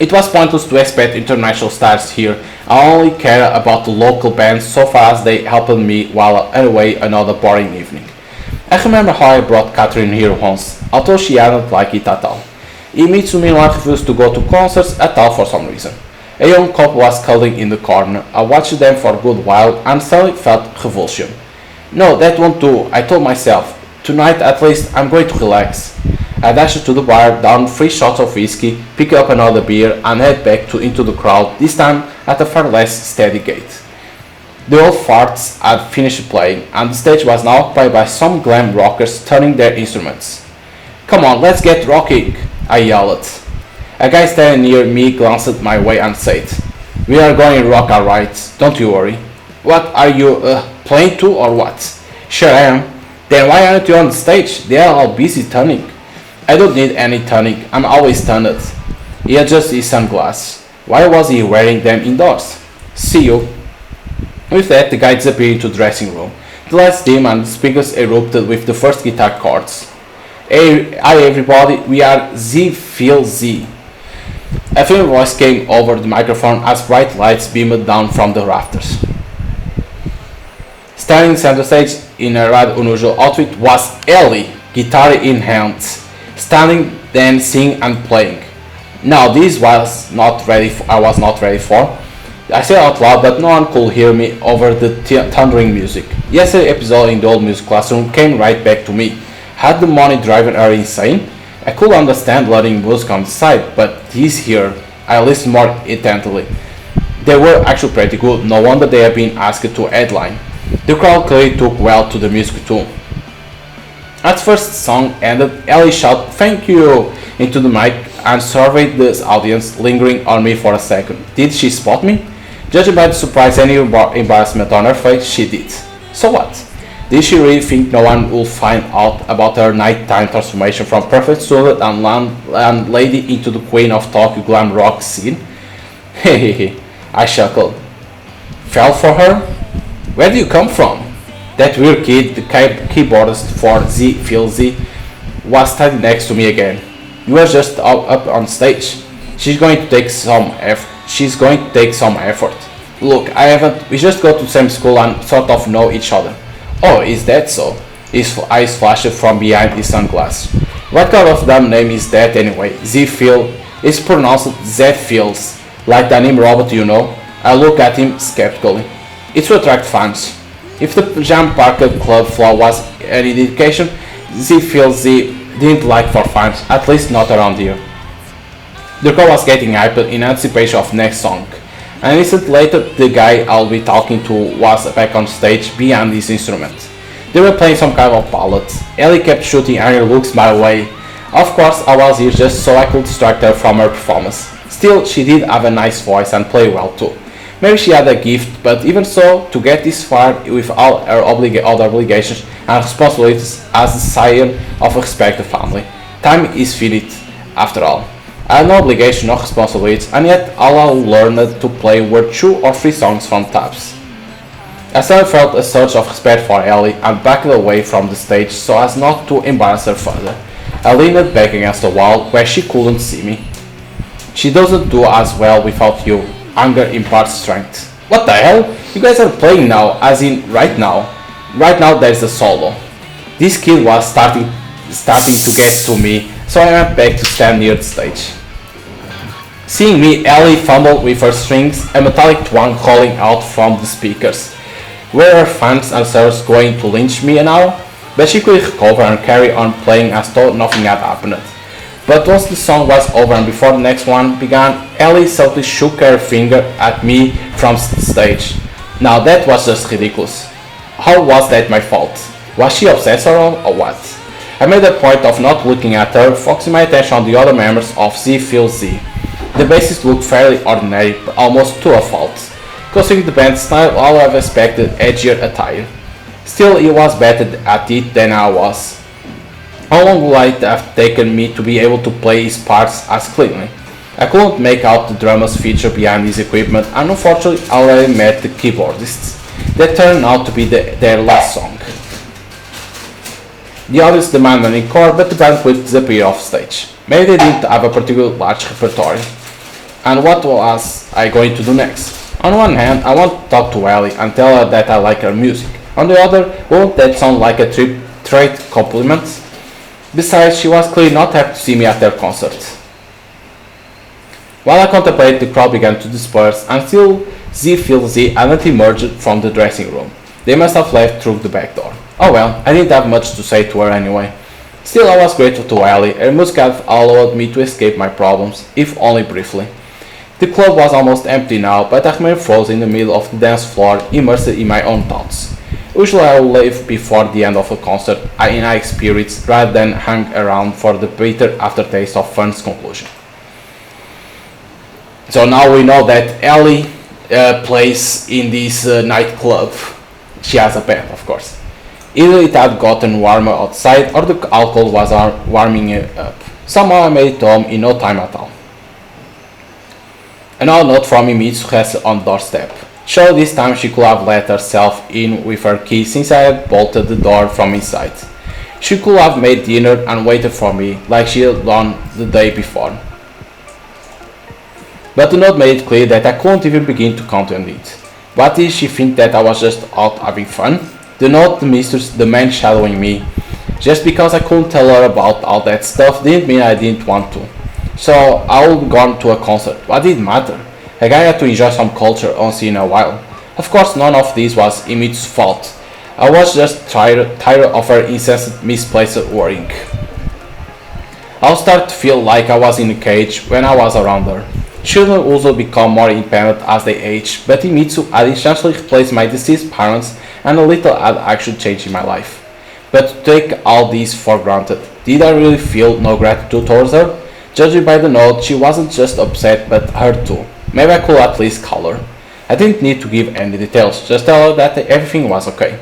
It was pointless to expect international stars here. I only care about the local bands so far as they helped me while away another boring evening. I remember how I brought Catherine here once, although she hadn't liked it at all. Immediately refused to go to concerts at all for some reason. A young couple was cuddling in the corner. I watched them for a good while and suddenly felt revulsion. No, that won't do, I told myself. Tonight at least I'm going to relax. I dashed to the bar, downed 3 shots of whiskey, picked up another beer and head back into the crowd, this time at a far less steady gait. The old farts had finished playing and the stage was now occupied by some glam rockers turning their instruments. Come on, let's get rocking, I yelled. A guy standing near me glanced my way and said, We are going rock alright, don't you worry. What are you, playing too or what? Sure I am. Then why aren't you on the stage? They are all busy turning. I don't need any turning, I'm always turned. He adjusted his sunglasses. Why was he wearing them indoors? See you. With that, the guy disappeared into the dressing room. The lights dimmed and the speakers erupted with the first guitar chords. Hey, hi everybody, we are Z Feel Z. A female voice came over the microphone as bright lights beamed down from the rafters. Standing center stage in a rather unusual outfit was Ellie, guitar in hand, standing, dancing and playing. Now this was not ready. I was not ready for. I said out loud, but no one could hear me over the thundering music. Yesterday's episode in the old music classroom came right back to me. Had the money driven her insane? I could understand letting music on the side, but these here, I listened more intently. They were actually pretty good, no wonder they had been asked to headline. The crowd clearly took well to the music too. At first the song ended, Ellie shouted "Thank you" into the mic and surveyed the audience, lingering on me for a second. Did she spot me? Judging by the surprise and embarrassment on her face, she did. So what? Did she really think no one will find out about her nighttime transformation from perfect student and landlady into the queen of Tokyo glam rock scene? Hehehe, I chuckled. Fell for her? Where do you come from? That weird kid, the keyboardist for Z Phil Z, was standing next to me again. You were just up on stage. She's going to take some effort. Look, we just go to the same school and sort of know each other. Oh, is that so? His eyes flashed from behind his sunglasses. What kind of damn name is that anyway? Z-Phil. It's pronounced Z-Phils, like the anime robot, you know. I look at him skeptically. It's to attract fans. If the Jam Parker Club flaw was any indication, Z-Phil Z didn't like for fans, at least not around here. The crowd was getting hyped in anticipation of next song. An instant later, the guy I'll be talking to was back on stage behind his instrument. They were playing some kind of ballad. Ellie kept shooting angry looks my way. Of course, I was here just so I could distract her from her performance. Still, she did have a nice voice and play well too. Maybe she had a gift, but even so, to get this far with all her other obligations and responsibilities as the scion of a respected family. Time is finite, after all. I had no obligation, no responsibilities, and yet all I learned to play were 2 or 3 songs from tabs. I suddenly felt a surge of respect for Ellie and backed away from the stage so as not to embarrass her further. I leaned back against the wall where she couldn't see me. She doesn't do as well without you. Anger imparts strength. What the hell? You guys are playing now, as in right now. Right now there's a solo. This kid was starting to get to me, so I went back to stand near the stage. Seeing me, Ellie fumbled with her strings, a metallic twang calling out from the speakers. Were her fans and servers going to lynch me now? But she could recover and carry on playing as though nothing had happened. But once the song was over and before the next one began, Ellie subtly shook her finger at me from the stage. Now that was just ridiculous. How was that my fault? Was she obsessed or what? I made a point of not looking at her, focusing my attention on the other members of Z Phil Z. The bassist looked fairly ordinary, but almost to a fault. Considering the band's style, I would have expected edgier attire. Still, he was better at it than I was. How long would it have taken me to be able to play his parts as cleanly? I couldn't make out the drummer's feature behind his equipment, and unfortunately I already met the keyboardists. That turned out to be their last song. The audience demanded an encore, but the band quickly disappeared off stage. Maybe they didn't have a particularly large repertoire. And what was I going to do next? On one hand, I want to talk to Ellie and tell her that I like her music. On the other, won't that sound like a trade compliment? Besides, she was clearly not happy to see me at their concert. While I contemplated, the crowd began to disperse, and still Z Phil Z hadn't emerged from the dressing room. They must have left through the back door. Oh well, I didn't have much to say to her anyway. Still, I was grateful to Ellie. Her music had allowed me to escape my problems, if only briefly. The club was almost empty now, but I remained frozen in the middle of the dance floor, immersed in my own thoughts. Usually I would leave before the end of a concert in high spirits rather than hang around for the bitter aftertaste of fun's conclusion. So now we know that Ellie plays in this nightclub. She has a band, of course. Either it had gotten warmer outside or the alcohol was warming it up. Somehow I made it home in no time at all. Another note from Imitsu rested on the doorstep. Sure, this time she could have let herself in with her key since I had bolted the door from inside. She could have made dinner and waited for me, like she had done the day before. But the note made it clear that I couldn't even begin to count on it. What did she think, that I was just out having fun? The note, the mistress, the man shadowing me. Just because I couldn't tell her about all that stuff didn't mean I didn't want to. So I would have gone to a concert. What did it matter? A guy had to enjoy some culture once in a while. Of course, none of this was Imitsu's fault. I was just tired of her incessant misplaced worrying. I started to feel like I was in a cage when I was around her. Children also become more independent as they age, but Imitsu had essentially replaced my deceased parents, and a little had actually changed in my life. But to take all these for granted, did I really feel no gratitude towards her? Judging by the note, she wasn't just upset but hurt too. Maybe I could at least call her. I didn't need to give any details, just tell her that everything was okay.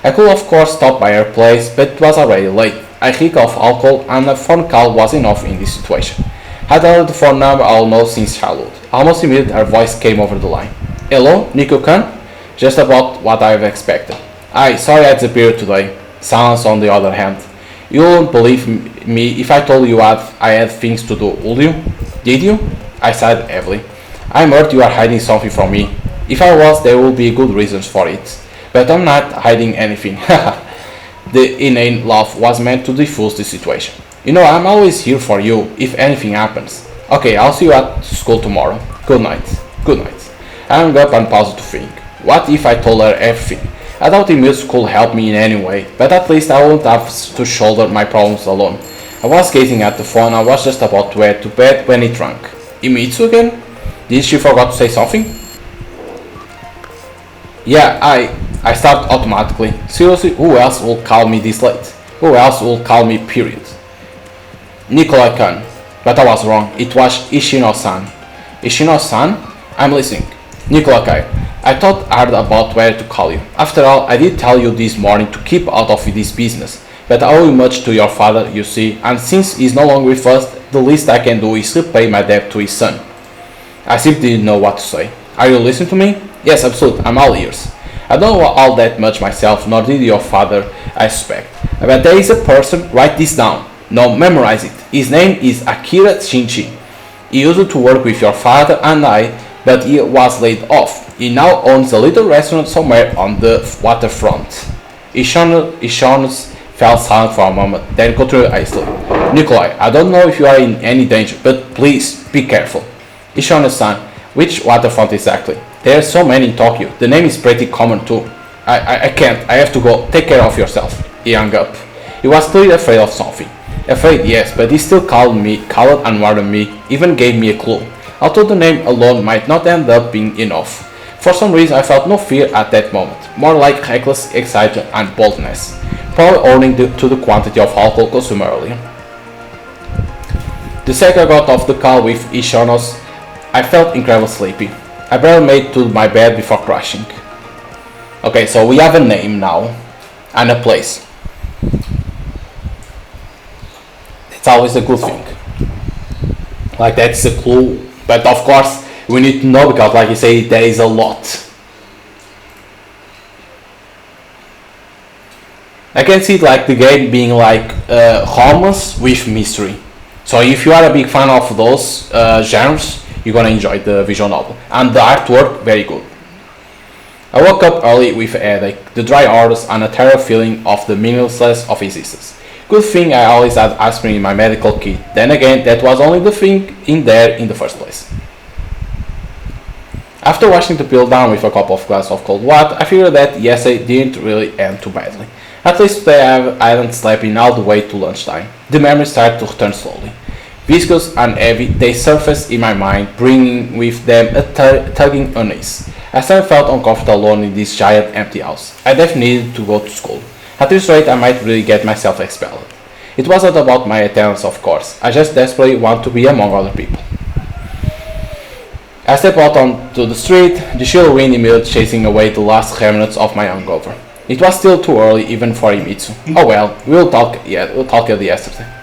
I could of course stop by her place, but it was already late. I reek of alcohol and a phone call was enough in this situation. I dialed the phone number I'll know since childhood. Almost immediately her voice came over the line. Hello, Nico Khan? Just about what I've expected. Hi, sorry I disappeared today. Silence on the other hand. You wouldn't believe me if I told you I had things to do, would you? Did you? I sighed heavily. I'm hurt you are hiding something from me. If I was, there would be good reasons for it. But I'm not hiding anything. The inane laugh was meant to diffuse the situation. You know, I'm always here for you, if anything happens. Okay, I'll see you at school tomorrow. Good night. Good night. I hung up and paused to think. What if I told her everything? I doubt Emils could help me in any way, but at least I wouldn't have to shoulder my problems alone. I was gazing at the phone. I was just about to head to bed when it rang. Imitsu again? Did she forgot to say something? Yeah, I stopped automatically. Seriously, who else will call me this late? Who else will call me, period? Nikolai Khan. But I was wrong. It was Ishino-san. Ishino-san? I'm listening. Nikolai, I thought hard about where to call you. After all, I did tell you this morning to keep out of this business. But I owe much to your father, you see, and since he's no longer with us, the least I can do is repay my debt to his son. I simply didn't know what to say. Are you listening to me? Yes, absolutely. I'm all ears. I don't know all that much myself, nor did your father, I suspect. But there is a person, write this down. No, memorize it. His name is Akira Shinchi. He used to work with your father and I, but he was laid off. He now owns a little restaurant somewhere on the waterfront. Ishon fell silent for a moment, then continued hastily. Nikolai, I don't know if you are in any danger, but please, be careful. Ishon-san, which waterfront exactly? There are so many in Tokyo. The name is pretty common too. I can't. I have to go. Take care of yourself. He hung up. He was clearly afraid of something. Afraid, yes, but he still called and warned me, even gave me a clue. Although the name alone might not end up being enough. For some reason I felt no fear at that moment, more like reckless excitement and boldness, probably owing to the quantity of alcohol consumed earlier. The second I got off the call with Ishonos, I felt incredibly sleepy. I barely made it to my bed before crashing. Okay, so we have a name now, and a place. It's always a good thing. Like, that's a clue, but of course we need to know because, like you say, there is a lot. I can see it like the game being like homeless with mystery. So if you are a big fan of those genres, you're gonna enjoy the visual novel. And the artwork, very good. I woke up early with a headache, the dry orders, and a terrible feeling of the meaninglessness of existence. Good thing I always had aspirin in my medical kit. Then again, that was only the thing in there in the first place. After washing the pill down with a couple of glasses of cold water, I figured that yesterday didn't really end too badly. At least today I hadn't slept in all the way to lunchtime. The memories started to return slowly. Viscous and heavy, they surfaced in my mind, bringing with them a tugging unease. I still felt uncomfortable alone in this giant empty house. I definitely needed to go to school. At this rate I might really get myself expelled. It wasn't about my attendance, of course. I just desperately want to be among other people. I stepped out onto the street, the chill wind immediately chasing away the last remnants of my hangover. It was still too early even for Imitsu. Oh well, we'll talk at yesterday.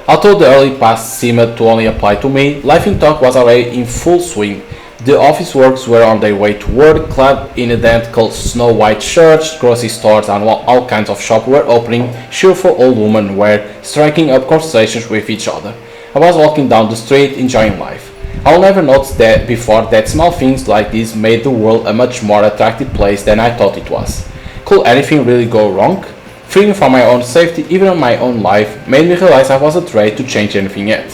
Although the early past seemed to only apply to me, life in Tokyo was already in full swing. The office workers were on their way to work, clad in identical snow-white shirts. Grocery stores and all kinds of shops were opening. Cheerful old women were striking up conversations with each other. I was walking down the street, enjoying life. I'll never notice that before that small things like this made the world a much more attractive place than I thought it was. Could anything really go wrong? Fearing for my own safety, even in my own life, made me realize I wasn't ready to change anything yet.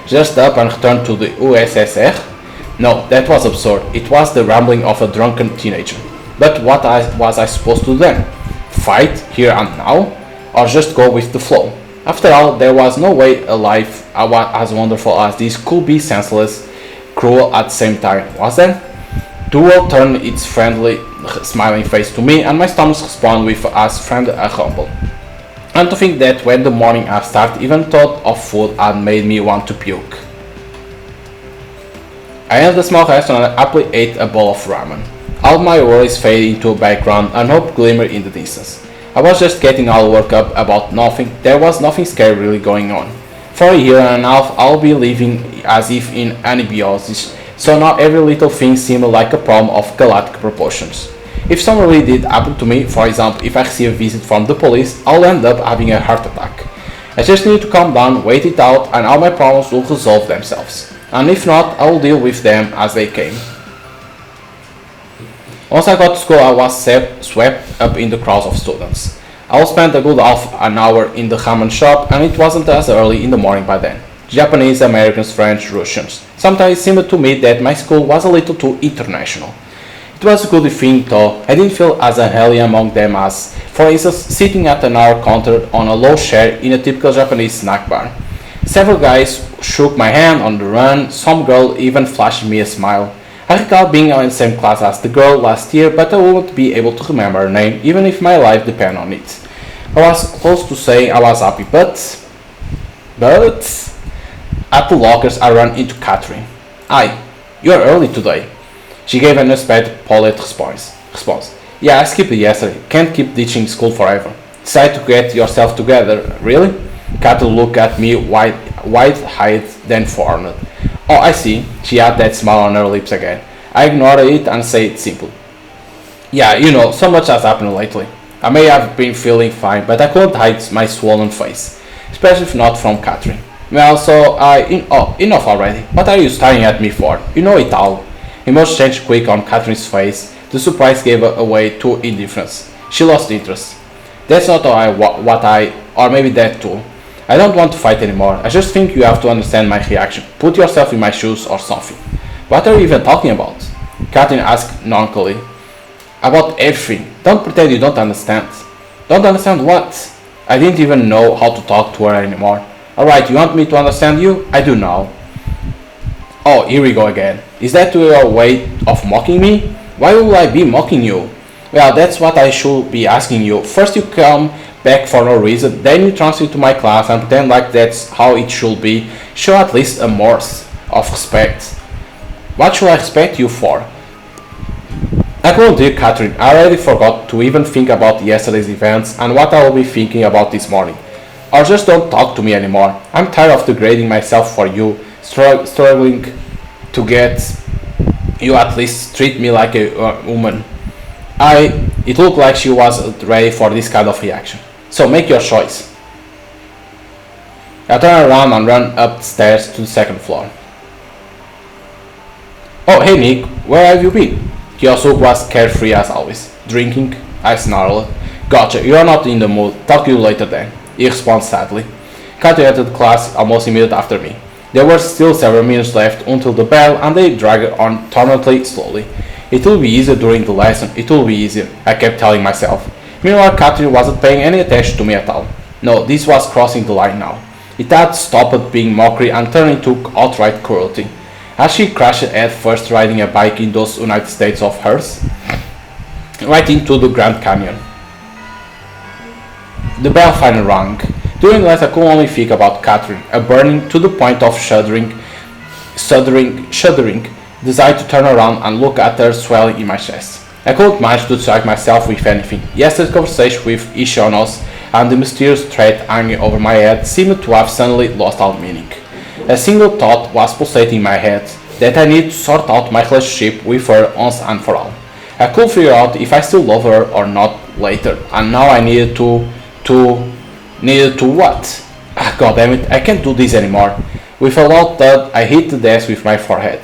Just up and return to the USSR? No, that was absurd. It was the rambling of a drunken teenager. But what was I supposed to do then? Fight here and now? Or just go with the flow? After all, there was no way a life as wonderful as this could be senseless, cruel at the same time, was there? The world turned its friendly, smiling face to me, and my stomach responded with as friendly a humble. And to think that when the morning I started, even thought of food had made me want to puke. I entered the small restaurant and happily ate a bowl of ramen. All my worries faded into a background and hope glimmered in the distance. I was just getting all worked up about nothing. There was nothing scary really going on. For a year and a half I'll be living as if in anabiosis, so now every little thing seemed like a problem of galactic proportions. If something really did happen to me, for example if I receive a visit from the police, I'll end up having a heart attack. I just need to calm down, wait it out, and all my problems will resolve themselves. And if not, I will deal with them as they came. Once I got to school, I was swept up in the crowds of students. I will spend a good half an hour in the ramen shop, and it wasn't as early in the morning by then. Japanese, Americans, French, Russians. Sometimes it seemed to me that my school was a little too international. It was a good thing though. I didn't feel as an alien among them as, for instance, sitting at an hour counter on a low chair in a typical Japanese snack bar. Several guys shook my hand on the run, some girl even flashed me a smile. I recall being in the same class as the girl last year, but I wouldn't be able to remember her name, even if my life depended on it. I was close to saying I was happy, but at the lockers I ran into Catherine. "Hi, you are early today." She gave an unexpected polite response. "Yeah, I skipped it yesterday. Can't keep ditching school forever. Decide to get yourself together, really?" Catherine looked at me wide-eyed, then frowned. "Oh, I see." She had that smile on her lips again. I ignored it and said simply, "Yeah, so much has happened lately. I may have been feeling fine, but I couldn't hide my swollen face, especially if not from Catherine." "Well, so enough already. What are you staring at me for? You know it all." Emotion changed quick on Catherine's face. The surprise gave way to indifference. She lost interest. "That's not or maybe that too. I don't want to fight anymore. I just think you have to understand my reaction. Put yourself in my shoes or something." "What are you even talking about?" Catherine asked nonchalantly. "About everything. Don't pretend you don't understand." "Don't understand what?" I didn't even know how to talk to her anymore. "Alright, you want me to understand you? I do now." "Oh, here we go again. Is that your way of mocking me? Why would I be mocking you?" "Well, that's what I should be asking you. First you come back for no reason, then you transfer to my class and pretend like that's how it should be. Show at least a morsel of respect." "What should I respect you for?" I couldn't dear Catherine. I already forgot to even think about yesterday's events and what I will be thinking about this morning. Or just don't talk to me anymore. I'm tired of degrading myself for you, struggling to get you at least treat me like a woman. It looked like she wasn't ready for this kind of reaction. "So make your choice." I turned around and ran up the stairs to the second floor. "Oh, hey Nick, where have you been?" Kiyosuk was carefree as always. "Drinking?" I snarled. "Gotcha, you're not in the mood. Talk to you later then," he responded sadly. Kato entered the class almost immediately after me. There were still several minutes left until the bell, and they dragged on torrently slowly. It will be easier during the lesson, it will be easier, I kept telling myself. Meanwhile, Catherine wasn't paying any attention to me at all. No, this was crossing the line now. It had stopped being mockery and turned into outright cruelty. Had she crashed head first riding a bike in those United States of hers? Right into the Grand Canyon. The bell finally rang. During the lesson I could only think about Catherine, a burning to the point of shuddering desire to turn around and look at her swelling in my chest. I couldn't manage to distract myself with anything. Yesterday's conversation with Ishonos and the mysterious threat hanging over my head seemed to have suddenly lost all meaning. A single thought was pulsating in my head, that I needed to sort out my relationship with her once and for all. I could figure out if I still love her or not later, and now I needed to what? God damn it, I can't do this anymore. With a loud thud, I hit the desk with my forehead.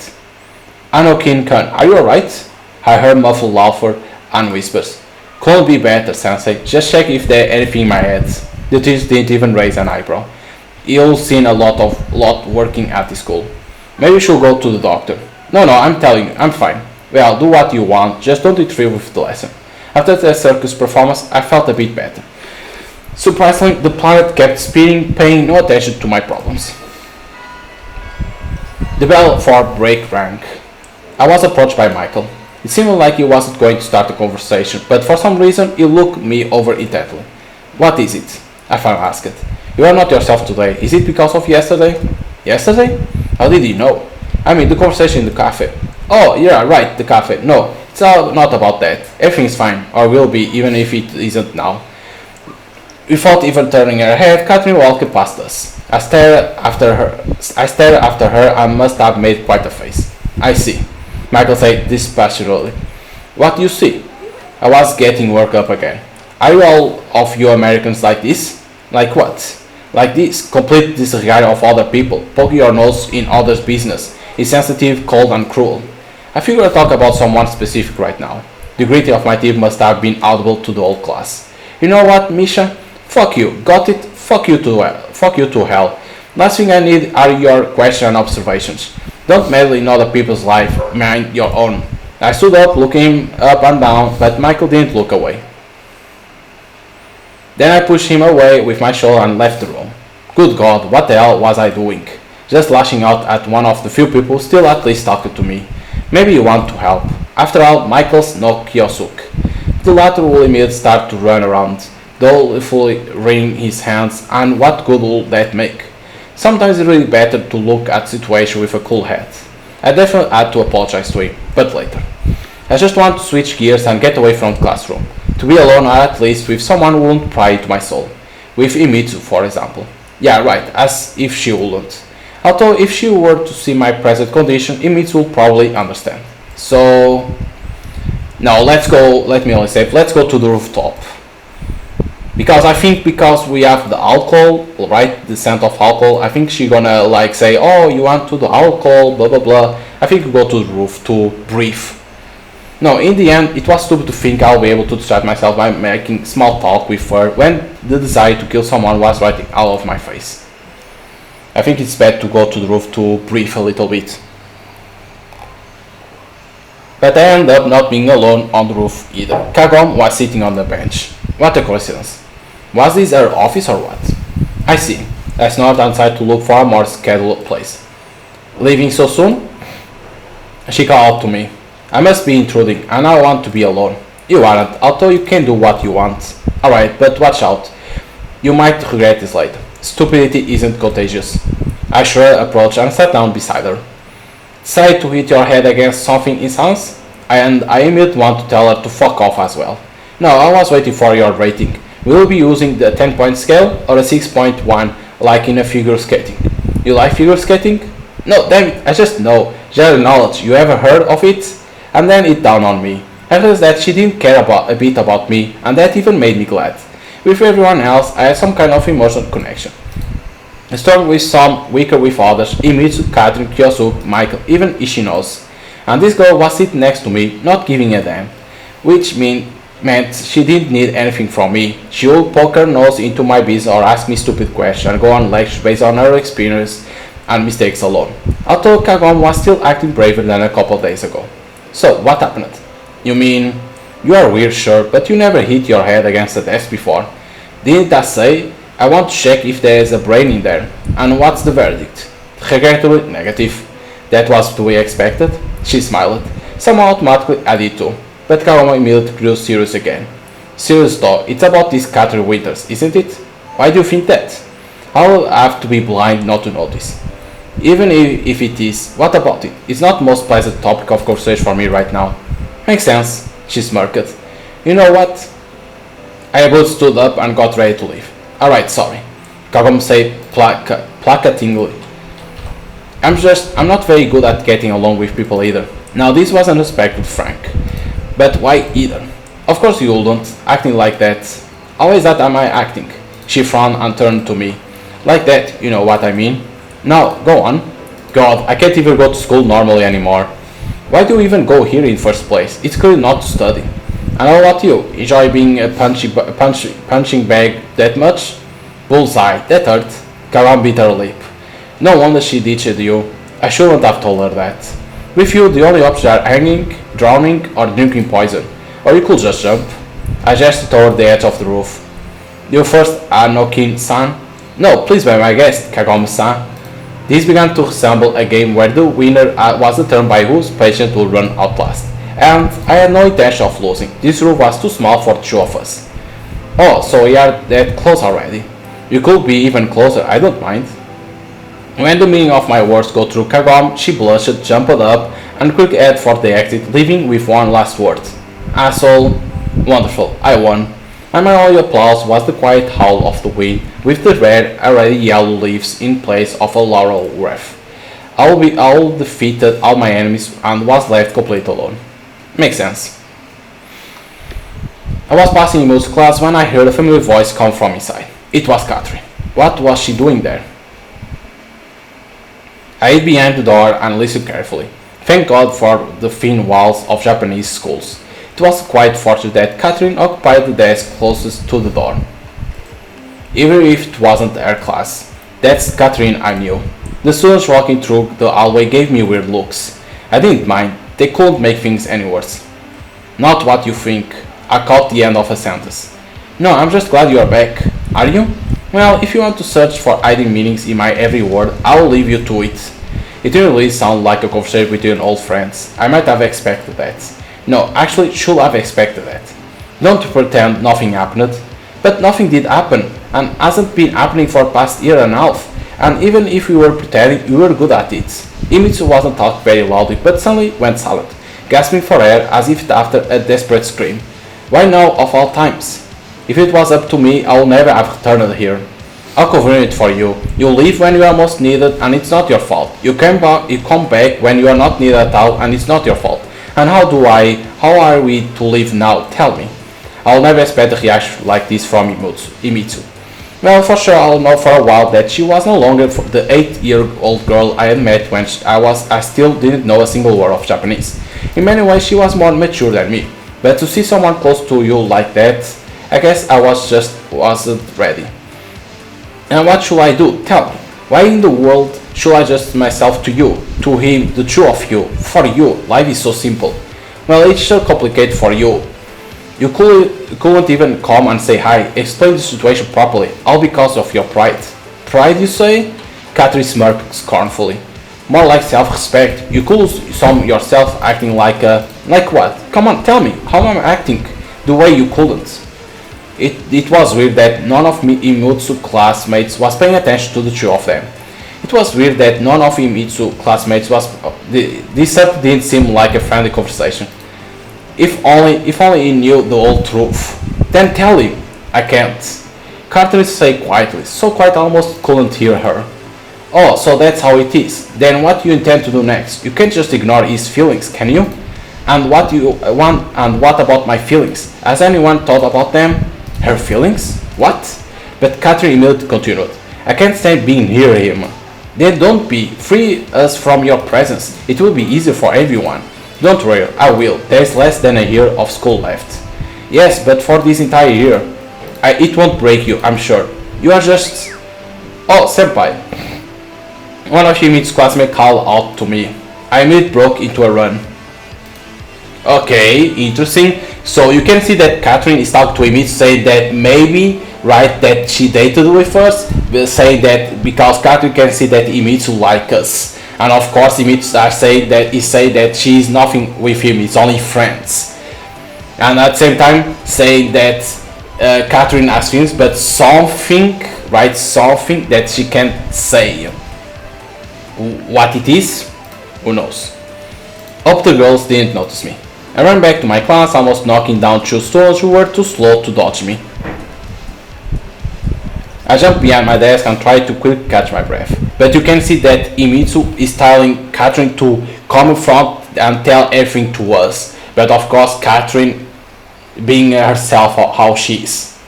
"Anokin-kun, are you alright?" I heard muffled laughter and whispers. "Couldn't be better, Sensei. Just check if there's anything in my head." The teacher didn't even raise an eyebrow. You've seen a lot working at the school. "Maybe you should go to the doctor." No, I'm telling you, I'm fine." "Well, do what you want, just don't interfere with the lesson." After the circus performance, I felt a bit better. Surprisingly, the planet kept spinning, paying no attention to my problems. The bell for break rang. I was approached by Michael. It seemed like he wasn't going to start a conversation, but for some reason he looked me over intently. "What is it?" I finally asked. You are not yourself today. Is it because of yesterday? Yesterday? How did you know? I mean, the conversation in the cafe. Oh, yeah, right, the cafe. No, it's all not about that. Everything's fine, or will be, even if it isn't now. Without even turning her head, Catherine walked past us. I stared after her and must have made quite a face. I see, Michael said dispassionately. What do you see? I was getting worked up again. Are you all of you Americans like this? Like what? Like this, complete disregard of other people, poking your nose in others' business, insensitive, cold and cruel. I figure I'll talk about someone specific right now. The gritty of my teeth must have been audible to the whole class. You know what, Misha? Fuck you, got it? Fuck you to hell. Last thing I need are your questions and observations. Don't meddle in other people's life, mind your own. I stood up, looking up and down, but Michael didn't look away. Then I pushed him away with my shoulder and left the room. Good God, what the hell was I doing? Just lashing out at one of the few people still at least talking to me. Maybe you want to help. After all, Michael's no Kiyosuk. The latter will immediately start to run around, dolefully wringing his hands, and what good will that make? Sometimes it's really better to look at the situation with a cool head. I definitely had to apologize to him, but later. I just want to switch gears and get away from the classroom. To be alone or at least with someone who won't pry into my soul. With Imitsu, for example. Yeah, right, as if she wouldn't. Although if she were to see my present condition, Imitsu will probably understand. So... Now let's go to the rooftop. Because we have the alcohol, right, the scent of alcohol, I think she's gonna like say, oh, you want to do alcohol, blah blah blah. I think we go to the roof to breathe. No, in the end, it was stupid to think I'll be able to distract myself by making small talk with her when the desire to kill someone was right out of my face. I think it's best to go to the roof to breathe a little bit. But I ended up not being alone on the roof either. Kagom was sitting on the bench. What a coincidence. Was this her office or what? I see. I snorted outside to look for a more scheduled place. Leaving so soon? She called out to me. I must be intruding, and I want to be alone. You aren't, although you can do what you want. Alright, but watch out. You might regret this later. Stupidity isn't contagious. I sure approached and sat down beside her. Decided to hit your head against something in silence? And I immediately want to tell her to fuck off as well. No, I was waiting for your rating. Will you be using the 10-point scale or a 6.1 like in a figure skating? You like figure skating? No, damn it, I just know. General knowledge, you ever heard of it? And then it dawned on me. I realized that she didn't care a bit about me, and that even made me glad. With everyone else, I had some kind of emotional connection. Strong with some, weaker with others, Imitsu, Catherine, Kyosu, Michael, even Ishino's. And this girl was sitting next to me, not giving a damn. Which meant she didn't need anything from me. She would poke her nose into my business or ask me stupid questions and go on lectures based on her experience and mistakes alone. Although Kagom was still acting braver than a couple days ago. So, what happened? You mean, you are weird, sure, but you never hit your head against a desk before. Didn't I say, I want to check if there is a brain in there? And what's the verdict? Regrettably, negative. That was to be expected. She smiled. Somehow automatically I did too. But Kagoma immediately grew serious again. Serious though, it's about these Catherine Winters, isn't it? Why do you think that? I'll have to be blind not to notice. Even if it is, what about it? It's not the most pleasant topic of conversation for me right now. Makes sense, she smirked. You know what? I both stood up and got ready to leave. Alright, sorry, Kagom said placatingly. I'm not very good at getting along with people either. Now this was unexpected, Frank. But why either? Of course you wouldn't, acting like that. Always that am I acting? She frowned and turned to me. Like that, you know what I mean? Now, go on. God, I can't even go to school normally anymore. Why do you even go here in first place? It's clearly not to study. And how about you? Enjoy being a punching bag that much? Bullseye, that hurt. Karam bit her lip. No wonder she ditched you. I shouldn't have told her that. With you, the only options are hanging, drowning, or drinking poison. Or you could just jump. I gestured toward the edge of the roof. You first, Anokin-san? No, please be my guest, Kagome-san. This began to resemble a game where the winner was determined by whose patient would run out last. And I had no intention of losing. This roof was too small for the two of us. Oh, so we are that close already. You could be even closer, I don't mind. When the meaning of my words go through Kagom, she blushed, jumped up, and quickly headed for the exit, leaving with one last word. Asshole. Wonderful, I won. And my only applause was the quiet howl of the wind, with the rare, already yellow leaves in place of a laurel wreath. I defeated all my enemies and was left completely alone. Makes sense. I was passing in music class when I heard a familiar voice come from inside. It was Katrin. What was she doing there? I hid behind the door and listened carefully. Thank God for the thin walls of Japanese schools. It was quite fortunate that Katrin occupied the desk closest to the door. Even if it wasn't her class. That's Katrin I knew. The students walking through the hallway gave me weird looks. I didn't mind. They couldn't make things any worse. Not what you think. I caught the end of a sentence. No, I'm just glad you are back. Are you? Well, if you want to search for hiding meanings in my every word, I'll leave you to it. It really sounded like a conversation between old friends. I might have expected that. No, actually, should have expected that. Don't pretend nothing happened. But nothing did happen, and hasn't been happening for the past year and a half. And even if you were pretending, you were good at it. Imitsu wasn't talking very loudly, but suddenly went silent, gasping for air as if after a desperate scream. Why now of all times? If it was up to me, I would never have returned here. I'll cover it for you. You leave when you are most needed and it's not your fault. You come back when you are not needed at all and it's not your fault. And how are we to live now? Tell me. I'll never expect a reaction like this from Imitsu. Well, for sure I'll know for a while that she was no longer the 8-year-old girl I had met when I still didn't know a single word of Japanese. In many ways she was more mature than me. But to see someone close to you like that, I guess I wasn't ready. And what should I do? Tell me. Why in the world should I adjust myself to you, to him, the two of you, for you? Life is so simple. Well, it's so complicated for you. You couldn't even come and say hi, explain the situation properly, all because of your pride. Pride, you say? Katri smirked scornfully. More like self-respect. You could sum yourself acting like what? Come on, tell me, how am I acting? The way you couldn't. It was weird that none of Imitsu's classmates was paying attention to the two of them. It was weird that none of Imitsu's classmates was... This certainly didn't seem like a friendly conversation. If only he knew the whole truth. Then tell him. I can't. Carter said quietly, so quiet I almost couldn't hear her. Oh, so that's how it is. Then what do you intend to do next? You can't just ignore his feelings, can you? And what about my feelings? Has anyone thought about them? Her feelings? What? But Catherine immediately continued. I can't stand being near him. Then don't be. Free us from your presence. It will be easier for everyone. Don't worry, I will. There's less than a year of school left. Yes, but for this entire year. It won't break you, I'm sure. You are just... Oh, senpai. One of Imitsu's classmates called out to me. I immediately broke into a run. Okay, interesting. So you can see that Catherine is talking to Imitsu, saying that maybe, right, that she dated with us, saying that because Catherine can see that Imitsu like us. And of course Imitsu say that she is nothing with him, it's only friends. And at the same time saying that Catherine has feelings, but something that she can't say. What it is, who knows. Hope the girls didn't notice me. I ran back to my class, almost knocking down two students who were too slow to dodge me. I jumped behind my desk and tried to quickly catch my breath. But you can see that Imitsu is telling Catherine to come in front and tell everything to us. But of course Catherine being herself how she is.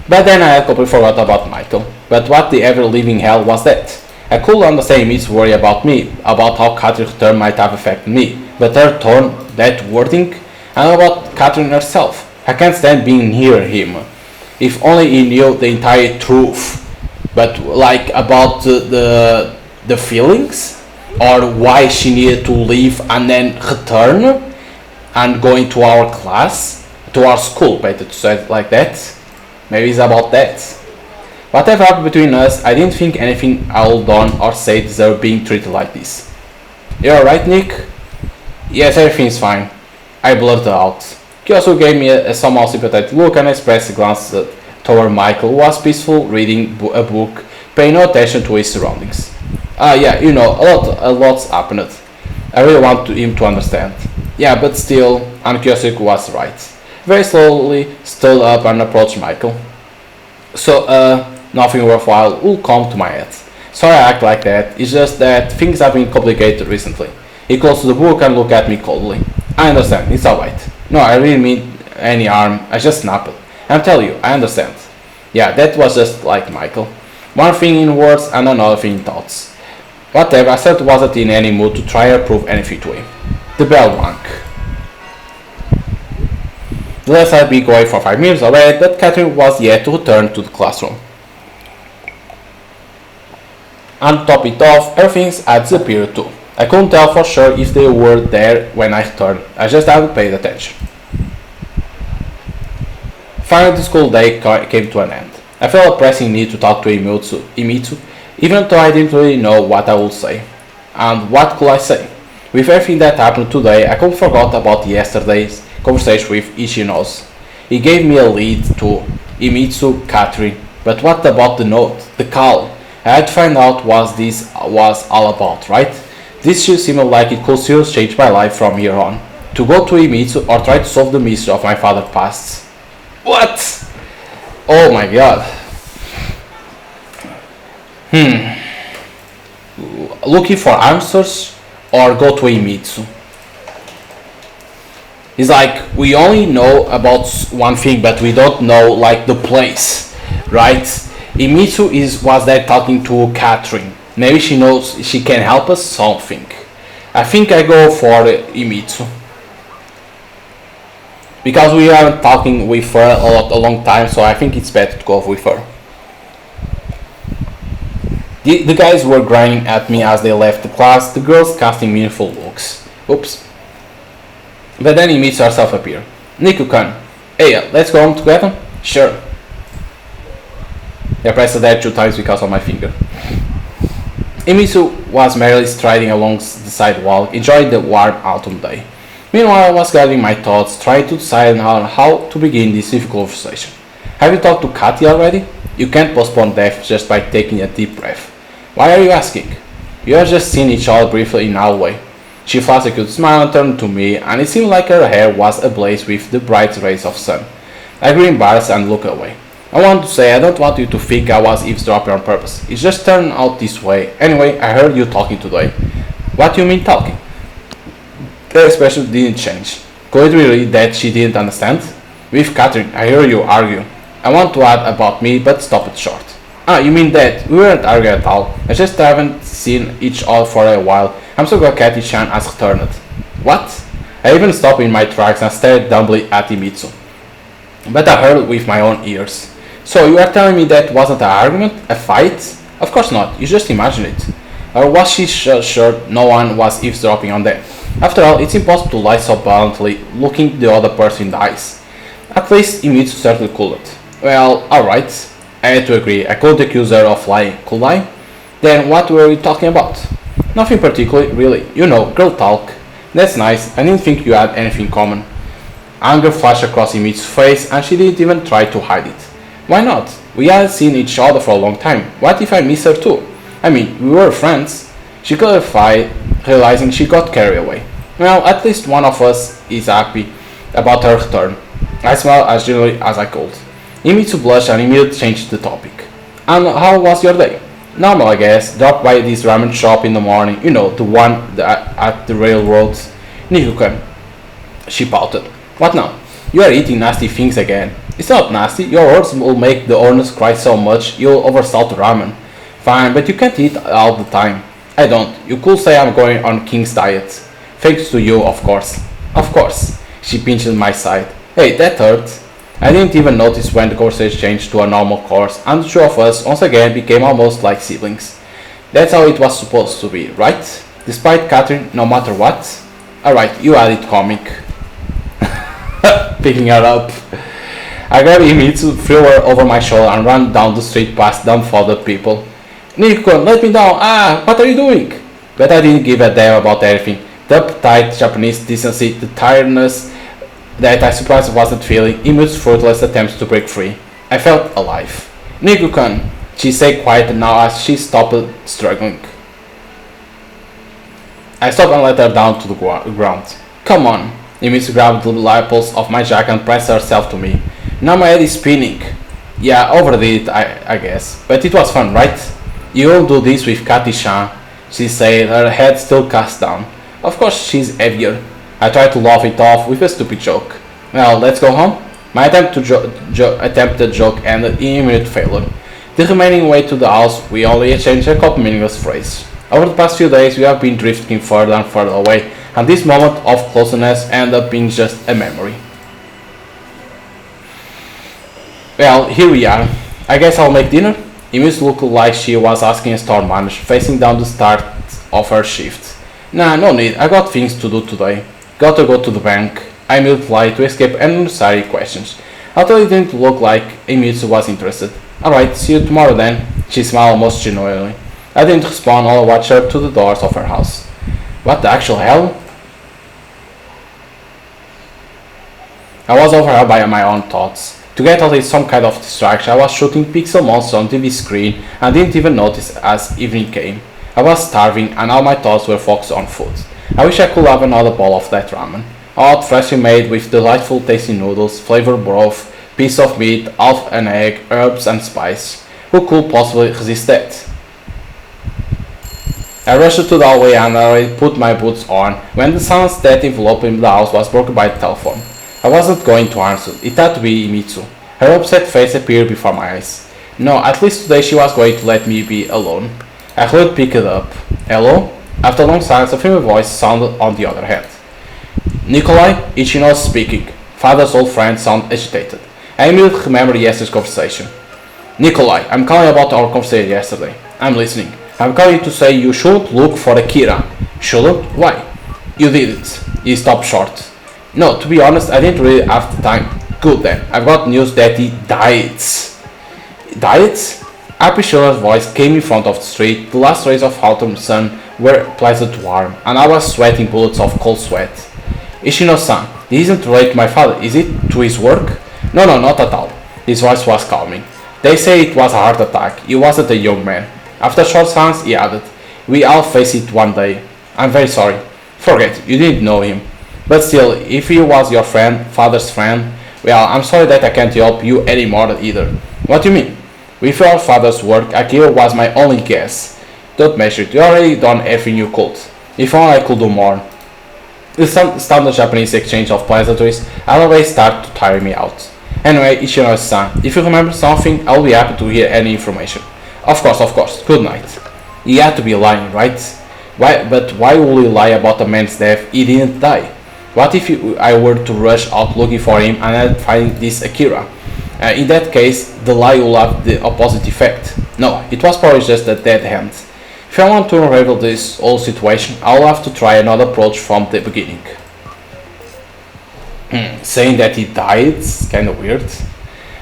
But then I had completely forgot about Michael. But what the ever-living hell was that? I could understand Imitsu's worry about me, about how Catherine's return might have affected me. But her tone, that wording, and about Catherine herself. I can't stand being near him. If only he knew the entire truth. But like about the feelings, or why she needed to leave and then return and go into our class, to our school, better to say it like that. Maybe it's about that. Whatever happened between us, I didn't think anything I'd done or said deserved being treated like this. You alright, Nick? Yes, everything's fine. I blurted out. He also gave me a somehow sympathetic look and expressed a glance However, Michael was peaceful, reading a book, paying no attention to his surroundings. Yeah, you know, a lot's happened. I really want him to understand. Yeah, but still, Ankyosik was right. Very slowly stood up and approached Michael. So, nothing worthwhile will come to my head. Sorry I act like that, it's just that things have been complicated recently. He closed the book and looked at me coldly. I understand, it's alright. No, I really mean any harm, I just snapped. I'm telling you, I understand. Yeah, that was just like Michael. One thing in words and another thing in thoughts. Whatever, I certainly wasn't in any mood to try or prove anything to him. The bell rang. The lesson had been going for 5 minutes already, but Catherine was yet to return to the classroom. And to top it off, her things had disappeared too. I couldn't tell for sure if they were there when I returned, I just hadn't paid attention. Finally the school day came to an end. I felt a pressing need to talk to Imitsu, even though I didn't really know what I would say. And what could I say? With everything that happened today, I completely forgot about yesterday's conversation with Ishino's. He gave me a lead to Imitsu Katrin, but what about the note, the call? I had to find out what this was all about, right? This should seem like it could seriously change my life from here on. To go to Imitsu or try to solve the mystery of my father's past. What? Oh my god. Looking for answers or go to Imitsu? It's like we only know about one thing, but we don't know like the place, right? Imitsu was there talking to Catherine. Maybe she knows she can help us something. I think I go for Imitsu. Because we haven't talking with her a long time, so I think it's better to go with her. The guys were grinding at me as they left the class, the girls casting meaningful looks. Oops. But then Imitsu herself appeared. Niku-kun, hey, let's go home together? Sure. I pressed that 2 times because of my finger. Imitsu was merely striding along the sidewalk, enjoying the warm autumn day. Meanwhile, I was gathering my thoughts, trying to decide on how to begin this difficult conversation. Have you talked to Katy already? You can't postpone death just by taking a deep breath. Why are you asking? You have just seen each other briefly in our way. She flashed a cute smile and turned to me, and it seemed like her hair was ablaze with the bright rays of sun. I grew embarrassed and looked away. I want to say I don't want you to think I was eavesdropping on purpose. It just turned out this way. Anyway, I heard you talking today. What do you mean talking? Her expression didn't change. Could it really that she didn't understand? With Catherine, I hear you argue. I want to add about me, but stop it short. Ah, you mean that? We weren't arguing at all. I just haven't seen each other for a while. I'm so glad Katy-chan has returned. What? I even stopped in my tracks and stared dumbly at Imitsu. But I heard with my own ears. So you are telling me that wasn't an argument? A fight? Of course not, you just imagined it. Or was she sure no one was eavesdropping on them? After all, it's impossible to lie so bluntly, looking the other person in the eyes. At least Imitsu certainly couldn't. Well, alright. I had to agree, I couldn't accuse her of lying, could I? Then what were we talking about? Nothing particularly, really. You know, girl talk. That's nice, I didn't think you had anything in common. Anger flashed across Imitsu's face and she didn't even try to hide it. Why not? We hadn't seen each other for a long time. What if I miss her too? I mean, we were friends. She clarified, realizing she got carried away. Well, at least one of us is happy about her return. I smiled as genuinely as I could. Imitsu blushed and immediately changed the topic. And how was your day? Normal, I guess. Dropped by this ramen shop in the morning. You know, the one at the railroads. Niku-kun. She pouted. What now? You are eating nasty things again. It's not nasty. Your words will make the owners cry so much you'll oversalt the ramen. Fine, but you can't eat all the time. I don't. You could say I'm going on King's diet. Thanks to you, of course. Of course. She pinched my side. Hey, that hurt. I didn't even notice when the conversation changed to a normal course, and the two of us once again became almost like siblings. That's how it was supposed to be, right? Despite Catherine, no matter what? Alright, you had it comic. Picking her up. I grabbed Imitsu, threw her over my shoulder and ran down the street past dumbfounded people. Niku-kun, let me down! Ah, what are you doing? But I didn't give a damn about everything. The uptight Japanese decency, the tiredness that I surprised wasn't feeling, Imitsu's fruitless attempts to break free. I felt alive. Niku-kun, she said quietly now as she stopped struggling. I stopped and let her down to the ground. Come on. Imitsu grabbed the lapels of my jacket and pressed herself to me. Now my head is spinning. Yeah, overdid it, I guess. But it was fun, right? You won't do this with Katisha, she said, her head still cast down. Of course she's heavier. I tried to laugh it off with a stupid joke. Well, let's go home? My attempted joke ended in immediate failure. The remaining way to the house, we only exchanged a couple meaningless phrases. Over the past few days, we have been drifting further and further away, and this moment of closeness ended up being just a memory. Well, here we are. I guess I'll make dinner? Emus looked like she was asking a store manager facing down the start of her shift. Nah, no need, I got things to do today. Gotta go to the bank. I multiplied to escape unnecessary questions. Although it didn't look like Emitsu was interested. Alright, see you tomorrow then. She smiled almost genuinely. I didn't respond or watch her to the doors of her house. What the actual hell? I was overwhelmed by my own thoughts. To get at least some kind of distraction, I was shooting pixel monsters on TV screen and didn't even notice as evening came. I was starving and all my thoughts were focused on food. I wish I could have another bowl of that ramen. Hot, freshly made with delightful tasty noodles, flavored broth, piece of meat, half an egg, herbs and spice. Who could possibly resist that? I rushed to the hallway and I put my boots on when the silence that enveloped the house was broken by the telephone. I wasn't going to answer. It had to be Imitsu. Her upset face appeared before my eyes. No, at least today she was going to let me be alone. I hurriedly picked it up. Hello? After a long silence, a female voice sounded on the other hand. Nikolai, Ichino speaking. Father's old friend sounded agitated. I immediately remembered yesterday's conversation. Nikolai, I'm calling about our conversation yesterday. I'm listening. I'm calling to say you shouldn't look for Akira. Shouldn't? Why? You did it. He stopped short. No, to be honest, I didn't really have the time. Good then, I've got news that he died. Died? Apicula's voice came in front of the street. The last rays of autumn sun were pleasant warm, and I was sweating bullets of cold sweat. Ishino-san, this isn't related to my father, is it? To his work? No, not at all. His voice was calming. They say it was a heart attack. He wasn't a young man. After a short silence, he added, we all face it one day. I'm very sorry. Forget it, you didn't know him. But still, if he was your friend, father's friend, well, I'm sorry that I can't help you anymore either. What do you mean? With your father's work, Akira was my only guess. Don't measure it, you already done everything you could. If only I could do more. The standard Japanese exchange of pleasantries always start to tire me out. Anyway, Ishino-san, if you remember something, I'll be happy to hear any information. Of course. Good night. He had to be lying, right? But why would he lie about a man's death? He didn't die. What if I were to rush out looking for him and I'd find this Akira? In that case, the lie will have the opposite effect. No, it was probably just a dead hand. If I want to unravel this whole situation, I'll have to try another approach from the beginning. Saying that he died is kinda weird.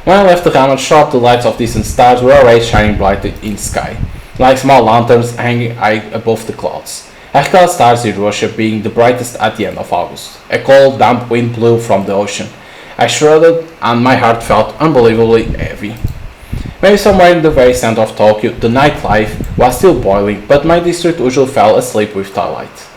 When I left the ramen shop, the lights of distant stars were already shining brightly in the sky, like small lanterns hanging high above the clouds. I recall stars in Russia being the brightest at the end of August. A cold, damp wind blew from the ocean. I shuddered and my heart felt unbelievably heavy. Maybe somewhere in the very center of Tokyo, the nightlife was still boiling, but my district usually fell asleep with twilight.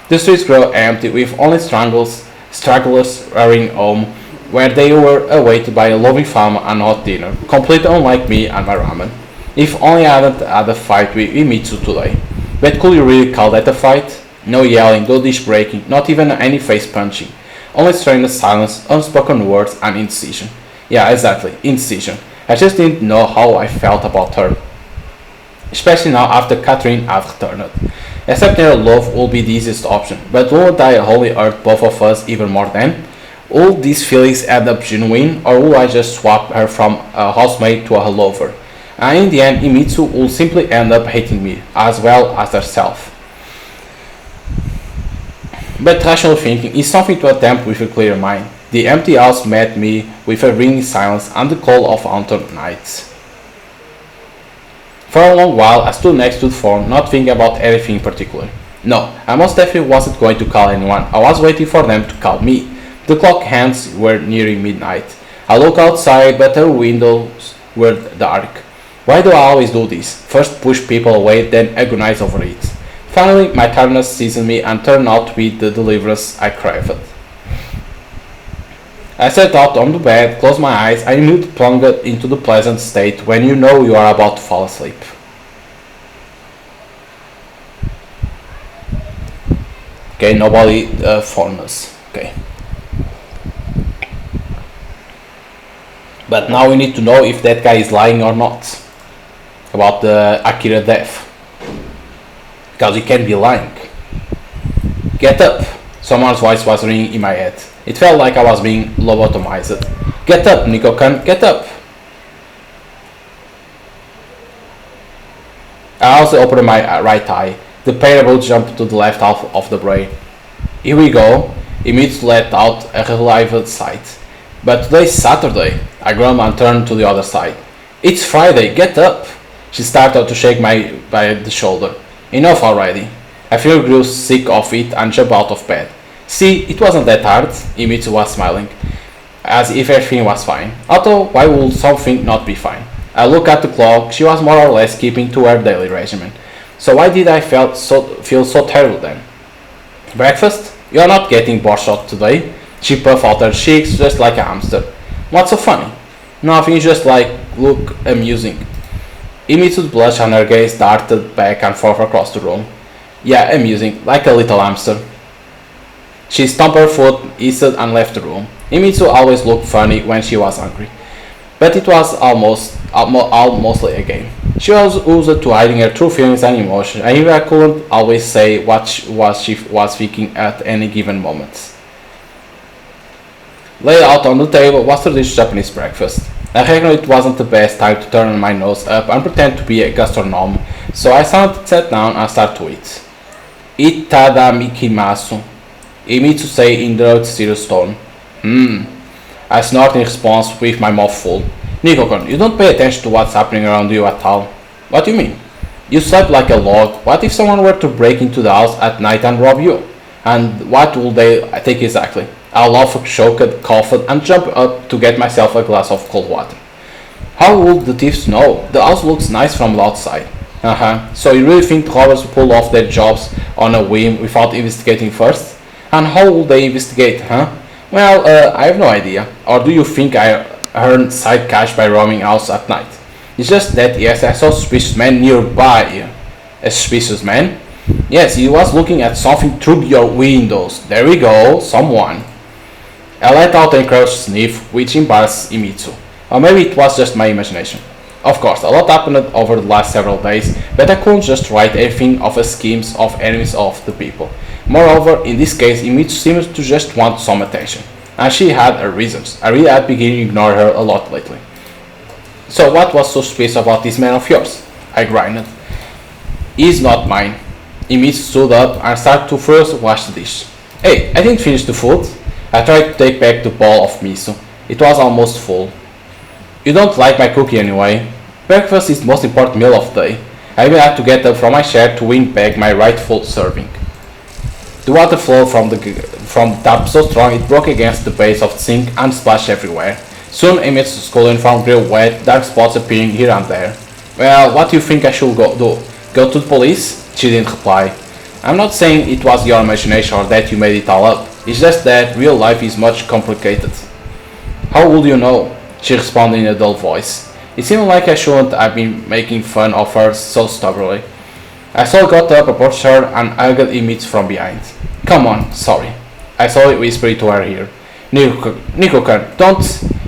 The streets grew empty, with only stragglers hurrying home, where they were awaited by a loving family and hot dinner, completely unlike me and my ramen. If only I hadn't had a fight with Imitsu today. But could you really call that a fight? No yelling, no dish breaking, not even any face punching. Only strained silence, unspoken words, and indecision. Yeah, exactly, indecision. I just didn't know how I felt about her. Especially now after Catherine had returned. Accepting her love will be the easiest option, but won't I wholly hurt both of us even more then? Will these feelings end up genuine, or will I just swap her from a housemate to a lover? And in the end, Imitsu will simply end up hating me, as well as herself. But rational thinking is something to attempt with a clear mind. The empty house met me with a ringing silence and the cold of autumn nights. For a long while I stood next to the phone, not thinking about anything in particular. No, I most definitely wasn't going to call anyone. I was waiting for them to call me. The clock hands were nearing midnight. I look outside, but her windows were dark. Why do I always do this? First push people away, then agonize over it. Finally, my tiredness seized me and turned out to be the deliverance I craved. I sat out on the bed, closed my eyes, and immediately plunged into the pleasant state when you know you are about to fall asleep. Okay, nobody phoned us. Okay. But now we need to know if that guy is lying or not about the Akira death. Because he can be lying. Get up! Someone's voice was ringing in my head. It felt like I was being lobotomized. Get up, Nico-kun, get up! I also opened my right eye. The parable jumped to the left half of the brain. Here we go. Immediately let out a relieved sigh. But today's Saturday. I grumbled and turned to the other side. It's Friday, get up! She started to shake me by the shoulder. Enough already. I finally grew sick of it and jumped out of bed. See, it wasn't that hard. Imitsu was smiling, as if everything was fine. Although, why would something not be fine? I looked at the clock. She was more or less keeping to her daily regimen. So why did I feel so terrible then? Breakfast? You're not getting borscht today. She puffed out her cheeks just like a hamster. What's so funny? Nothing, just like, look amusing. Imitsu's blush and her gaze darted back and forth across the room. Yeah, amusing, like a little hamster. She stomped her foot, hissed and left the room. Imitsu always looked funny when she was angry. But it was mostly a game. She was used to hiding her true feelings and emotions, and even I couldn't always say what she was thinking at any given moment. Laid out on the table was traditional Japanese breakfast. I reckoned it wasn't the best time to turn my nose up and pretend to be a gastronome, so I sat down and started to eat. Itadamikimasu, Imitsu said in the serious tone. I snorted in response with my mouth full. Nico-kun, you don't pay attention to what's happening around you at all. What do you mean? You slept like a log. What if someone were to break into the house at night and rob you? And what would they take exactly? I laughed, choked, coughed, and jumped up to get myself a glass of cold water. How would the thieves know? The house looks nice from the outside. So you really think robbers pull off their jobs on a whim without investigating first? And how would they investigate, huh? Well, I have no idea. Or do you think I earned side cash by roaming house at night? It's just that, yes, I saw a suspicious man nearby. A suspicious man? Yes, he was looking at something through your windows. There we go, someone. I let out an encouraged sniff, which embarrassed Imitsu. Or maybe it was just my imagination. Of course, a lot happened over the last several days, but I couldn't just write everything off as schemes of enemies of the people. Moreover, in this case, Imitsu seemed to just want some attention. And she had her reasons. I really had begun to ignore her a lot lately. So what was so suspicious about this man of yours? I grinded. He's not mine. Imitsu stood up and started to first wash the dish. Hey, I didn't finish the food. I tried to take back the bowl of miso. It was almost full. You don't like my cookie anyway. Breakfast is the most important meal of the day. I even had to get up from my chair to win back my rightful serving. The water flowed from the tap so strong it broke against the base of the sink and splashed everywhere. Soon Imitsu's school uniform grew wet, dark spots appearing here and there. Well, what do you think I should do? Go to the police? She didn't reply. I'm not saying it was your imagination or that you made it all up. It's just that real life is much complicated. How would you know? She responded in a dull voice. It seemed like I shouldn't have been making fun of her so stubbornly. I slowly got up, approached her, and hugged Imitsu from behind. Come on, sorry. I slowly whispered to her ear. Nico-kun, don't.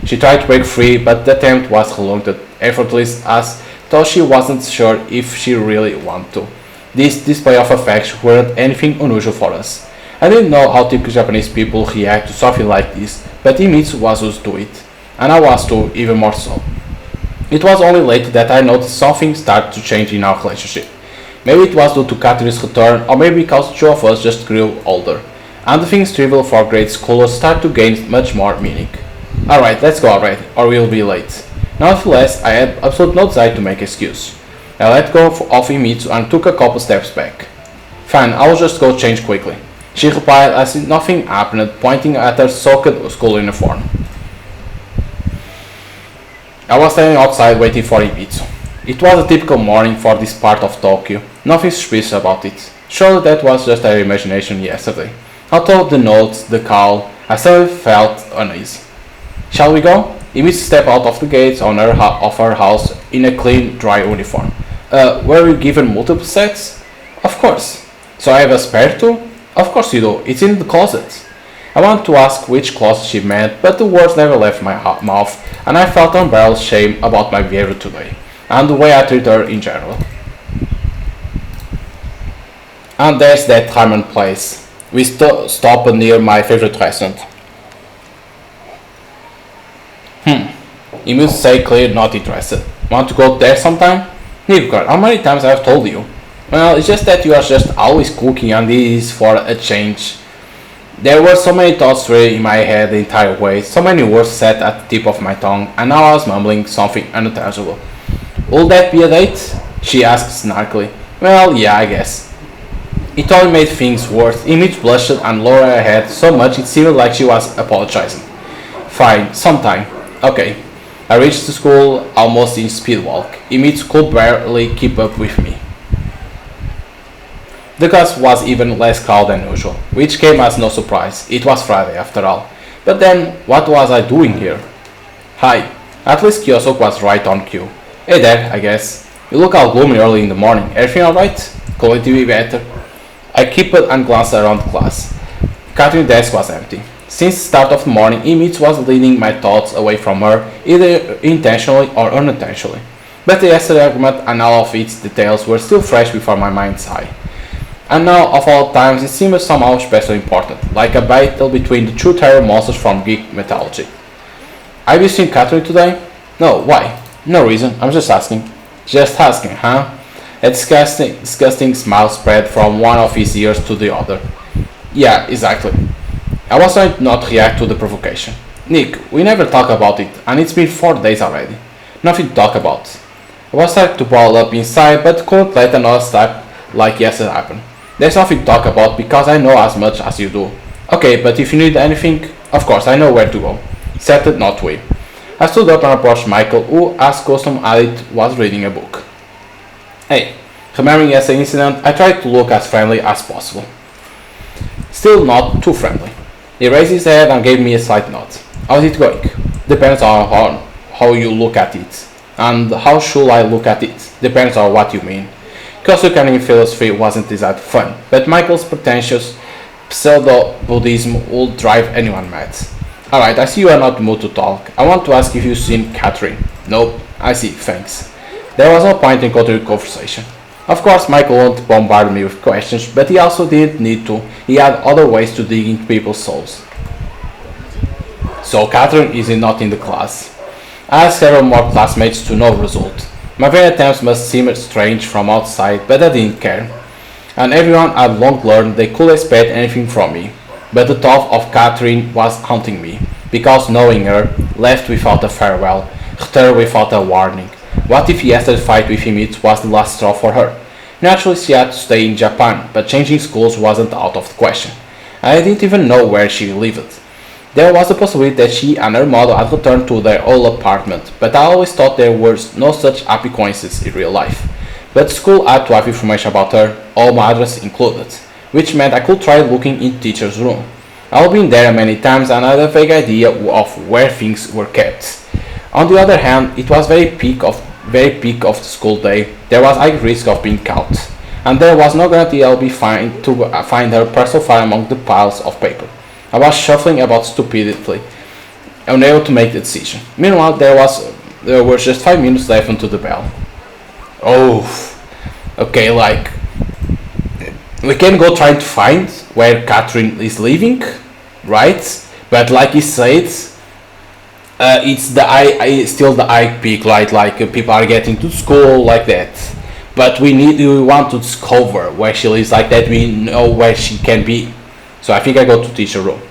She tried to break free, but the attempt was reluctant, effortless, as though she wasn't sure if she really wanted to. This display of affection weren't anything unusual for us. I didn't know how typical Japanese people react to something like this, but Imitsu was used to it, and I was too, even more so. It was only later that I noticed something started to change in our relationship. Maybe it was due to Kateri's return, or maybe because the two of us just grew older, and the things trivial for grade schoolers started to gain much more meaning. Alright, let's go already, or we'll be late. Nonetheless, I had absolutely no desire to make excuse. I let go of Imitsu and took a couple steps back. Fine, I'll just go change quickly. She replied as if nothing happened, pointing at her soaked school uniform. I was standing outside waiting for Ibiza. It was a typical morning for this part of Tokyo. Nothing suspicious about it. Surely that was just our imagination yesterday. Although the notes, the call, I still felt uneasy. Shall we go? Ibiza stepped out of the gates of her house in a clean, dry uniform. Were you given multiple sets? Of course. So I have a spare too? Of course you do. It's in the closet. I wanted to ask which closet she meant, but the words never left my mouth, and I felt unbearable shame about my behavior today, and the way I treat her in general. And there's that time and place. We stopped near my favorite restaurant. You must say clear not interested. Want to go there sometime? Nico, how many times I've told you? Well, it's just that you are just always cooking and this is for a change. There were so many thoughts swirling in my head the entire way, so many words set at the tip of my tongue, and now I was mumbling something unintelligible. Will that be a date? She asked snarkily. Well, yeah, I guess. It only made things worse. Image blushed and lowered her head so much it seemed like she was apologizing. Fine, sometime. Okay. I reached the school almost in speed walk. Image could barely keep up with me. The class was even less crowded than usual, which came as no surprise. It was Friday after all. But then, what was I doing here? Hi. At least Kyosok was right on cue. Hey there, I guess. You look all gloomy early in the morning. Everything alright? Could it be better? I kept and glanced around the class. Catherine's desk was empty. Since the start of the morning, Image was leading my thoughts away from her, either intentionally or unintentionally. But the yesterday argument and all of its details were still fresh before my mind's eye. And now, of all times, it seemed somehow especially important, like a battle between the two terror monsters from Greek mythology. Have you seen Catherine today? No, why? No reason, I'm just asking. Just asking, huh? A disgusting smile spread from one of his ears to the other. Yeah, exactly. I was trying not to react to the provocation. Nick, we never talk about it, and it's been 4 days already. Nothing to talk about. I was starting to ball up inside, but couldn't let another step like yesterday happen. There's nothing to talk about because I know as much as you do. Okay, but if you need anything, of course I know where to go. Said it not way. I stood up and approached Michael, who, as custom had it, was reading a book. Hey, remembering yesterday's incident, I tried to look as friendly as possible. Still not too friendly. He raised his head and gave me a slight nod. How's it going? Depends on how you look at it. And how should I look at it? Depends on what you mean. Confronting philosophy wasn't exactly fun, but Michael's pretentious pseudo-Buddhism would drive anyone mad. Alright, I see you are not in the mood to talk. I want to ask if you've seen Catherine. Nope, I see, thanks. There was no point in continuing conversation. Of course, Michael won't bombard me with questions, but he also didn't need to. He had other ways to dig into people's souls. So Catherine is not in the class. I asked several more classmates to no result. My very attempts must seem strange from outside, but I didn't care. And everyone had long learned they could expect anything from me. But the thought of Catherine was haunting me, because knowing her, left without a farewell, returned without a warning. What if yesterday's fight with Himitsu was the last straw for her? Naturally she had to stay in Japan, but changing schools wasn't out of the question. I didn't even know where she lived. There was the possibility that she and her mother had returned to their old apartment, but I always thought there was no such happy coincidence in real life. But school had to have information about her, home address included, which meant I could try looking in teacher's room. I've been there many times and I had a vague idea of where things were kept. On the other hand, it was very peak of the school day. There was high risk of being caught, and there was no guarantee I'll be fine to find her personal file among the piles of paper. I was shuffling about stupidly, unable to make the decision. Meanwhile, there were just 5 minutes left until the bell. Oh, okay, like we can go trying to find where Catherine is living, right? But like he said, it's still the high peak, right? Like people are getting to school like that. But we want to discover where she lives, like that we know where she can be. So I think I go to teacher room.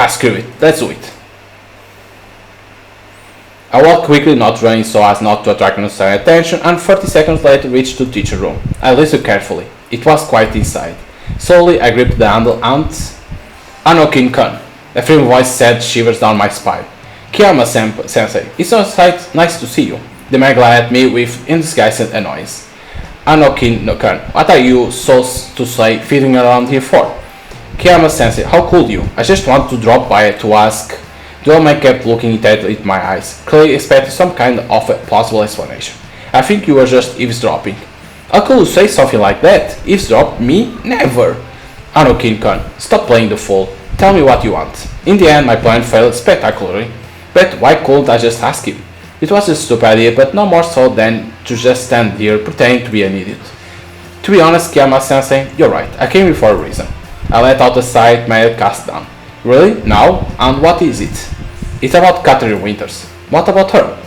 Screw it, let's do it. I walked quickly, not running so as not to attract unnecessary attention, and 30 seconds later reached the teacher room. I listened carefully. It was quiet inside. Slowly I gripped the handle and... Anokin-kun. A firm voice sent shivers down my spine. Sensei, it's so nice to see you. The man glared at me with indisguised annoyance. Anokin Nokan, what are you, so to say, feeding around here for? Kiyama Sensei, how could you? I just want to drop by to ask. The old man kept looking intently into my eyes, clearly expecting some kind of a plausible explanation. I think you were just eavesdropping. How could you say something like that? Eavesdrop? Me? Never! Anokin-kun, stop playing the fool. Tell me what you want. In the end, my plan failed spectacularly. But why couldn't I just ask him? It was a stupid idea, but no more so than to just stand here pretending to be an idiot. To be honest, Kiyama-sensei, you're right. I came here for a reason. I let out a sigh, my head cast down. Really? Now? And what is it? It's about Catherine Winters. What about her?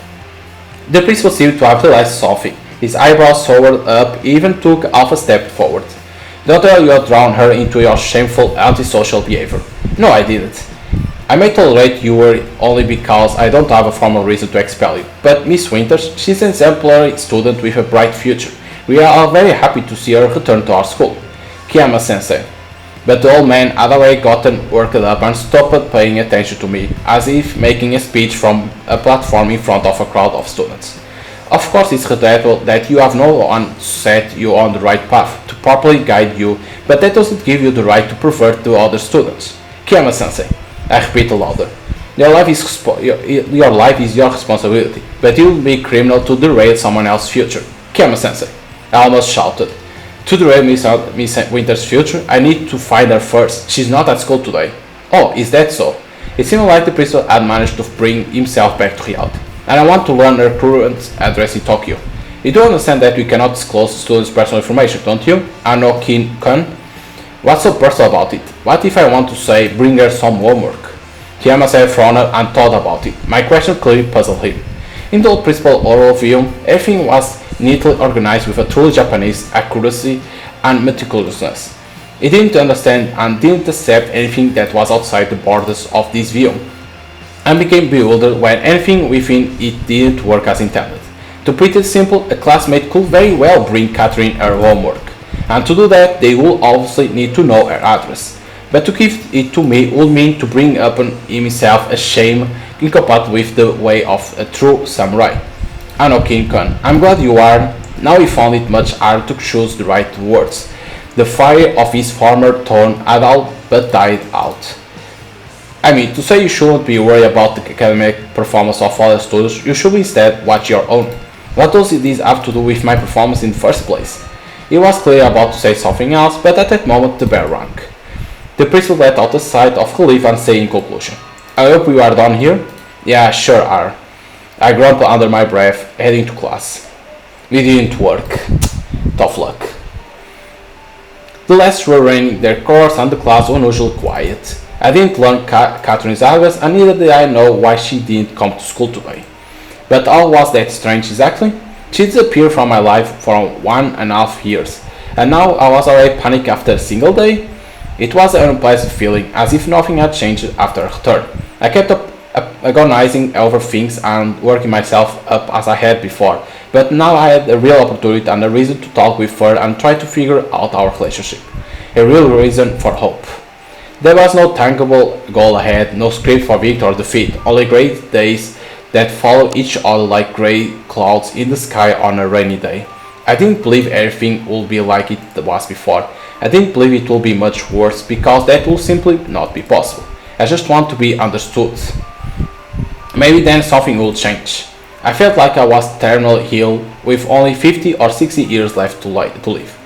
The principal seemed to have realized something. His eyebrows soared up, even took half a step forward. Don't tell you had drawn her into your shameful antisocial behavior. No, I didn't. I may tolerate you only because I don't have a formal reason to expel you. But Miss Winters, she's an exemplary student with a bright future. We are all very happy to see her return to our school. Kiyama-sensei. But the old man had already gotten worked up and stopped paying attention to me, as if making a speech from a platform in front of a crowd of students. Of course, it's regrettable that you have no one set you on the right path to properly guide you, but that doesn't give you the right to pervert the other students. Kiyama-sensei, I repeat louder. Your life is your responsibility, but it would be criminal to derail someone else's future. Kiyama-sensei, I almost shouted. To derail Miss Winter's future, I need to find her first. She's not at school today. Oh, is that so? It seemed like the principal had managed to bring himself back to reality. And I want to learn her current address in Tokyo. You do understand that we cannot disclose students' personal information, don't you? Anokin-kun? What's so personal about it? What if I want to say, bring her some homework? Kiyama frowned and thought about it. My question clearly puzzled him. In the old principal's oral view, everything was neatly organized with a truly Japanese accuracy and meticulousness. He didn't understand and didn't accept anything that was outside the borders of this view, and became bewildered when anything within it didn't work as intended. To put it simple, a classmate could very well bring Catherine her homework, and to do that they would obviously need to know her address. But to give it to me would mean to bring upon himself a shame incompatible with the way of a true samurai. Anokin-kun, I'm glad you are. Now he found it much harder to choose the right words. The fire of his former tone had all but died out. I mean, to say you shouldn't be worried about the academic performance of other students, you should instead watch your own. What does this have to do with my performance in the first place? He was clearly about to say something else, but at that moment the bell rang. The principal let out a sigh of relief and said in conclusion, I hope we are done here? Yeah, sure are. I grumbled under my breath, heading to class. It didn't work. Tough luck. The lessons were running their course and the class was unusually quiet. I didn't learn Catherine's address and neither did I know why she didn't come to school today. But how was that strange exactly? She disappeared from my life for 1.5 years, and now I was already panicked after a single day? It was an unpleasant feeling, as if nothing had changed after her return. I kept agonizing over things and working myself up as I had before, but now I had a real opportunity and a reason to talk with her and try to figure out our relationship. A real reason for hope. There was no tangible goal ahead, no script for victory or defeat, only great days that followed each other like grey clouds in the sky on a rainy day. I didn't believe everything would be like it was before. I didn't believe it would be much worse because that would simply not be possible. I just want to be understood. Maybe then something will change. I felt like I was terminally ill with only 50 or 60 years left to live.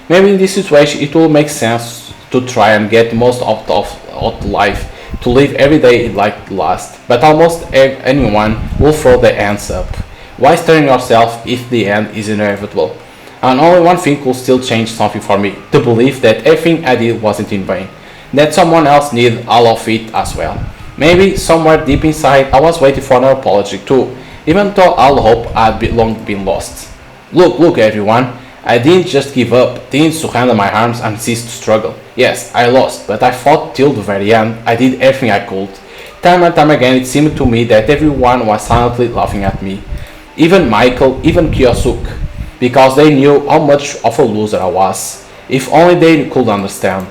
Maybe in this situation it will make sense to try and get the most out of life, to live every day like the last, but almost anyone will throw their hands up. Why strain yourself if the end is inevitable? And only one thing could still change something for me, the belief that everything I did wasn't in vain, that someone else needed all of it as well. Maybe somewhere deep inside I was waiting for an apology too, even though all hope had long been lost. Look everyone, I didn't just give up, didn't surrender my arms and cease to struggle. Yes, I lost, but I fought till the very end. I did everything I could. Time and time again it seemed to me that everyone was silently laughing at me. Even Michael, even Kyosuke, because they knew how much of a loser I was. If only they could understand.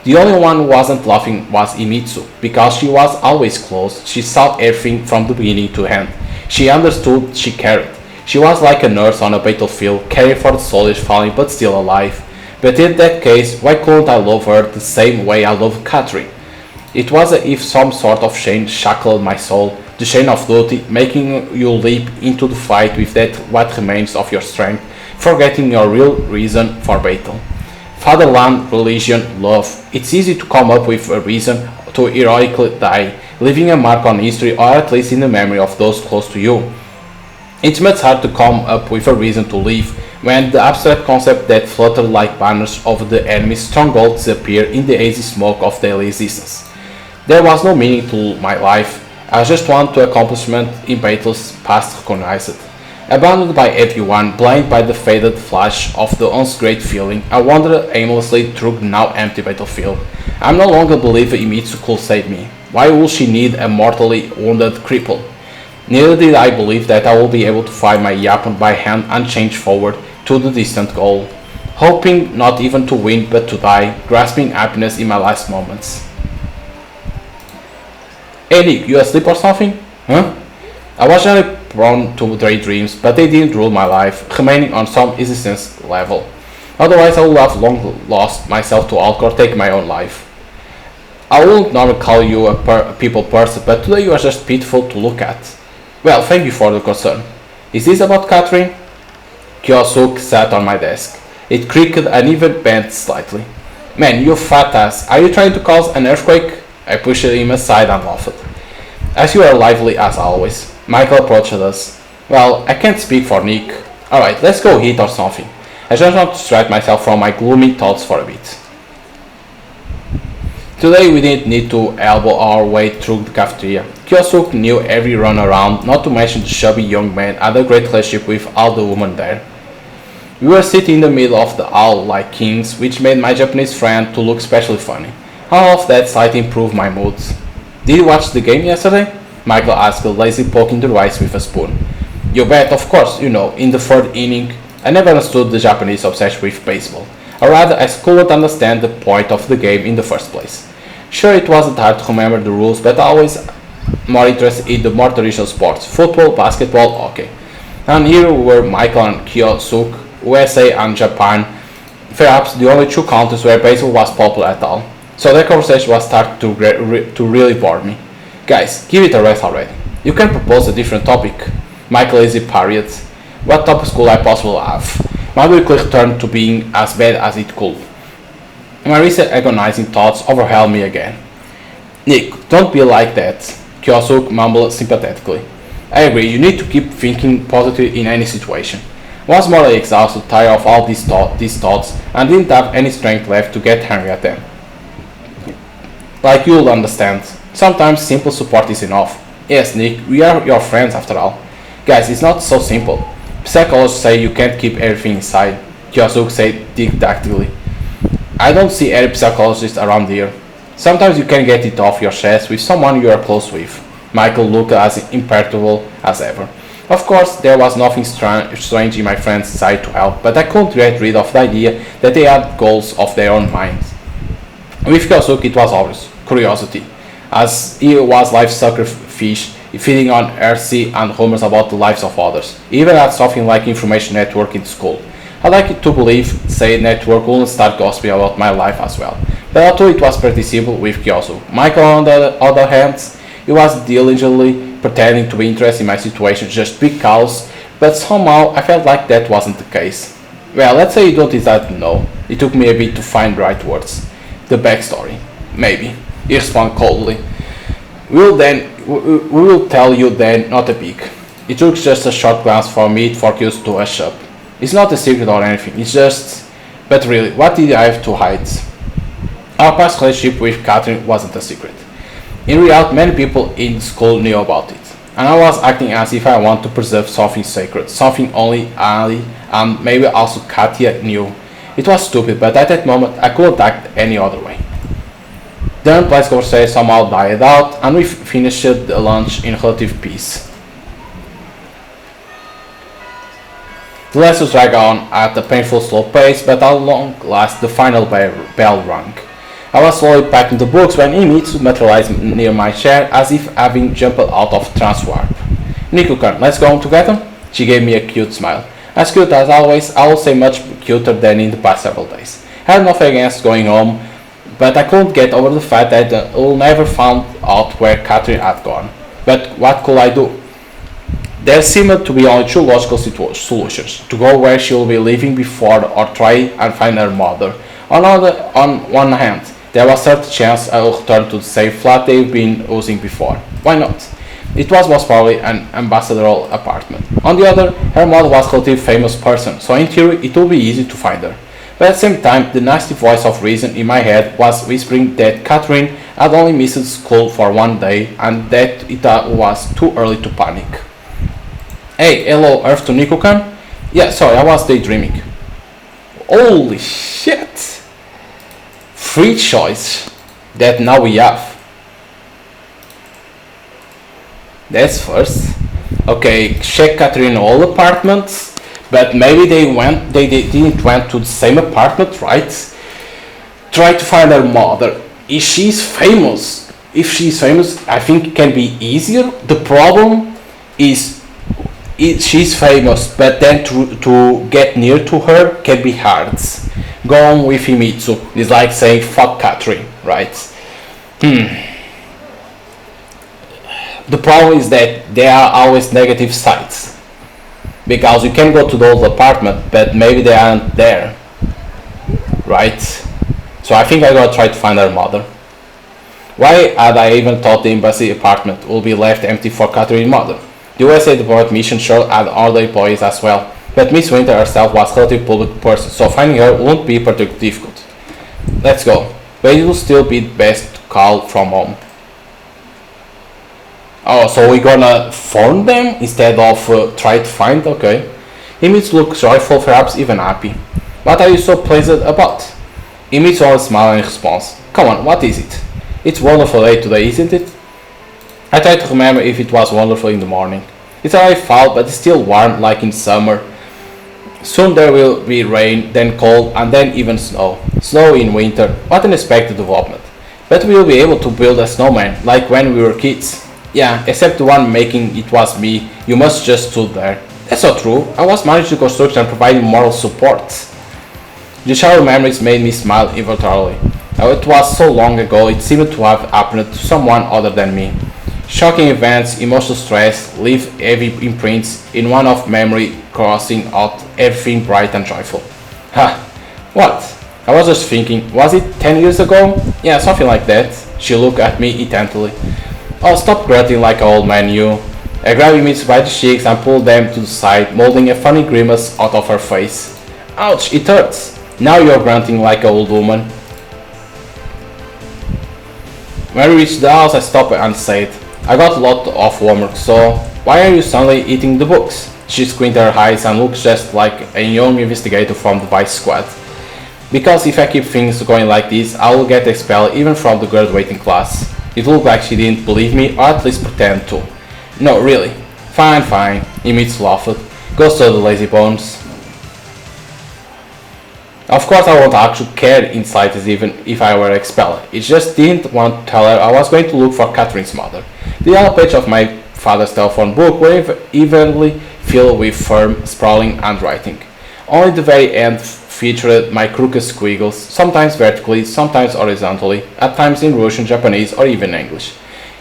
The only one who wasn't laughing was Imitsu, because she was always close, she saw everything from the beginning to end. She understood, she cared. She was like a nurse on a battlefield, caring for the soldiers falling but still alive. But in that case, why couldn't I love her the same way I loved Catherine? It was as if some sort of chain shackled my soul, the chain of duty, making you leap into the fight with that what remains of your strength, forgetting your real reason for battle. Fatherland, religion, love. It's easy to come up with a reason to heroically die, leaving a mark on history or at least in the memory of those close to you. It's much hard to come up with a reason to live when the abstract concept that flutter like banners over the enemy's stronghold disappear in the hazy smoke of daily existence. There was no meaning to my life. I just want to accomplishment in battles past recognized. Abandoned by everyone, blinded by the faded flash of the once great feeling, I wandered aimlessly through the now empty battlefield. I no longer believe Imitsu could save me. Why would she need a mortally wounded cripple? Neither did I believe that I would be able to find my weapon by hand and change forward to the distant goal, hoping not even to win but to die, grasping happiness in my last moments. Hey Nick, you asleep or something? Huh? I was generally prone to daydreams, but they didn't rule my life, remaining on some existence level. Otherwise I would have long lost myself to alcohol or take my own life. I wouldn't normally call you a people person, but today you are just pitiful to look at. Well, thank you for the concern. Is this about Catherine? Kyosuke sat on my desk. It creaked and even bent slightly. Man, you fat ass, are you trying to cause an earthquake? I pushed him aside and laughed. As you are lively as always. Michael approached us. Well, I can't speak for Nick. Alright, let's go eat or something. I just want to distract myself from my gloomy thoughts for a bit. Today we didn't need to elbow our way through the cafeteria. Kyosuke knew every runaround, not to mention the chubby young man had a great relationship with all the women there. We were sitting in the middle of the hall like kings, which made my Japanese friend to look especially funny. All of that slightly improved my mood. Did you watch the game yesterday? Michael asked, lazily poking the rice with a spoon. You bet, of course, in the third inning. I never understood the Japanese obsession with baseball. Or rather, I couldn't understand the point of the game in the first place. Sure, it wasn't hard to remember the rules, but always more interested in the more traditional sports, football, basketball, hockey. And here were Michael and Kyosuke, USA and Japan, perhaps the only two countries where baseball was popular at all. So the conversation was starting to really bore me. Guys, give it a rest already. You can propose a different topic. Michael easily parried. What topics could I possibly have? My weekly turned to being as bad as it could. My recent agonizing thoughts overwhelmed me again. Nick, don't be like that, Kyosuke mumbled sympathetically. I agree, you need to keep thinking positive in any situation. I was morally exhausted, tired of all these thoughts, and didn't have any strength left to get angry at them. Like you'll understand, sometimes simple support is enough. Yes, Nick, we are your friends after all. Guys, it's not so simple. Psychologists say you can't keep everything inside, Kyosuke said didactically. I don't see any psychologists around here. Sometimes you can get it off your chest with someone you are close with. Michael looked as imperturbable as ever. Of course, there was nothing strange in my friend's desire to help, but I couldn't get rid of the idea that they had goals of their own minds. With Kyosuke it was obvious, curiosity, as he was life sucker fish, feeding on heresy and rumors about the lives of others. He even had something like information network in school. I like to believe, say, network wouldn't start gossiping about my life as well. But although it was pretty simple with Kyosuke, Michael on the other hand, he was diligently pretending to be interested in my situation just because, but somehow I felt like that wasn't the case. Well, let's say you don't exactly know. It took me a bit to find the right words. The backstory. Maybe. He responded coldly. We will tell you then, not a peek. It took just a short glance for me for Kyosuke to hush up. It's not a secret or anything, it's just... But really, what did I have to hide? Our past relationship with Catherine wasn't a secret. In reality, many people in school knew about it, and I was acting as if I want to preserve something sacred, something only Ali and maybe also Katia knew. It was stupid, but at that moment I couldn't act any other way. The unpleasant conversation somehow died out, and we finished the lunch in relative peace. The lessons dragged on at a painful slow pace, but at long last the final bell rang. I was slowly packing the books when Imitsu materialized near my chair as if having jumped out of trance warp. Nikukan, let's go home together? She gave me a cute smile. As cute as always, I would say much cuter than in the past several days. I had nothing against going home, but I couldn't get over the fact that I will never find out where Catherine had gone. But what could I do? There seemed to be only two logical solutions: to go where she will be living before or try and find her mother. On one hand, there was a certain chance I would return to the same flat they've been using before. Why not? It was most probably an ambassadorial apartment. On the other, her mother was a relatively famous person, so in theory it would be easy to find her. But at the same time, the nasty voice of reason in my head was whispering that Catherine had only missed school for one day and that it was too early to panic. Hey, hello, Earth to Nikukan? Yeah, sorry, I was daydreaming. Holy shit! Free choice that now we have. That's first. Okay, check Catherine all apartments, but maybe they didn't went to the same apartment, right? Try to find her mother. If she's famous, I think it can be easier. The problem is she's famous, but then to get near to her can be hard. Go on with Himitsu. It's like saying fuck Catherine, right? The problem is that there are always negative sides. Because you can go to the old apartment, but maybe they aren't there. Right? So I think I gotta try to find her mother. Why had I even thought the embassy apartment will be left empty for Catherine's mother? The USA Department mission sure had other employees as well, but Miss Winter herself was a relatively public person, so finding her wouldn't be particularly difficult. Let's go, but it will still be best to call from home. Oh, so we're gonna phone them instead of try to find? Okay. Imitsu looks joyful, perhaps even happy. What are you so pleased about? Imitsu only smiled in response. Come on, what is it? It's a wonderful day today, isn't it? I tried to remember if it was wonderful in the morning. It's already fall, but it's still warm like in summer. Soon there will be rain, then cold, and then even snow. Snow in winter, what an unexpected development. But we will be able to build a snowman, like when we were kids. Yeah, except the one making it was me, you must just stood there. That's not true, I was managing the construction and providing moral support. The shower memories made me smile involuntarily. Now it was so long ago it seemed to have happened to someone other than me. Shocking events, emotional stress, leave heavy imprints in one of memory crossing out everything bright and joyful. Ha! What? I was just thinking, was it 10 years ago? Yeah, something like that. She looked at me intently. Oh, stop grunting like an old man, you. I grabbed me by the cheeks and pulled them to the side, molding a funny grimace out of her face. Ouch, it hurts. Now you're grunting like an old woman. When we reached the house, I stopped and said, I got a lot of homework, so why are you suddenly eating the books? She squinted her eyes and looked just like a young investigator from the Vice Squad. Because if I keep things going like this, I will get expelled even from the graduating class. It looked like she didn't believe me, or at least pretend to. No, really. Fine, fine, Imitsu laughed. Go to the lazy bones. Of course I won't actually care in slightest even if I were expelled. I just didn't want to tell her I was going to look for Catherine's mother. The yellow page of my father's telephone book were evenly filled with firm, sprawling handwriting. Only the very end featured my crooked squiggles, sometimes vertically, sometimes horizontally, at times in Russian, Japanese, or even English.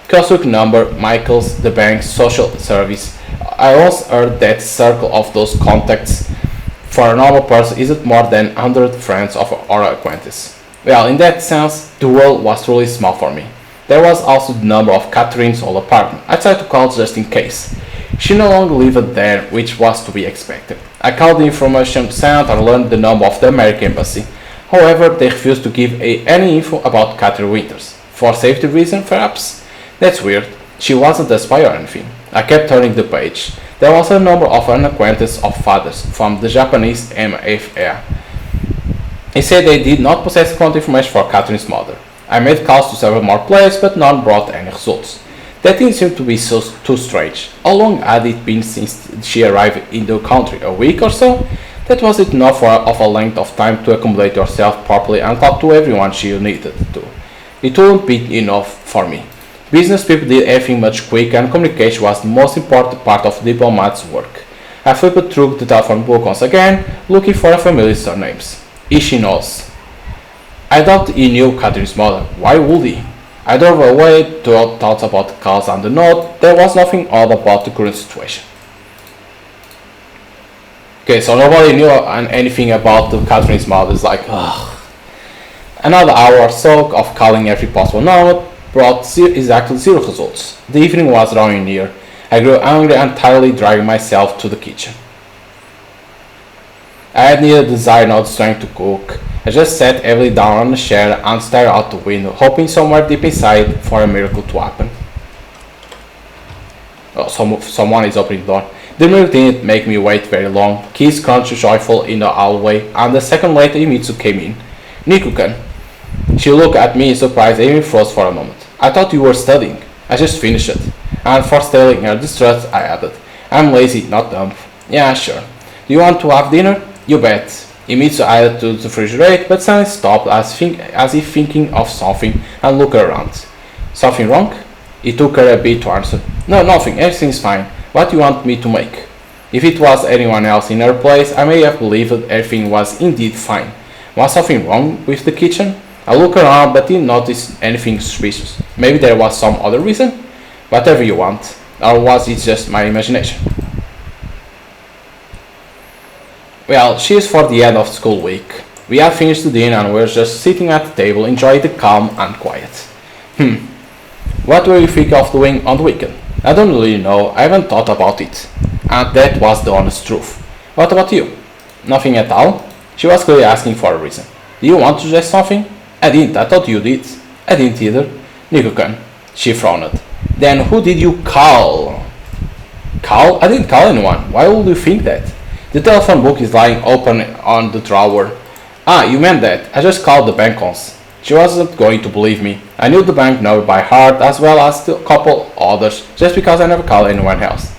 Kiosk number, Michael's, the bank, social service. I once heard that circle of those contacts for a normal person isn't more than 100 friends or acquaintances. Well, in that sense, the world was truly small for me. There was also the number of Catherine's old apartment. I tried to call just in case. She no longer lived there, which was to be expected. I called the information center and learned the number of the American embassy. However, they refused to give any info about Catherine Winters. For safety reasons, perhaps? That's weird. She wasn't a spy or anything. I kept turning the page. There was a number of unacquainted of fathers from the Japanese MFA. He said they did not possess contact information for Catherine's mother. I made calls to several more players, but none brought any results. That didn't seem to be too strange. How long had it been since she arrived in the country? A week or so? That wasn't enough of a length of time to accommodate yourself properly and talk to everyone she needed to. It wouldn't be enough for me. Business people did everything much quicker and communication was the most important part of diplomats' work. I flipped through the telephone book once again, looking for familiar surnames. He knows. I doubt he knew Catherine's mother. Why would he? I drove away to thoughts about the calls and the note. There was nothing odd about the current situation. Okay, so nobody knew anything about the Catherine's mother. It's like, ugh. Another hour or so of calling every possible number brought exactly 0 results. The evening was drawing near. I grew angry and tiredly dragged myself to the kitchen. I had neither desire nor strength to cook. I just sat heavily down on a chair and stared out the window, hoping somewhere deep inside for a miracle to happen. Oh, someone is opening the door. The miracle didn't make me wait very long. Keys crunched joyful in the hallway, and a second later Imitsu came in. Nikukan. She looked at me in surprise and even froze for a moment. I thought you were studying. I just finished it. And forestalling her distrust, I added, I'm lazy, not dumb. Yeah, sure. Do you want to have dinner? You bet. Imitsu added to the refrigerator, but suddenly stopped as if thinking of something and looked around. Something wrong? It took her a bit to answer. No, nothing. Everything's fine. What do you want me to make? If it was anyone else in her place, I may have believed everything was indeed fine. Was something wrong with the kitchen? I looked around but didn't notice anything suspicious. Maybe there was some other reason? Whatever you want. Or was it just my imagination? Well, cheers for the end of school week. We had finished the dinner and were just sitting at the table enjoying the calm and quiet. What were you thinking of doing on the weekend? I don't really know, I haven't thought about it. And that was the honest truth. What about you? Nothing at all? She was clearly asking for a reason. Do you want to suggest something? I didn't, I thought you did. I didn't either. Nikukan. She frowned. Then who did you call? Call? I didn't call anyone. Why would you think that? The telephone book is lying open on the drawer. Ah, you meant that. I just called the bank once. She wasn't going to believe me. I knew the bank number by heart as well as a couple others, just because I never called anyone else.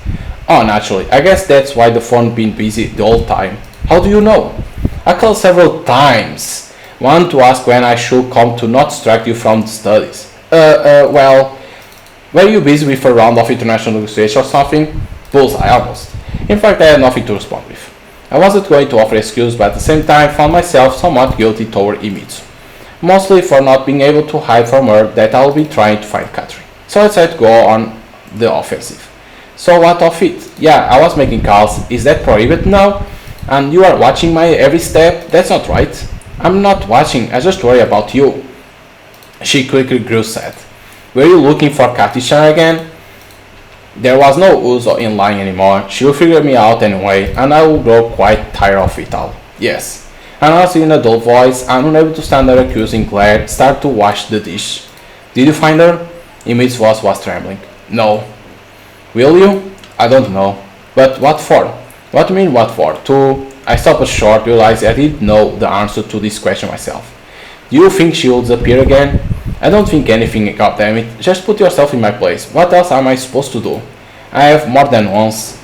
Oh, naturally. I guess that's why the phone been busy the whole time. How do you know? I called several times. One to ask when I should come to not distract you from the studies. Well, were you busy with a round of international negotiation or something? Bullseye, almost. In fact, I had nothing to respond with. I wasn't going to offer excuse, but at the same time found myself somewhat guilty toward Imitsu. Mostly for not being able to hide from her that I'll be trying to find Katri. So I decided to go on the offensive. So what of it? Yeah, I was making calls. Is that prohibited now? And you are watching my every step? That's not right. I'm not watching, I just worry about you. She quickly grew sad. Were you looking for Katisha again? There was no use in lying anymore. She will figure me out anyway, and I will grow quite tired of it all. Yes. And I was in a dull voice, and unable to stand her accusing glare, started to wash the dish. Did you find her? Imitsu's voice was trembling. No. Will you? I don't know. But what for? What do you mean what for? I stopped short, realizing I didn't know the answer to this question myself. Do you think she will disappear again? I don't think anything, goddammit. Just put yourself in my place. What else am I supposed to do? I have more than once.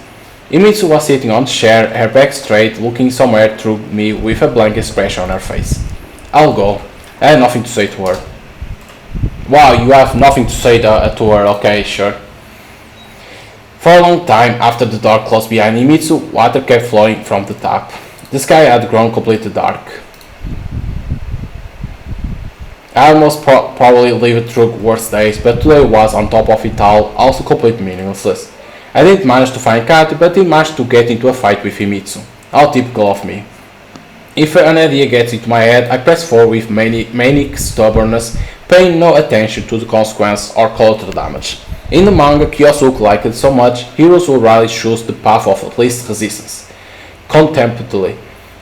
Imitsu was sitting on the chair, her back straight, looking somewhere through me with a blank expression on her face. I'll go. I had nothing to say to her. Wow, you have nothing to say to her, okay, sure. For a long time after the door closed behind Imitsu, water kept flowing from the tap. The sky had grown completely dark. I almost probably lived through worse days, but today was on top of it all, also completely meaningless. I didn't manage to find Kati, but did manage to get into a fight with Imitsu. How typical of me. If an idea gets into my head, I press forward with manic stubbornness, paying no attention to the consequence or collateral damage. In the manga Kyosuke liked it so much, heroes will rarely choose the path of at least resistance. Contemptuously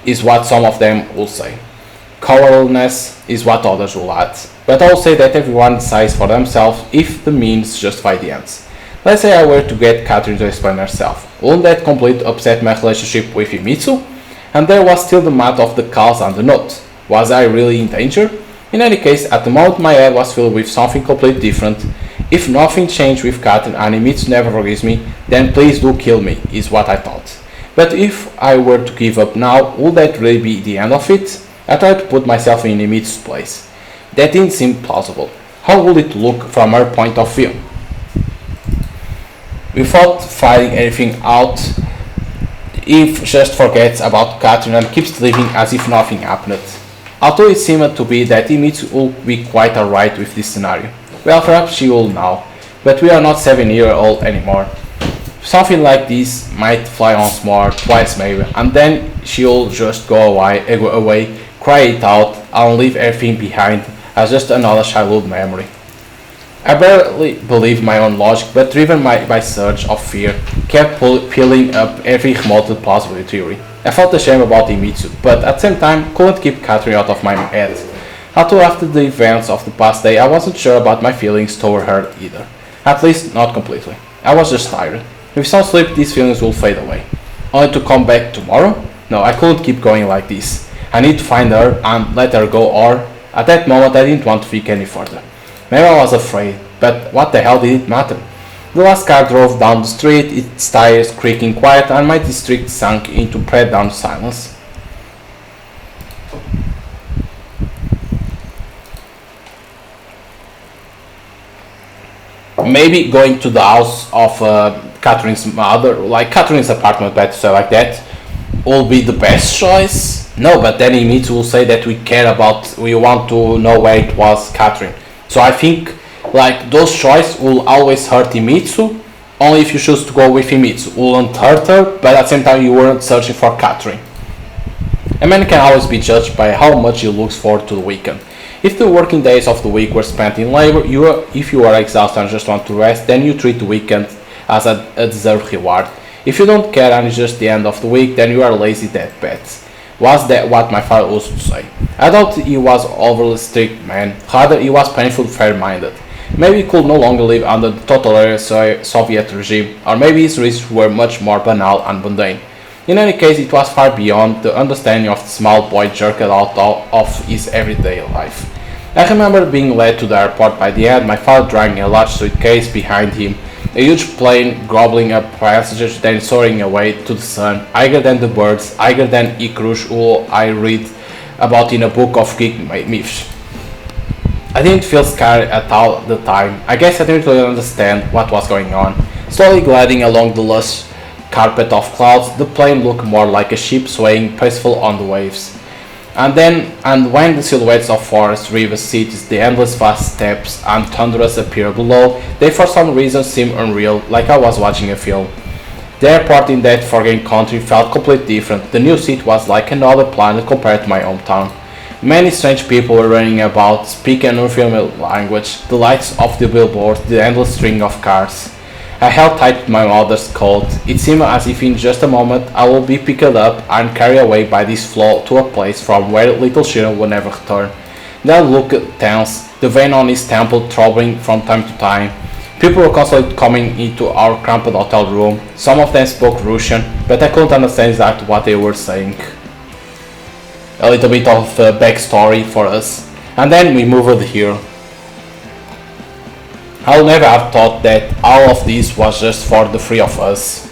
is what some of them will say. Cowardliness is what others will add. But I will say that everyone decides for themselves if the means justify the ends. Let's say I were to get Catherine to explain herself. Wouldn't that completely upset my relationship with Imitsu? And there was still the matter of the calls and the note. Was I really in danger? In any case, at the moment my head was filled with something completely different. If nothing changed with Catherine and Imitsu never forgives me, then please do kill me, is what I thought. But if I were to give up now, would that really be the end of it? I tried to put myself in Imitsu's place. That didn't seem plausible. How would it look from her point of view? Without finding anything out, Eve just forgets about Catherine and keeps living as if nothing happened. Although it seemed to be that Imitsu would be quite alright with this scenario. Well, perhaps she will now, but we are not 7-year-old anymore. Something like this might fly once more, twice maybe, and then she'll just go away, cry it out, and leave everything behind as just another childhood memory. I barely believed my own logic, but driven by surge of fear, kept peeling up every remotely plausible theory. I felt ashamed about Imitsu, but at the same time couldn't keep Katri out of my head. Although after the events of the past day, I wasn't sure about my feelings toward her either. At least, not completely. I was just tired. With some sleep, these feelings will fade away. Only to come back tomorrow? No, I couldn't keep going like this. I need to find her and let her go, or at that moment I didn't want to think any further. Maybe I was afraid, but what the hell did it matter? The last car drove down the street, its tires creaking quiet, and my district sank into breakdown silence. Maybe going to the house of Catherine's mother, like Catherine's apartment, better say like that, will be the best choice. No, but then Imitsu will say that we want to know where it was Catherine. So I think like those choices will always hurt Imitsu, only if you choose to go with Imitsu. Wouldn't hurt her, but at the same time you weren't searching for Catherine. A man can always be judged by how much he looks forward to the weekend. If the working days of the week were spent in labor, if you are exhausted and just want to rest, then you treat the weekend as a deserved reward. If you don't care and it's just the end of the week, then you are lazy deathbeds. Was that what my father used to say? I doubt he was overly strict man, rather he was painfully fair-minded. Maybe he could no longer live under the totalitarian Soviet regime, or maybe his reasons were much more banal and mundane. In any case, it was far beyond the understanding of the small boy jerked out of his everyday life. I remember being led to the airport by the end, my father dragging a large suitcase behind him, a huge plane gobbling up passengers, then soaring away to the sun, higher than the birds, higher than Icarus, who I read about in a book of Greek myths. I didn't feel scared at all the time. I guess I didn't really understand what was going on. Slowly gliding along the lush carpet of clouds, the plane looked more like a ship swaying peaceful on the waves. And when the silhouettes of forests, rivers, cities, the endless vast steppes and tundras appeared below, they for some reason seemed unreal, like I was watching a film. The airport in that forgotten country felt completely different. The new city was like another planet compared to my hometown. Many strange people were running about, speaking an unfamiliar language, the lights of the billboards, the endless string of cars. I held tight to my mother's coat. It seemed as if in just a moment I would be picked up and carried away by this flow to a place from where little children would never return. Dad looked tense, the vein on his temple throbbing from time to time. People were constantly coming into our cramped hotel room. Some of them spoke Russian, but I couldn't understand exactly what they were saying. A little bit of backstory for us. And then we moved here. I'll never have thought that all of this was just for the three of us.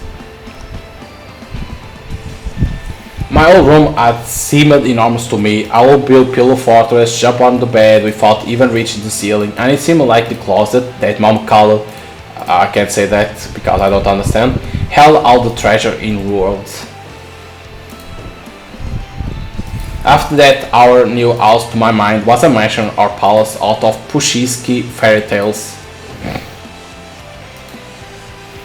My old room had seemed enormous to me. I would build pillow fortress, jump on the bed without even reaching the ceiling, and it seemed like the closet that Mom called, I can't say that because I don't understand, held all the treasure in the world. After that, our new house to my mind was a mansion or palace out of Pushkinski fairy tales.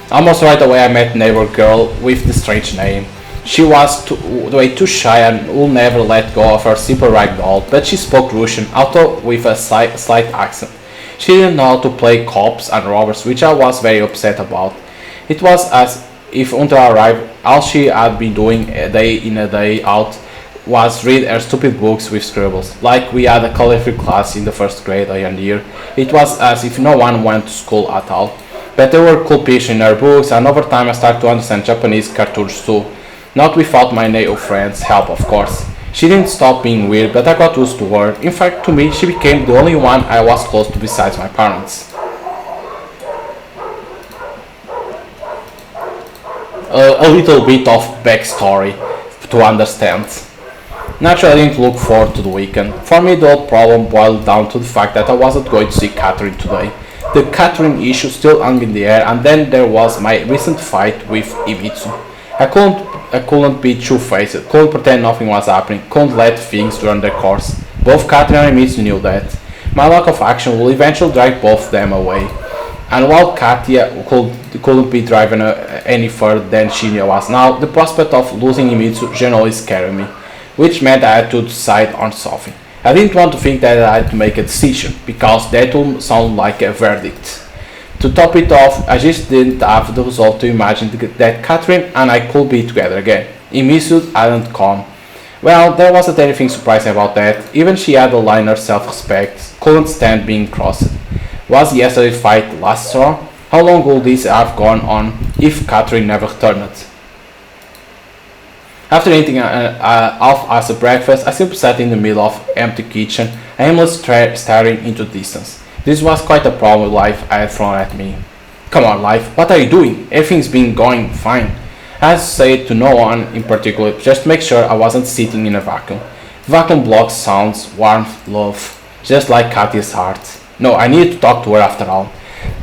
Almost right away I met neighbor girl with the strange name. She was way too shy and would never let go of her simple rag doll, but she spoke Russian, although with a slight accent. She didn't know how to play cops and robbers, which I was very upset about. It was as if until I arrived, all she had been doing day in and day out was read her stupid books with scribbles. Like we had a colorful class in the first grade and year. It was as if no one went to school at all. But there were cool pictures in her books, and over time I started to understand Japanese cartoons too. Not without my native friend's help, of course. She didn't stop being weird, but I got used to her. In fact, to me, she became the only one I was close to besides my parents. A little bit of backstory to understand. Naturally, I didn't look forward to the weekend. For me, the whole problem boiled down to the fact that I wasn't going to see Catherine today. The Catherine issue still hung in the air, and then there was my recent fight with Imitsu. I couldn't be two-faced, couldn't pretend nothing was happening, couldn't let things run their course. Both Catherine and Imitsu knew that. My lack of action will eventually drive both of them away. And while Katya couldn't be driven any further than she was now, the prospect of losing Imitsu generally scared me, which meant I had to decide on something. I didn't want to think that I had to make a decision, because that would sound like a verdict. To top it off, I just didn't have the resolve to imagine that Catherine and I could be together again. Imitsu hadn't come. Well, there wasn't anything surprising about that. Even she had a line of self-respect, couldn't stand being crossed. Was yesterday's fight last straw? How long would this have gone on if Catherine never returned? After eating half as a breakfast, I simply sat in the middle of empty kitchen, aimlessly staring into the distance. This was quite a problem life I had thrown at me. Come on, life, what are you doing? Everything's been going fine. I had to say it to no one in particular, just to make sure I wasn't sitting in a vacuum. Vacuum blocks sounds, warmth, love, just like Katya's heart. No, I needed to talk to her after all.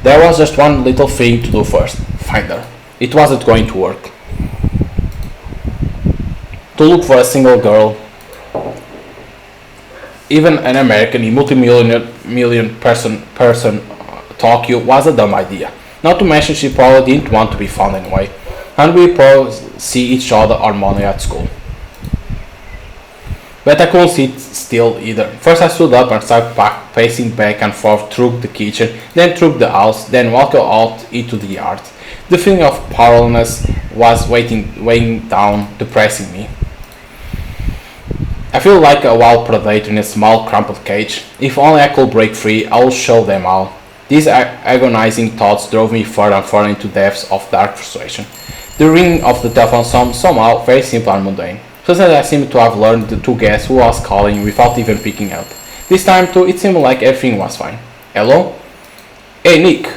There was just one little thing to do first, find her. It wasn't going to work. To look for a single girl, even an American in multi-million person Tokyo, was a dumb idea. Not to mention she probably didn't want to be found anyway, and we probably see each other on Monday at school. But I couldn't sit still either. First I stood up and started pacing back and forth through the kitchen, then through the house, then walked out into the yard. The feeling of powerlessness was weighing down, depressing me. I feel like a wild predator in a small, crumpled cage. If only I could break free, I would show them all. These agonizing thoughts drove me further and further into depths of dark frustration. The ringing of the telephone somehow very simple and mundane. Just as I seemed to have learned to guess who was calling without even picking up. This time too, it seemed like everything was fine. Hello? Hey Nick!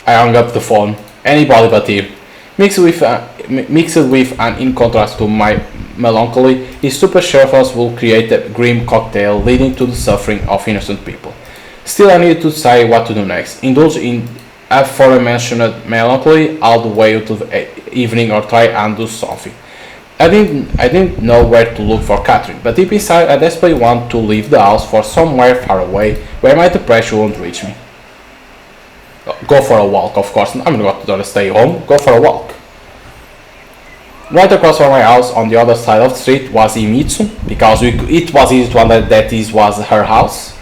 I hung up the phone. Anybody but him. Mixed with and in contrast to my melancholy, his super surface will create a grim cocktail leading to the suffering of innocent people. Still, I needed to decide what to do next. Indulge in aforementioned melancholy all the way to the evening or try and do something. I didn't know where to look for Catherine, but deep inside I desperately want to leave the house for somewhere far away where my depression won't reach me. Go for a walk, of course. I'm not gonna stay home. Go for a walk. Right across from my house, on the other side of the street, was Imitsu, because it was easy to understand that this was her house.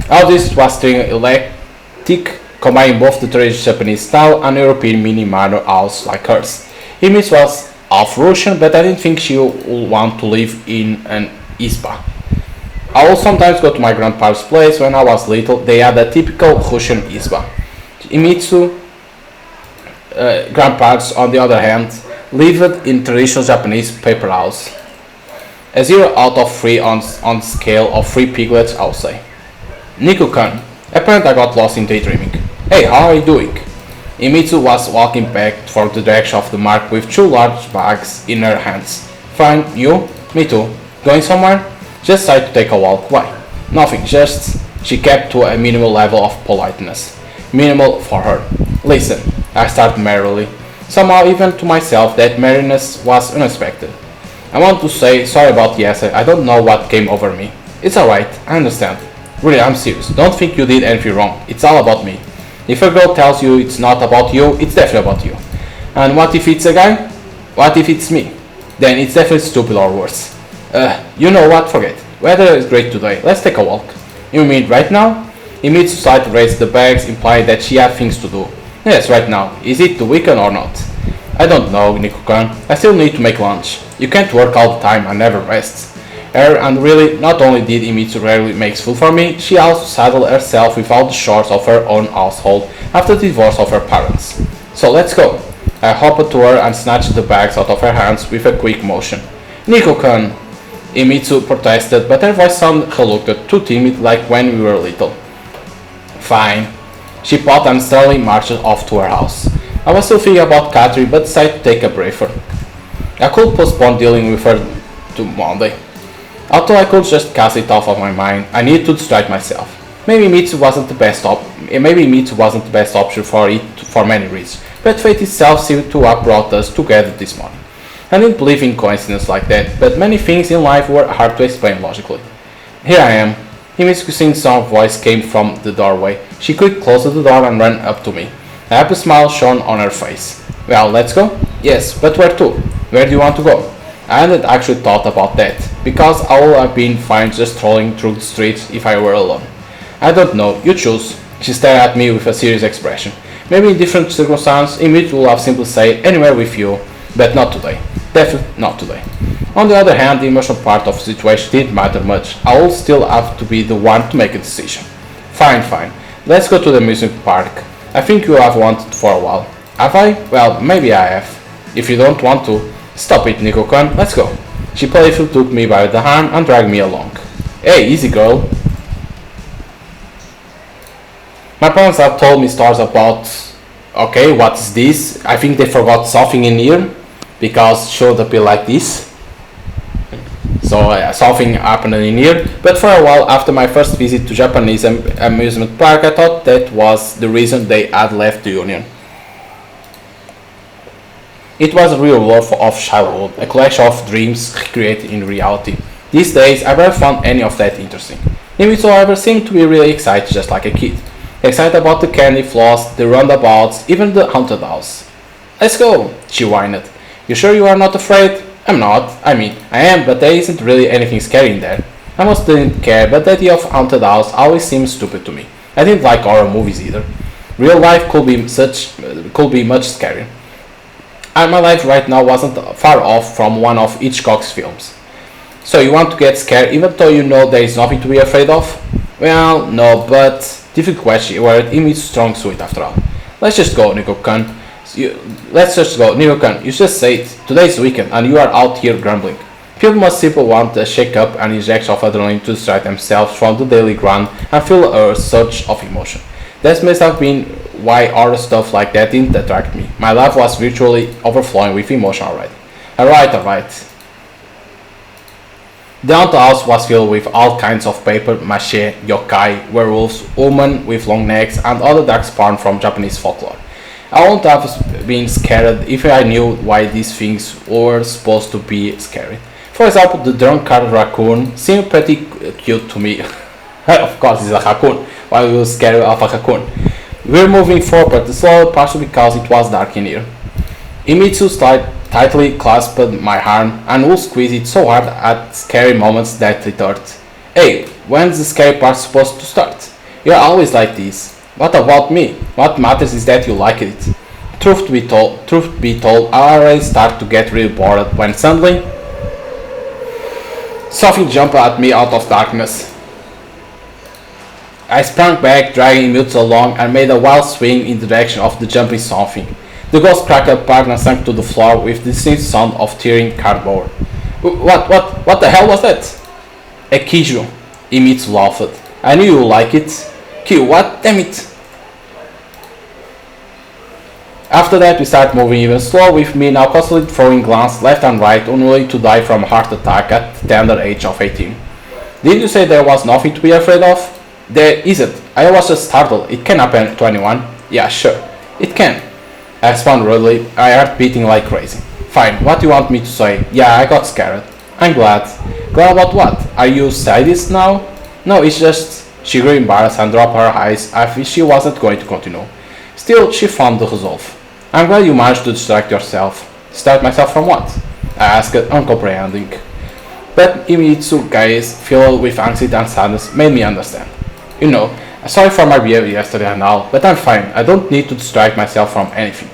All this was eclectic, combining both the traditional Japanese style and European mini manor house like hers. Imitsu was half Russian, but I didn't think she would want to live in an isba. I would sometimes go to my grandpa's place when I was little. They had a typical Russian isba. Imitsu, grandparents, on the other hand, lived in traditional Japanese paper house. A 0 out of 3 on scale of 3 piglets, I'll say. Niku-kun. Apparently I got lost in daydreaming. Hey, how are you doing? Imitsu was walking back from the direction of the mark with 2 large bags in her hands. Fine, you? Me too. Going somewhere? Just tried to take a walk. Why? Nothing, just... She kept to a minimal level of politeness. Minimal for her. Listen, I started merrily. Somehow even to myself that merriness was unexpected. I want to say sorry about yesterday. I don't know what came over me. It's alright, I understand. Really, I'm serious. Don't think you did anything wrong. It's all about me. If a girl tells you it's not about you, it's definitely about you. And what if it's a guy? What if it's me? Then it's definitely stupid or worse. You know what? Forget. Weather is great today. Let's take a walk. You mean right now? Imitsu started to raise the bags, implying that she had things to do. Yes, right now. Is it the weekend or not? I don't know, Niku-kun. I still need to make lunch. You can't work all the time and never rest. And really, not only did Imitsu rarely make food for me, she also saddled herself with all the chores of her own household after the divorce of her parents. So let's go. I hopped to her and snatched the bags out of her hands with a quick motion. Niku-kun, Imitsu protested, but her voice sounded reluctant, too timid like when we were little. Fine. She paused and sternly marched off to her house. I was still thinking about Katri but decided to take a breather. I could postpone dealing with her to Monday. Although I could just cast it off of my mind, I needed to distract myself. Maybe Mitsu wasn't the best option for it for many reasons, but fate itself seemed to have brought us together this morning. I didn't believe in coincidence like that, but many things in life were hard to explain logically. Here I am. Mitsu's soft voice came from the doorway. She quickly closed the door and ran up to me. A happy smile shone on her face. Well, let's go? Yes, but where to? Where do you want to go? I hadn't actually thought about that, because I would have been fine just strolling through the streets if I were alone. I don't know, you choose. She stared at me with a serious expression. Maybe in different circumstances, Mitsu would have simply said anywhere with you, but not today. Definitely not today. On the other hand, the emotional part of the situation didn't matter much. I would still have to be the one to make a decision. Fine. Let's go to the amusement park. I think you have wanted for a while. Have I? Well, maybe I have. If you don't want to, stop it, Nico-kun. Let's go. She playfully took me by the arm and dragged me along. Hey, easy girl. My parents have told me stories about... Okay, what is this? I think they forgot something in here, because it should appear like this. So something happened in here, but for a while after my first visit to Japanese amusement park, I thought that was the reason they had left the Union. It was a real world of childhood, a collection of dreams recreated in reality. These days, I never found any of that interesting. Nimitsu, however, seemed to be really excited, just like a kid. Excited about the candy floss, the roundabouts, even the haunted house. Let's go, she whined. You sure you are not afraid? I'm not. I mean, I am, but there isn't really anything scary in there. I most didn't care, but the idea of haunted house always seemed stupid to me. I didn't like horror movies either. Real life could be much scarier. And my life right now wasn't far off from one of Hitchcock's films. So you want to get scared even though you know there is nothing to be afraid of? Well, no, but difficult question where it imitates strong suit after all. Let's just go, Nico-kun. Nico-kun, you just said today's weekend and you are out here grumbling. People must simply want a shake-up and injection of adrenaline to distract themselves from the daily grind and feel a surge of emotion. That must have been why horror stuff like that didn't attract me. My life was virtually overflowing with emotion already. Alright. The haunted house was filled with all kinds of paper mache, yokai, werewolves, women with long necks, and other dark spawn from Japanese folklore. I wouldn't have been scared if I knew why these things were supposed to be scary. For example, the drunkard raccoon seemed pretty cute to me. Of course, it's a raccoon. Why would you scare of a raccoon? We're moving forward slowly, partially because it was dark in here. Imitsu tightly clasped my arm and would squeeze it so hard at scary moments that it hurt. Hey, when's the scary part supposed to start? You're always like this. What about me? What matters is that you like it. Truth be told, I already start to get really bored when suddenly something jumped at me out of darkness. I sprang back, dragging Mitsu along, and made a wild swing in the direction of the jumping something. The ghost cracked apart and sank to the floor with the distinct sound of tearing cardboard. What the hell was that? A Kiju, Mitsu laughed. I knew you like it. Q, what? Damn it! After that, we started moving even slower, with me now constantly throwing glances left and right, unwilling to die from a heart attack at the tender age of 18. Did you say there was nothing to be afraid of? There isn't. I was just startled. It can happen to anyone. Yeah, sure. It can. I responded rudely, my heart beating like crazy. Fine, what do you want me to say? Yeah, I got scared. I'm glad. Glad about what? Are you sadist now? No, it's just... She grew embarrassed and dropped her eyes as if she wasn't going to continue. Still, she found the resolve. I'm glad you managed to distract yourself. Distract myself from what? I asked, uncomprehending. But Imitsu's gaze, filled with anxiety and sadness, made me understand. You know, I'm sorry for my behavior yesterday and all, but I'm fine. I don't need to distract myself from anything.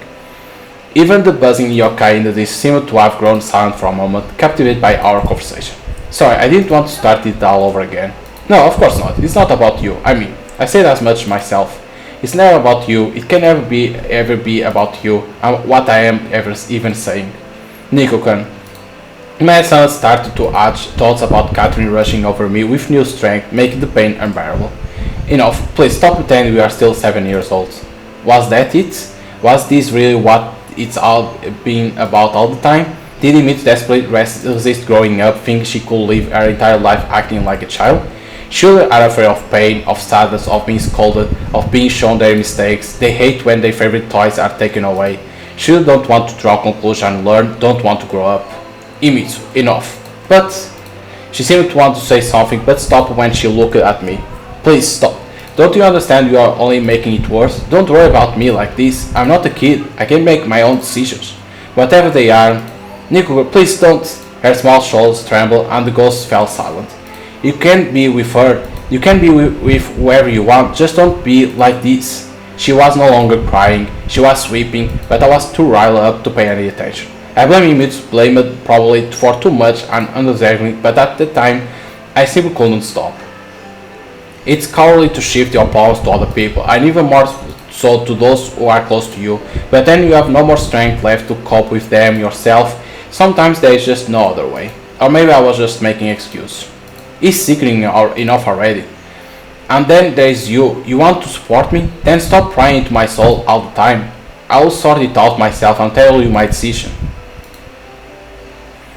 Even the buzzing yokai in the dish seemed to have grown silent for a moment, captivated by our conversation. Sorry, I didn't want to start it all over again. No, of course not. It's not about you. I mean, I said as much myself. It's never about you. It can never be about you and what I am ever even saying. Nico-kun. My son started to urge thoughts about Catherine rushing over me with new strength, making the pain unbearable. Enough. Please stop pretending we are still 7 years old. Was that it? Was this really what it's all been about all the time? Did Emmett desperately resist growing up, think she could live her entire life acting like a child? Children are afraid of pain, of sadness, of being scolded, of being shown their mistakes. They hate when their favorite toys are taken away. Children don't want to draw conclusions and learn, don't want to grow up. Emmett, enough. But she seemed to want to say something, but stopped when she looked at me. Please stop. Don't you understand you are only making it worse? Don't worry about me like this. I'm not a kid. I can make my own decisions. Whatever they are. Nico, please don't. Her small shoulders trembled and the ghost fell silent. You can be with her. You can be with whoever you want. Just don't be like this. She was no longer crying. She was weeping, but I was too riled up to pay any attention. I blame him, blamed probably for too much and undeserving, but at the time, I simply couldn't stop. It's cowardly to shift your problems to other people, and even more so to those who are close to you, but then you have no more strength left to cope with them yourself. Sometimes there is just no other way. Or maybe I was just making excuse. It's sickening enough already. And then there is you. You want to support me? Then stop prying into my soul all the time. I will sort it out myself and tell you my decision.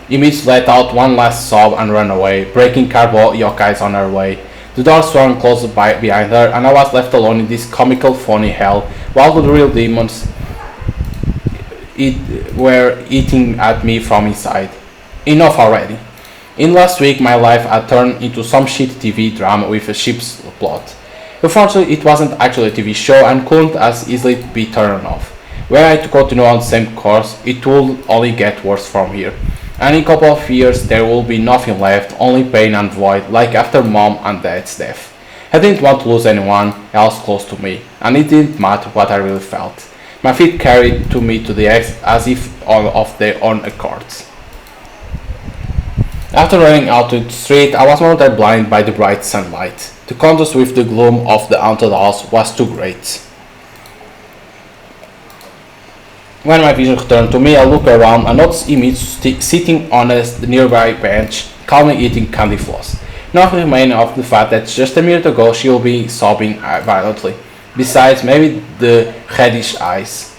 Emmett let out one last sob and ran away, breaking cardboard yokais on her way. The door swung closed behind her, and I was left alone in this comical, funny hell, while the real demons were eating at me from inside. Enough already. In last week, my life had turned into some shit TV drama with a ship's plot. Unfortunately, it wasn't actually a TV show and couldn't as easily be turned off. Were I to continue on the same course, it would only get worse from here. And in a couple of years there will be nothing left, only pain and void, like after mom and dad's death. I didn't want to lose anyone else close to me, and it didn't matter what I really felt. My feet carried to me to the exit as if of their own accords. After running out to the street, I was momentarily blinded by the bright sunlight. The contrast with the gloom of the haunted house was too great. When my vision returned to me, I looked around and noticed Emmett sitting on a nearby bench, calmly eating candy floss. Nothing remained of the fact that just a minute ago she would be sobbing violently. Besides, maybe the reddish eyes.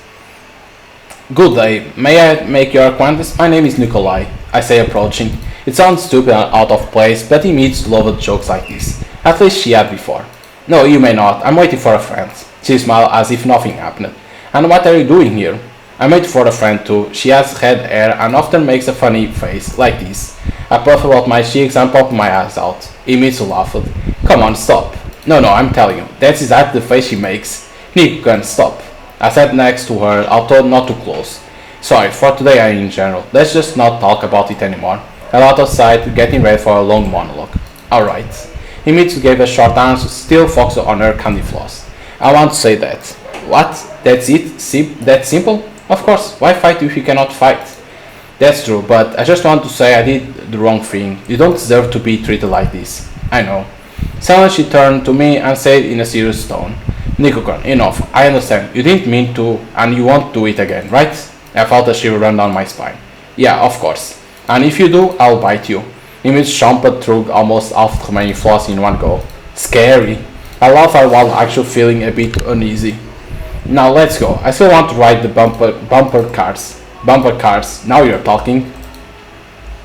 Good day. May I make your acquaintance? My name is Nikolai, I say approaching. It sounds stupid and out of place, but Emmett loved jokes like this. At least she had before. No, you may not. I'm waiting for a friend. She smiled as if nothing happened. And what are you doing here? I'm waiting for a friend too. She has red hair and often makes a funny face, like this. I puffed out my cheeks and popped my eyes out. Emmett laughed. Come on, stop. No, I'm telling you. That's exactly the face she makes. Nick, can stop. I sat next to her, although not too close. Sorry, for today and in general. Let's just not talk about it anymore. I went outside, getting ready for a long monologue. Alright. Emmett gave a short answer, still focused on her candy floss. I want to say that. What? That's it? That simple? Of course, why fight if you cannot fight? That's true, but I just want to say I did the wrong thing. You don't deserve to be treated like this. I know. Suddenly she turned to me and said in a serious tone, Nikokon, enough. I understand. You didn't mean to, and you won't do it again, right? I felt a shiver run down my spine. Yeah, of course. And if you do, I'll bite you. Emmett chomped through almost half the remaining floss in one go. Scary. I laughed while actually feeling a bit uneasy. Now let's go. I still want to ride the bumper cars. Bumper cars. Now you're talking.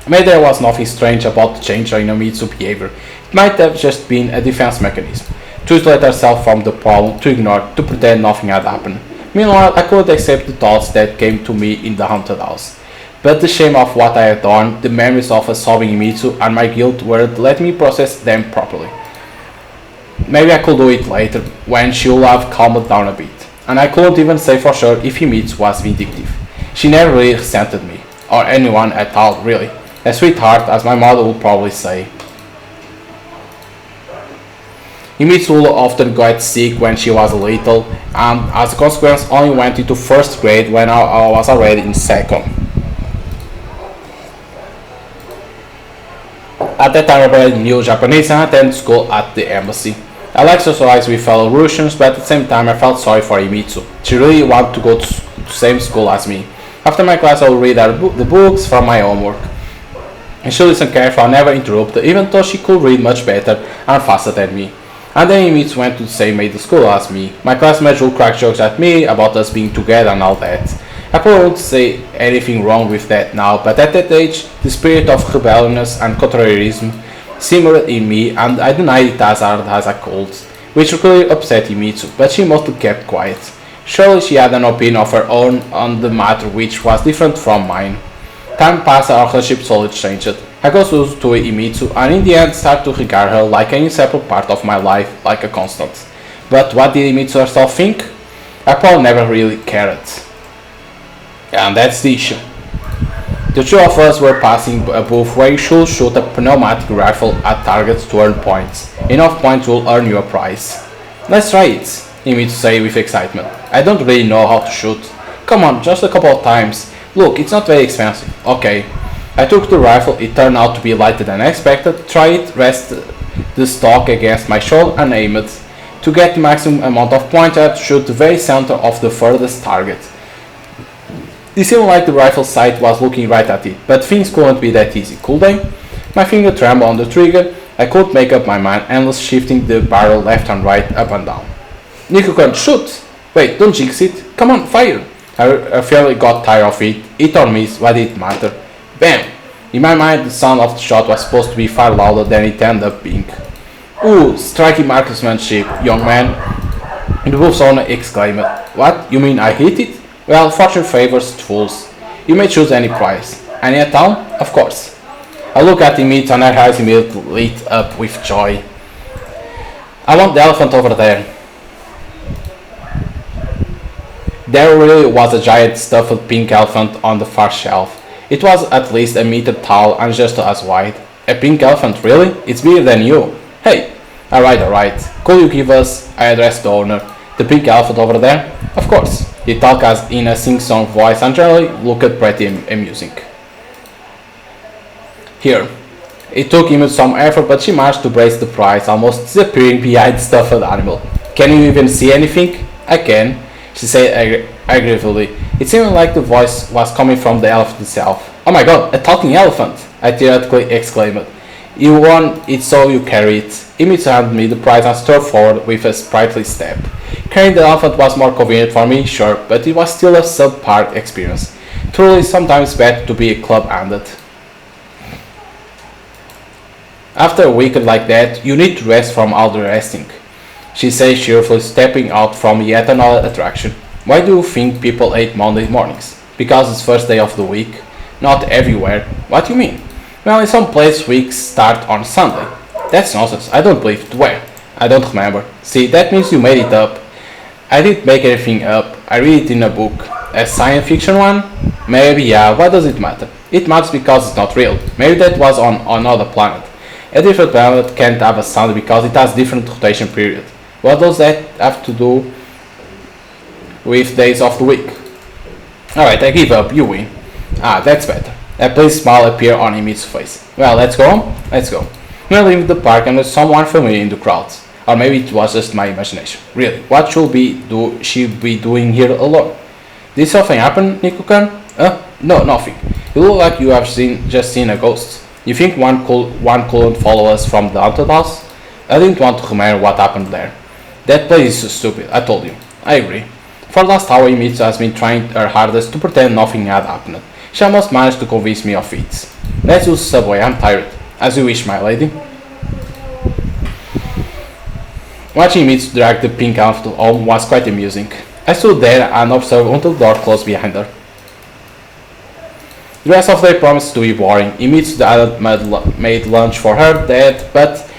Maybe there was nothing strange about the change in Emmett's behavior. It might have just been a defense mechanism. To isolate herself from the problem, to ignore, to pretend nothing had happened. Meanwhile, I couldn't accept the thoughts that came to me in the haunted house. But the shame of what I had done, the memories of a sobbing Emmett and my guilt weren't letting me process them properly. Maybe I could do it later, when she would have calmed down a bit. And I couldn't even say for sure if Emmett was vindictive. She never really resented me, or anyone at all really. A sweetheart, as my mother would probably say. Emmett would often got sick when she was little, and as a consequence only went into first grade when I was already in second. At that time I knew Japanese and attended school at the embassy. I liked socializing with fellow Russians, but at the same time I felt sorry for Emmett. She really wanted to go to the same school as me. After my class I would read the books from my homework. And she listened carefully and never interrupted, even though she could read much better and faster than me. And then Mitch went to the same middle school as me. My classmates would crack jokes at me about us being together and all that. I probably won't say anything wrong with that now, but at that age, the spirit of rebelliousness and contrarierism simmered in me, and I denied it as hard as I could, which really upset Imitsu, but she mostly kept quiet. Surely she had an opinion of her own on the matter which was different from mine. Time passed, our relationship slowly changed. I got used to Imitsu, and in the end started to regard her like an inseparable part of my life, like a constant. But what did Imitsu herself think? I probably never really cared. And that's the issue. The two of us were passing a booth where you should shoot a pneumatic rifle at targets to earn points. Enough points will earn you a prize. Let's try it, Imitsu said with excitement. I don't really know how to shoot. Come on, just a couple of times. Look, it's not very expensive. Okay. I took the rifle, it turned out to be lighter than expected, tried it, rested the stock against my shoulder and aimed it. To get the maximum amount of points I had to shoot the very center of the furthest target. It seemed like the rifle sight was looking right at it, but things couldn't be that easy, could they? My finger trembled on the trigger, I couldn't make up my mind, endless shifting the barrel left and right, up and down. Nico-kun, shoot! Wait, don't jinx it, come on, fire! I fairly got tired of it, hit or miss, what did it matter? Bam! In my mind, the sound of the shot was supposed to be far louder than it ended up being. Ooh, striking marksmanship, young man! The booth's owner exclaimed. What, you mean I hit it? Well, fortune favors fools. You may choose any prize. Any a town? Of course. I look at him and her eyes immediately lit up with joy. I want the elephant over there. There really was a giant stuffed pink elephant on the far shelf. It was at least a meter tall and just as wide. A pink elephant, really? It's bigger than you. Hey! Alright. Could you give us, I addressed the owner, the pink elephant over there? Of course. He talked as in a sing-song voice and generally looked pretty amusing. Here. It took him some effort, but she managed to brace the prize, almost disappearing behind the stuffed animal. Can you even see anything? I can, she said aggressively. It seemed like the voice was coming from the elephant itself. Oh my god, a talking elephant! I theoretically exclaimed. You won it, so you carry it. Imitsu handed me the prize and strode forward with a sprightly step. Carrying the elephant was more convenient for me, sure, but it was still a subpar experience. Truly, sometimes better to be club-handed. After a weekend like that, you need to rest from all the resting, she said cheerfully, stepping out from yet another attraction. Why do you think people hate Monday mornings? Because it's first day of the week? Not everywhere. What do you mean? Well, in some places weeks start on Sunday. That's nonsense. I don't believe it. Where? I don't remember. See, that means you made it up. I didn't make anything up. I read it in a book. A science fiction one? Maybe, yeah. What does it matter? It matters because it's not real. Maybe that was on another planet. A different planet can't have a Sunday because it has different rotation period. What does that have to do with days of the week? Alright, I give up. You win. Ah, that's better. A pleased smile appeared on Imitsu's face. Well, let's go. Let's go. We're leaving the park and there's someone familiar in the crowds. Or maybe it was just my imagination. Really, what should she be doing here alone? Did something happen, Nico-kun? No, nothing. You look like you have just seen a ghost. You think one couldn't follow us from the haunted house? I didn't want to remember what happened there. That place is stupid, I told you. I agree. For the last hour, Imitsu has been trying her hardest to pretend nothing had happened. She almost managed to convince me of it. Let's use the subway, I'm tired. As you wish, my lady. Watching Imitsu drag the pink elephant home was quite amusing. I stood there and observed until the door closed behind her. The rest of the day promised to be boring. Imitsu had made lunch for her dad, but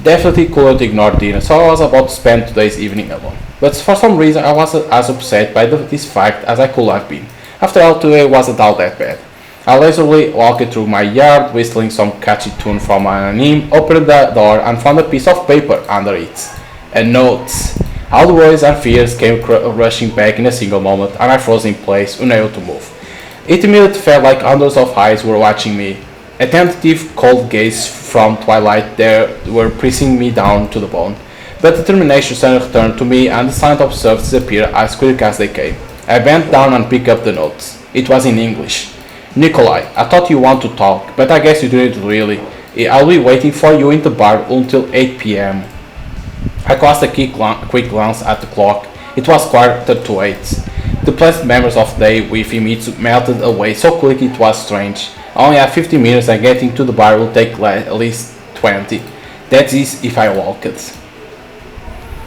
definitely couldn't ignore dinner, so I was about to spend today's evening alone. But for some reason I wasn't as upset by this fact as I could have been. After all, today wasn't all that bad. I lazily walked through my yard, whistling some catchy tune from an anime, opened the door and found a piece of paper under it. A note. All the worries and fears came rushing back in a single moment, and I froze in place, unable to move. It immediately felt like hundreds of eyes were watching me. A tentative cold gaze from twilight there were pressing me down to the bone. But determination suddenly returned to me and the silent observed disappear as quick as they came. I bent down and picked up the note. It was in English. Nikolai, I thought you want to talk, but I guess you didn't really. I'll be waiting for you in the bar until 8 p.m. I cast a quick glance at the clock. It was 7:45. The pleasant memories of the day with Himitsu melted away so quickly it was strange. I only have 15 minutes and getting to the bar will take at least 20. That is if I walk it.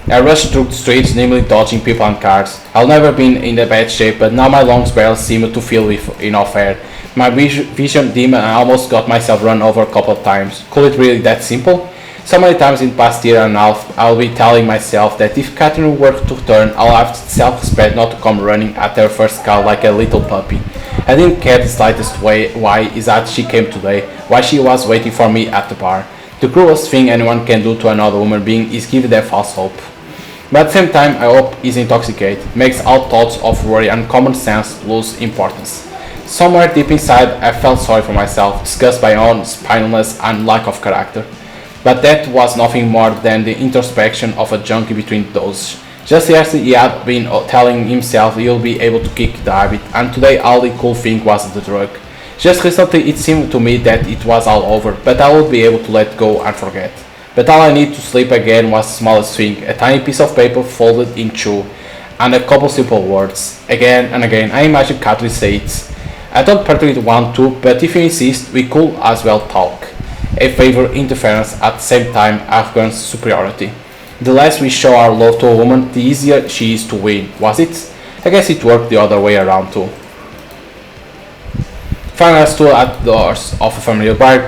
I rushed through the streets, nimbly dodging people and cars. I've never been in a bad shape, but now my lungs barely seemed to fill with enough air. My vision dimmed and I almost got myself run over a couple of times. Could it really that simple? So many times in the past year and a half, I'll be telling myself that if Catherine were to turn, I'll have self-respect not to come running at her first call like a little puppy. I didn't care the slightest way why is that she came today, why she was waiting for me at the bar. The cruelest thing anyone can do to another human being is give them false hope. But at the same time, I hope is intoxicated, makes all thoughts of worry and common sense lose importance. Somewhere deep inside, I felt sorry for myself, disgusted by my own spinelessness and lack of character. But that was nothing more than the introspection of a junkie between those. Just yesterday he had been telling himself he'll be able to kick the habit, and today all the cool thing was the drug. Just recently it seemed to me that it was all over, but I would be able to let go and forget. But all I needed to sleep again was the smallest thing, a tiny piece of paper folded in two, and a couple simple words. Again and again I imagine Katri say it. I don't particularly want to, but if you insist, we could as well talk. A favor interference at the same time arrogance superiority. The less we show our love to a woman, the easier she is to win, was it? I guess it worked the other way around too. Finally I stood at the doors of a familiar bar,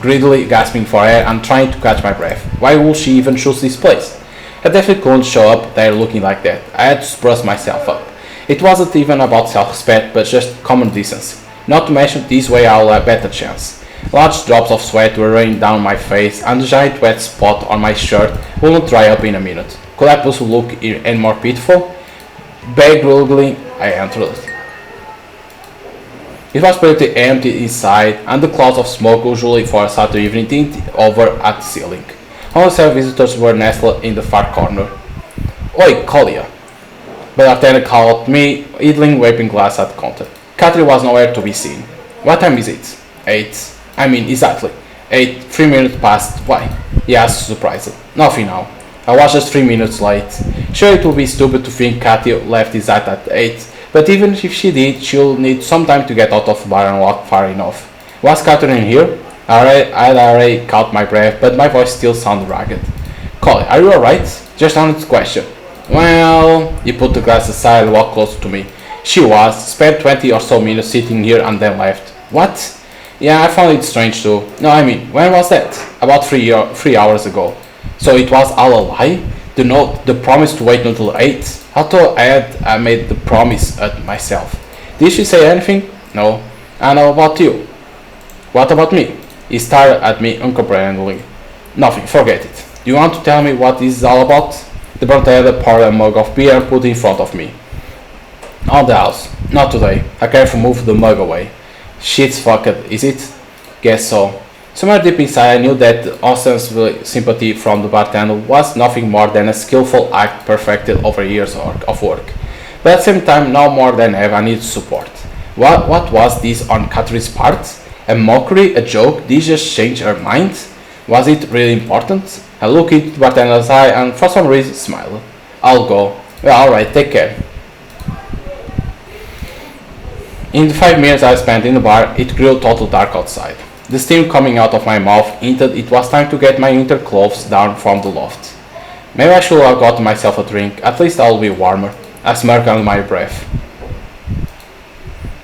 greedily gasping for air and trying to catch my breath. Why would she even choose this place? I definitely couldn't show up there looking like that. I had to spruce myself up. It wasn't even about self-respect, but just common decency. Not to mention this way I'll have a better chance. Large drops of sweat were raining down my face, and the giant wet spot on my shirt wouldn't dry up in a minute. Could I possibly look any more pitiful? Begrudgingly, I entered. It was pretty empty inside, and the clouds of smoke usually for a Saturday evening tinted over at the ceiling. Only several visitors were nestled in the far corner. Oi, Collier! Bartender called me, idling wiping glass at the counter. Catherine was nowhere to be seen. What time is it? 8. I mean, exactly. 8, 3 minutes past. Why? He asked, surprised. Nothing now. I was just 3 minutes late. Sure, it would be stupid to think Kathy left his act at 8, but even if she did, she'll need some time to get out of the bar and walk far enough. Was Catherine here? I'd already caught my breath, but my voice still sounded ragged. Collie, are you alright? Just honest question. Well, he put the glass aside and walked closer to me. She was, spent 20 or so minutes sitting here and then left. What? Yeah, I found it strange too. No, I mean, when was that? About 3 hours ago. So it was all a lie? The note, the promise to wait until 8? I thought I made the promise at myself. Did she say anything? No. And how about you? What about me? He stared at me uncomprehendingly. Nothing, forget it. Do you want to tell me what this is all about? The bartender poured a mug of beer and put it in front of me. On the house. Not today. I carefully moved the mug away. Shit's fucked, is it? Guess so. Somewhere deep inside I knew that the ostensible sympathy from the bartender was nothing more than a skillful act perfected over years of work. But at the same time, now more than ever, I needed support. What was this on Catherine's part? A mockery? A joke? Did she just change her mind? Was it really important? I looked into the bartender's eye and for some reason smiled. I'll go. Well, alright, take care. In the 5 minutes I spent in the bar, it grew total dark outside. The steam coming out of my mouth hinted it was time to get my winter clothes down from the loft. Maybe I should have gotten myself a drink, at least I'll be warmer. I smirked under my breath.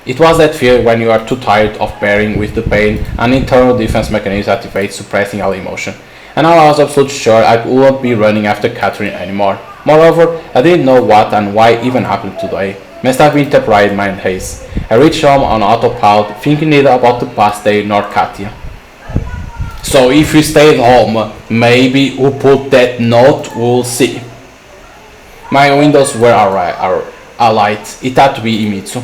It was that fear when you are too tired of bearing with the pain and internal defense mechanism activates suppressing all emotion. And now I was absolutely sure I wouldn't be running after Catherine anymore. Moreover, I didn't know what and why even happened today. Must have been temporary in my haste. I reached home on autopilot, thinking neither about the past day nor Katya. So if you stayed home, maybe who put that note, we'll see. My windows were alight. It had to be Imitsu.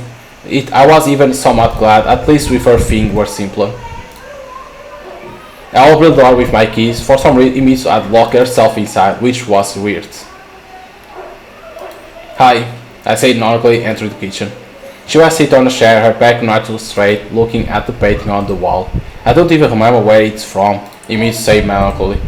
I was even somewhat glad, at least with her thing were simpler. I opened the door with my keys. For some reason Imitsu had locked herself inside, which was weird. Hi, I said normally, entering the kitchen. She was sitting on a chair, her back naturally straight, looking at the painting on the wall. I don't even remember where it's from, Imitsu said melancholy.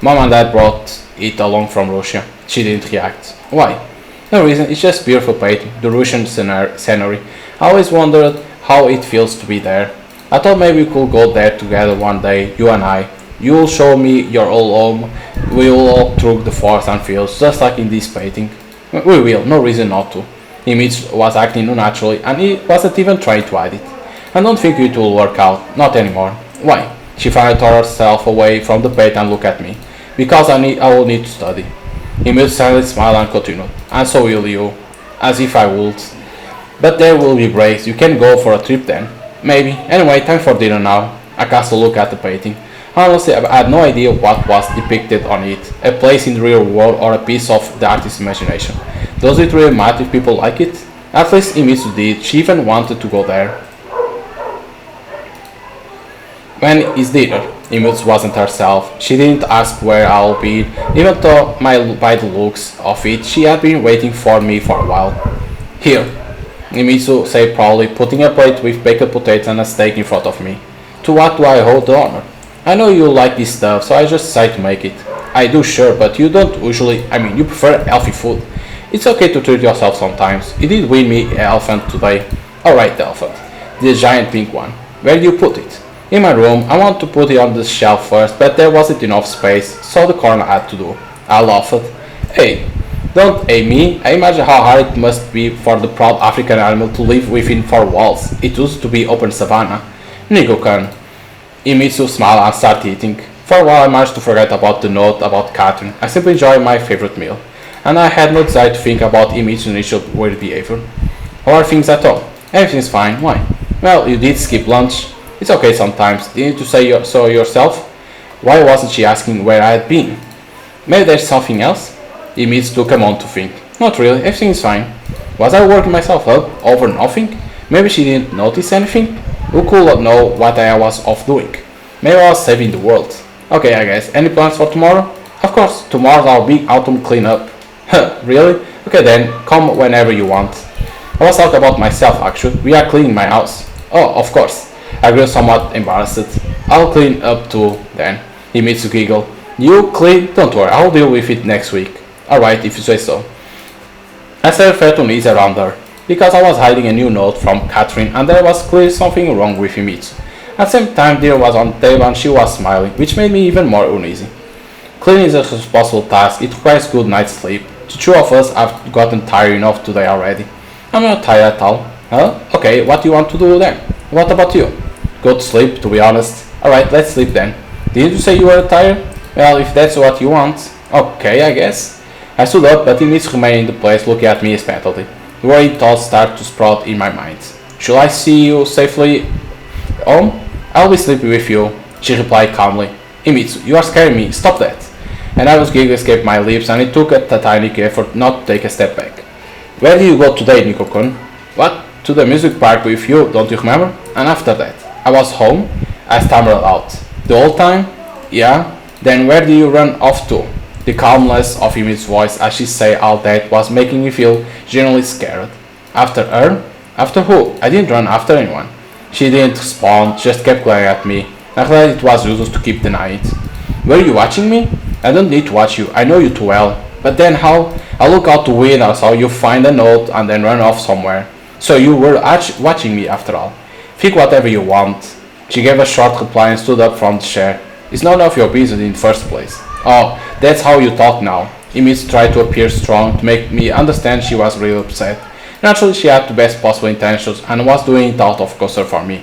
Mom and Dad brought it along from Russia. She didn't react. Why? No reason, it's just beautiful painting, the Russian scenery. I always wondered how it feels to be there. I thought maybe we could go there together one day, you and I. You will show me your old home, we will walk through the forest and fields, just like in this painting. We will, no reason not to. Image was acting unnaturally and he wasn't even trying to hide it. I don't think it will work out, not anymore. Why? She finally tore herself away from the paint and looked at me. Because I will need to study. Emil silently smiled and continued. And so will you. As if I would. But there will be breaks, you can go for a trip then. Maybe. Anyway, time for dinner now. I cast a look at the painting. Honestly, I had no idea what was depicted on it. A place in the real world or a piece of the artist's imagination. Does it really matter if people like it? At least Imizu did. She even wanted to go there. When is dinner? Imizu wasn't herself. She didn't ask where I'll be, even though by the looks of it, she had been waiting for me for a while. Here, Imizu said proudly, putting a plate with baked potatoes and a steak in front of me. To what do I hold the honor? I know you like this stuff, so I just decided to make it. I do, sure, but you don't usually, you prefer healthy food. It's okay to treat yourself sometimes. You did win me an elephant today. Alright, the elephant. The giant pink one. Where do you put it? In my room. I want to put it on the shelf first, but there wasn't enough space, so the corner had to do. I laughed. Hey, don't aim me. I imagine how hard it must be for the proud African animal to live within four walls. It used to be open savanna. Nico-kun. Imitsu smiled and started eating. For a while I managed to forget about the note about Catherine. I simply enjoyed my favorite meal. And I had no desire to think about Imitsu's initial weird behavior. How are things at home? Everything's fine. Why? Well, you did skip lunch. It's okay sometimes. Didn't you say so yourself? Why wasn't she asking where I had been? Maybe there's something else? Imitsu took a moment to think. Not really. Everything is fine. Was I working myself up over nothing? Maybe she didn't notice anything? Who could know what I was off doing? Maybe I was saving the world. Okay, I guess. Any plans for tomorrow? Of course, tomorrow's our big autumn cleanup. Huh, really? Okay then, come whenever you want. I was talking about myself actually. We are cleaning my house. Oh, of course. I grew somewhat embarrassed. I'll clean up too, then. He meets to giggle. You clean? Don't worry, I'll deal with it next week. Alright, if you say so. I said felt uneasy around her, because I was hiding a new note from Catherine and there was clearly something wrong with Imitsu. At the same time, dinner was on the table and she was smiling, which made me even more uneasy. Cleaning is a responsible task, it requires good night's sleep. The two of us have gotten tired enough today already. I'm not tired at all. Huh? Okay, what do you want to do then? What about you? Go to sleep, to be honest. Alright, let's sleep then. Didn't you say you were tired? Well, if that's what you want. Okay, I guess. I stood up, but Imitsu remained in the place looking at me expectantly. Worried thoughts started to sprout in my mind. Should I see you safely home? I'll be sleeping with you, she replied calmly. Imitsu, you are scaring me, stop that. And I was giggling escaped my lips and it took a titanic effort not to take a step back. Where did you go today, Nico-kun? What? To the music park with you, don't you remember? And after that, I was home, I stammered out. The whole time? Yeah? Then where did you run off to? The calmness of Imitsu's voice as she said all that was making me feel genuinely scared. After her? After who? I didn't run after anyone. She didn't respond, just kept glaring at me. I realized it was useless to keep denying it. Were you watching me? I don't need to watch you, I know you too well. But then how? I look out the window, saw you find a note and then run off somewhere. So you were watching me after all. Think whatever you want. She gave a short reply and stood up from the chair. It's none of your business in the first place. Oh, that's how you talk now. Imitsu tried to appear strong to make me understand she was really upset. Naturally, she had the best possible intentions and was doing it out of concern for me.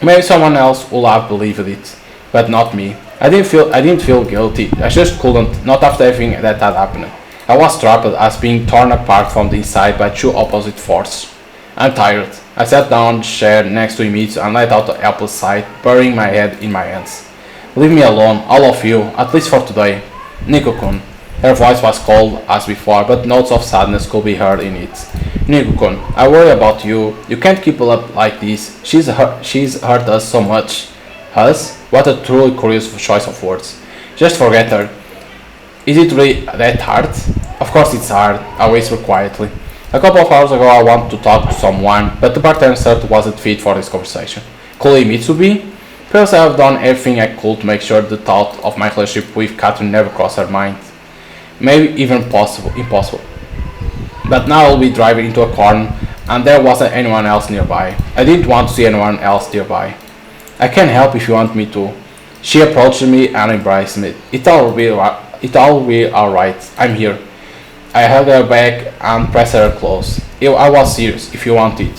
Maybe someone else would have believed it, but not me. I didn't feel guilty. I just couldn't, not after everything that had happened. I was trapped as being torn apart from the inside by two opposite forces. I'm tired. I sat down on the chair next to Imitsu and let out a helpless sigh, burying my head in my hands. Leave me alone, all of you, at least for today. Nico-kun. Her voice was cold as before, but notes of sadness could be heard in it. Nico-kun, I worry about you. You can't keep up like this. She's hurt us so much. Us? What a truly curious choice of words. Just forget her. Is it really that hard? Of course it's hard, I whispered quietly. A couple of hours ago I wanted to talk to someone, but the bartender said it wasn't fit for this conversation. Could Imitsu be? Perhaps I have done everything I could to make sure the thought of my relationship with Catherine never crossed her mind. Maybe even impossible. But now I'll be driving into a corner and there wasn't anyone else nearby. I didn't want to see anyone else nearby. I can help if you want me to. She approached me and embraced me. It'll be alright. I'm here. I held her back and pressed her close. I was serious, if you want it.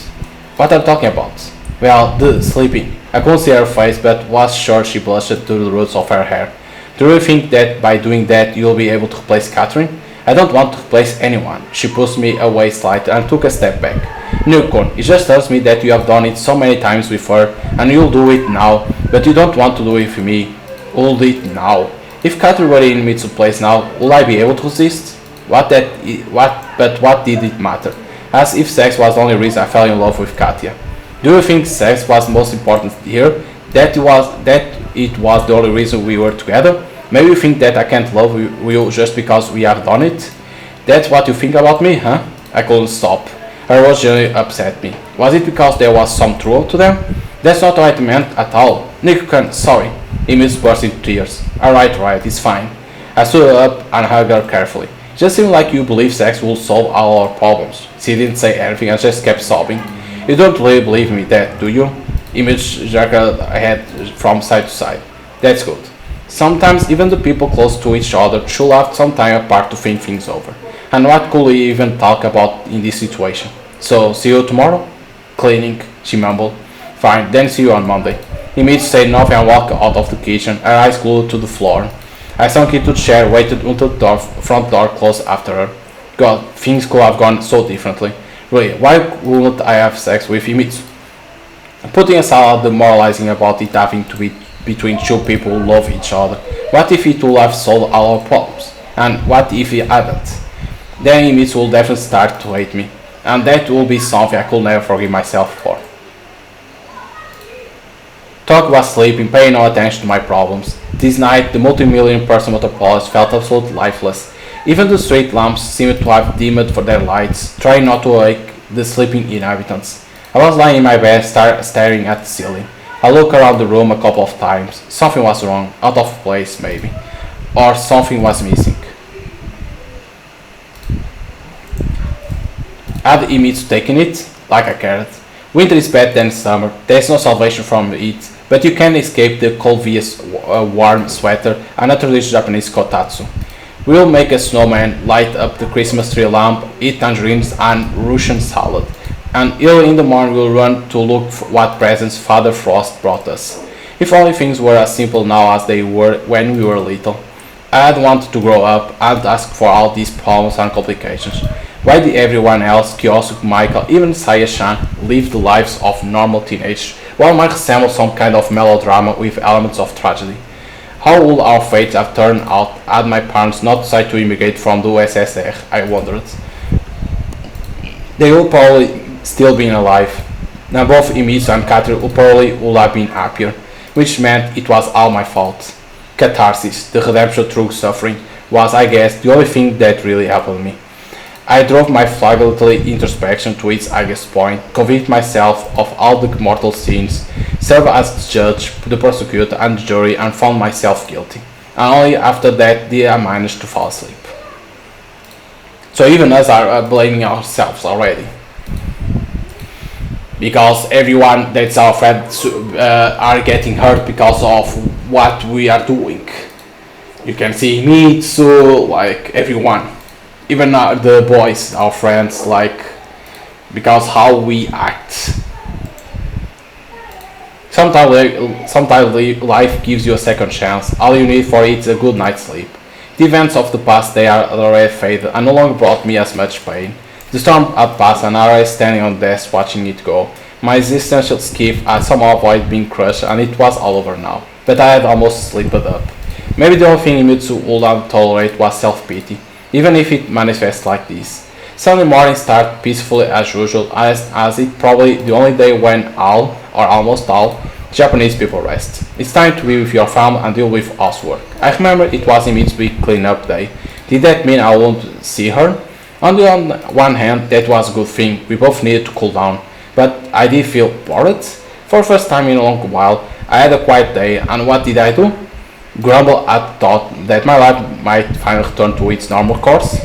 What are you talking about? Well, the sleeping. I couldn't see her face, but was sure she blushed to the roots of her hair. Do you think that by doing that you'll be able to replace Catherine? I don't want to replace anyone. She pushed me away slightly and took a step back. Newcorn, it just tells me that you have done it so many times with her and you'll do it now, but you don't want to do it with me. You'll do it now. If Catherine were in Mitsu's place now, would I be able to resist? But what did it matter? As if sex was the only reason I fell in love with Katya. Do you think sex was most important here? That it was the only reason we were together? Maybe you think that I can't love you just because we have done it? That's what you think about me, huh? I couldn't stop. Her words really upset me. Was it because there was some truth to them? That's not what I meant at all. Nick, sorry. Emil burst into tears. Alright, it's fine. I stood up and hugged her carefully. It just seemed like you believe sex will solve all our problems. She didn't say anything and just kept sobbing. You don't really believe me that, do you? Emil jerked her head from side to side. That's good. Sometimes even the people close to each other should have some time apart to think things over. And what could we even talk about in this situation? So, see you tomorrow? Cleaning, she mumbled. Fine, then see you on Monday. Emil said nothing and walked out of the kitchen, her eyes glued to the floor. I sunk into the chair, waited until the front door closed after her. God, things could have gone so differently. Really, why wouldn't I have sex with Emil? Putting aside the moralizing about it having to be between two people who love each other, what if it would have solved all our problems? And what if it hadn't? Then Emil will definitely start to hate me, and that will be something I could never forgive myself for. Talk about sleeping, paying no attention to my problems. This night, the multi-million person metropolis felt absolutely lifeless. Even the street lamps seemed to have dimmed for their lights, trying not to wake the sleeping inhabitants. I was lying in my bed, staring at the ceiling. I looked around the room a couple of times. Something was wrong, out of place maybe. Or something was missing. Had Emil taken it? Like a carrot. Winter is better than summer. There is no salvation from it, but you can escape the cold via a warm sweater and a traditional Japanese kotatsu. We'll make a snowman, light up the Christmas tree lamp, eat tangerines and Russian salad. And early in the morning we'll run to look for what presents Father Frost brought us. If only things were as simple now as they were when we were little. I had wanted to grow up and ask for all these problems and complications. Why did everyone else, Kyosuke, Michael, even Saya-chan, live the lives of normal teenagers, while mine resembled some kind of melodrama with elements of tragedy? How would our fate have turned out had my parents not decided to immigrate from the USSR, I wondered. They would probably still been alive. Now both Emil and Katrin probably would have been happier, which meant it was all my fault. Catharsis, the redemption through suffering, was, I guess, the only thing that really helped me. I drove my flagrantly introspection to its highest point, convinced myself of all the mortal sins, served as the judge, the prosecutor and the jury and found myself guilty. And only after that did I manage to fall asleep. So even us are blaming ourselves already. Because everyone that's our friends are getting hurt because of what we are doing. You can see me, so like everyone. Even the boys, our friends, like, because how we act. Sometimes life gives you a second chance. All you need for it is a good night's sleep. The events of the past day are already faded and no longer brought me as much pain. The storm had passed and I was standing on the desk watching it go. My existential skiff had somehow avoided being crushed and it was all over now. But I had almost slipped up. Maybe the only thing Mitsu would not tolerate was self-pity, even if it manifests like this. Sunday morning started peacefully as usual, as it probably the only day when all, or almost all, Japanese people rest. It's time to be with your family and deal with housework. I remember it was Emil's big clean-up day. Did that mean I wouldn't see her? On the one hand, that was a good thing, we both needed to cool down. But I did feel bored. For the first time in a long while, I had a quiet day, and what did I do? Grumble at the thought that my life might finally return to its normal course.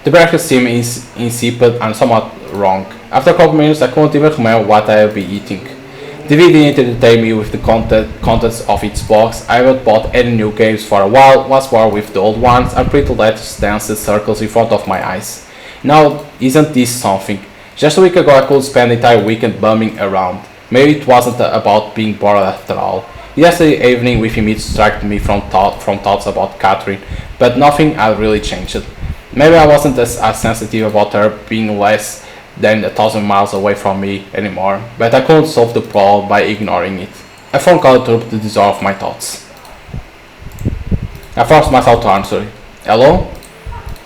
The breakfast seemed insipid and somewhat wrong. After a couple minutes, I couldn't even remember what I had been eating. The video didn't entertain me with the contents of its box. I haven't bought any new games for a while, was bored with the old ones, and pretty letters danced in circles in front of my eyes. Now, isn't this something? Just a week ago I could spend the entire weekend bumming around. Maybe it wasn't about being bored after all. Yesterday evening with him it distracted me from thoughts about Catherine, but nothing had really changed. Maybe I wasn't as sensitive about her being less than 1,000 miles away from me anymore, but I couldn't solve the problem by ignoring it. A phone call interrupted the dissolve of my thoughts. I forced myself to answer it. Hello?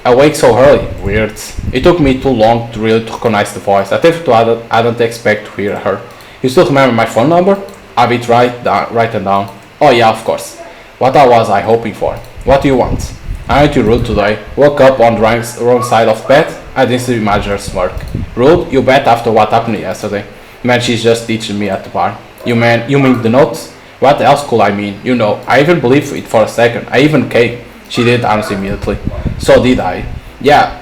Awake so early. Weird. It took me too long to really recognize the voice. I didn't expect to hear her. You still remember my phone number? I have it written down. Oh yeah, of course. What was I hoping for? What do you want? Aren't you rude today? Woke up on the wrong side of bed? I didn't imagine her smirk. Rude? You bet after what happened yesterday. Man, she's just teaching me at the bar. You mean the notes? What else could I mean? You know, I even believed it for a second. I even came. She did answer immediately. So did I. Yeah,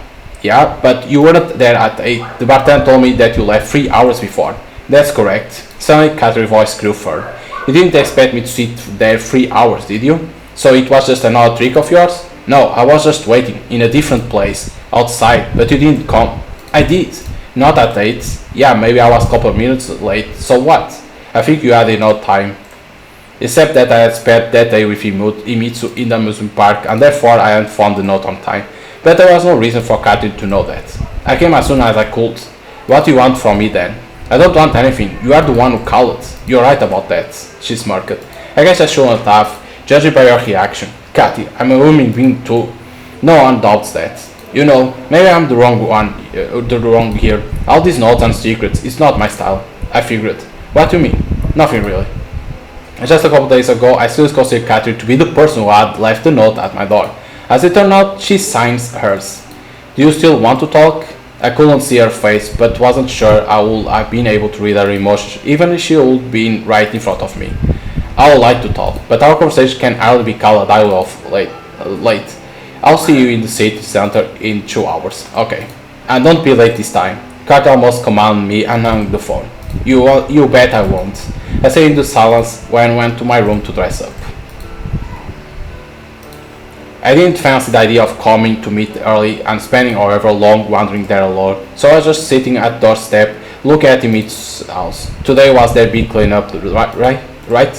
but you weren't there at 8. The bartender told me that you left 3 hours before. That's correct. Suddenly, Catherine's voice grew firm. You didn't expect me to sit there 3 hours, did you? So it was just another trick of yours? No, I was just waiting, in a different place, outside, but you didn't come. I did. Not at 8. Yeah, maybe I was a couple of minutes late, so what? I think you had enough time. Except that I had spent that day with Imitsu in the amusement park, and therefore I hadn't found the note on time. But there was no reason for Catherine to know that. I came as soon as I could. What do you want from me then? I don't want anything. You are the one who called. You're right about that, she smirked. I guess I shouldn't have, judging by your reaction. Cathy, I'm a human being too. No one doubts that. You know, maybe I'm the wrong here. All these notes and secrets, it's not my style. I figured. What do you mean? Nothing really. Just a couple days ago, I still considered Catherine to be the person who had left the note at my door. As it turned out, she signs hers. Do you still want to talk? I couldn't see her face, but wasn't sure I would have been able to read her emotions, even if she would be right in front of me. I would like to talk, but our conversation can hardly be called a dialogue late. I'll see you in the city center in 2 hours. Okay. And don't be late this time. Carter almost commanded me and hung the phone. You bet I won't. I said in the silence when I went to my room to dress up. I didn't fancy the idea of coming to meet early and spending however long wandering there alone, so I was just sitting at the doorstep looking at Imitsu's house. Today was their big cleanup, right?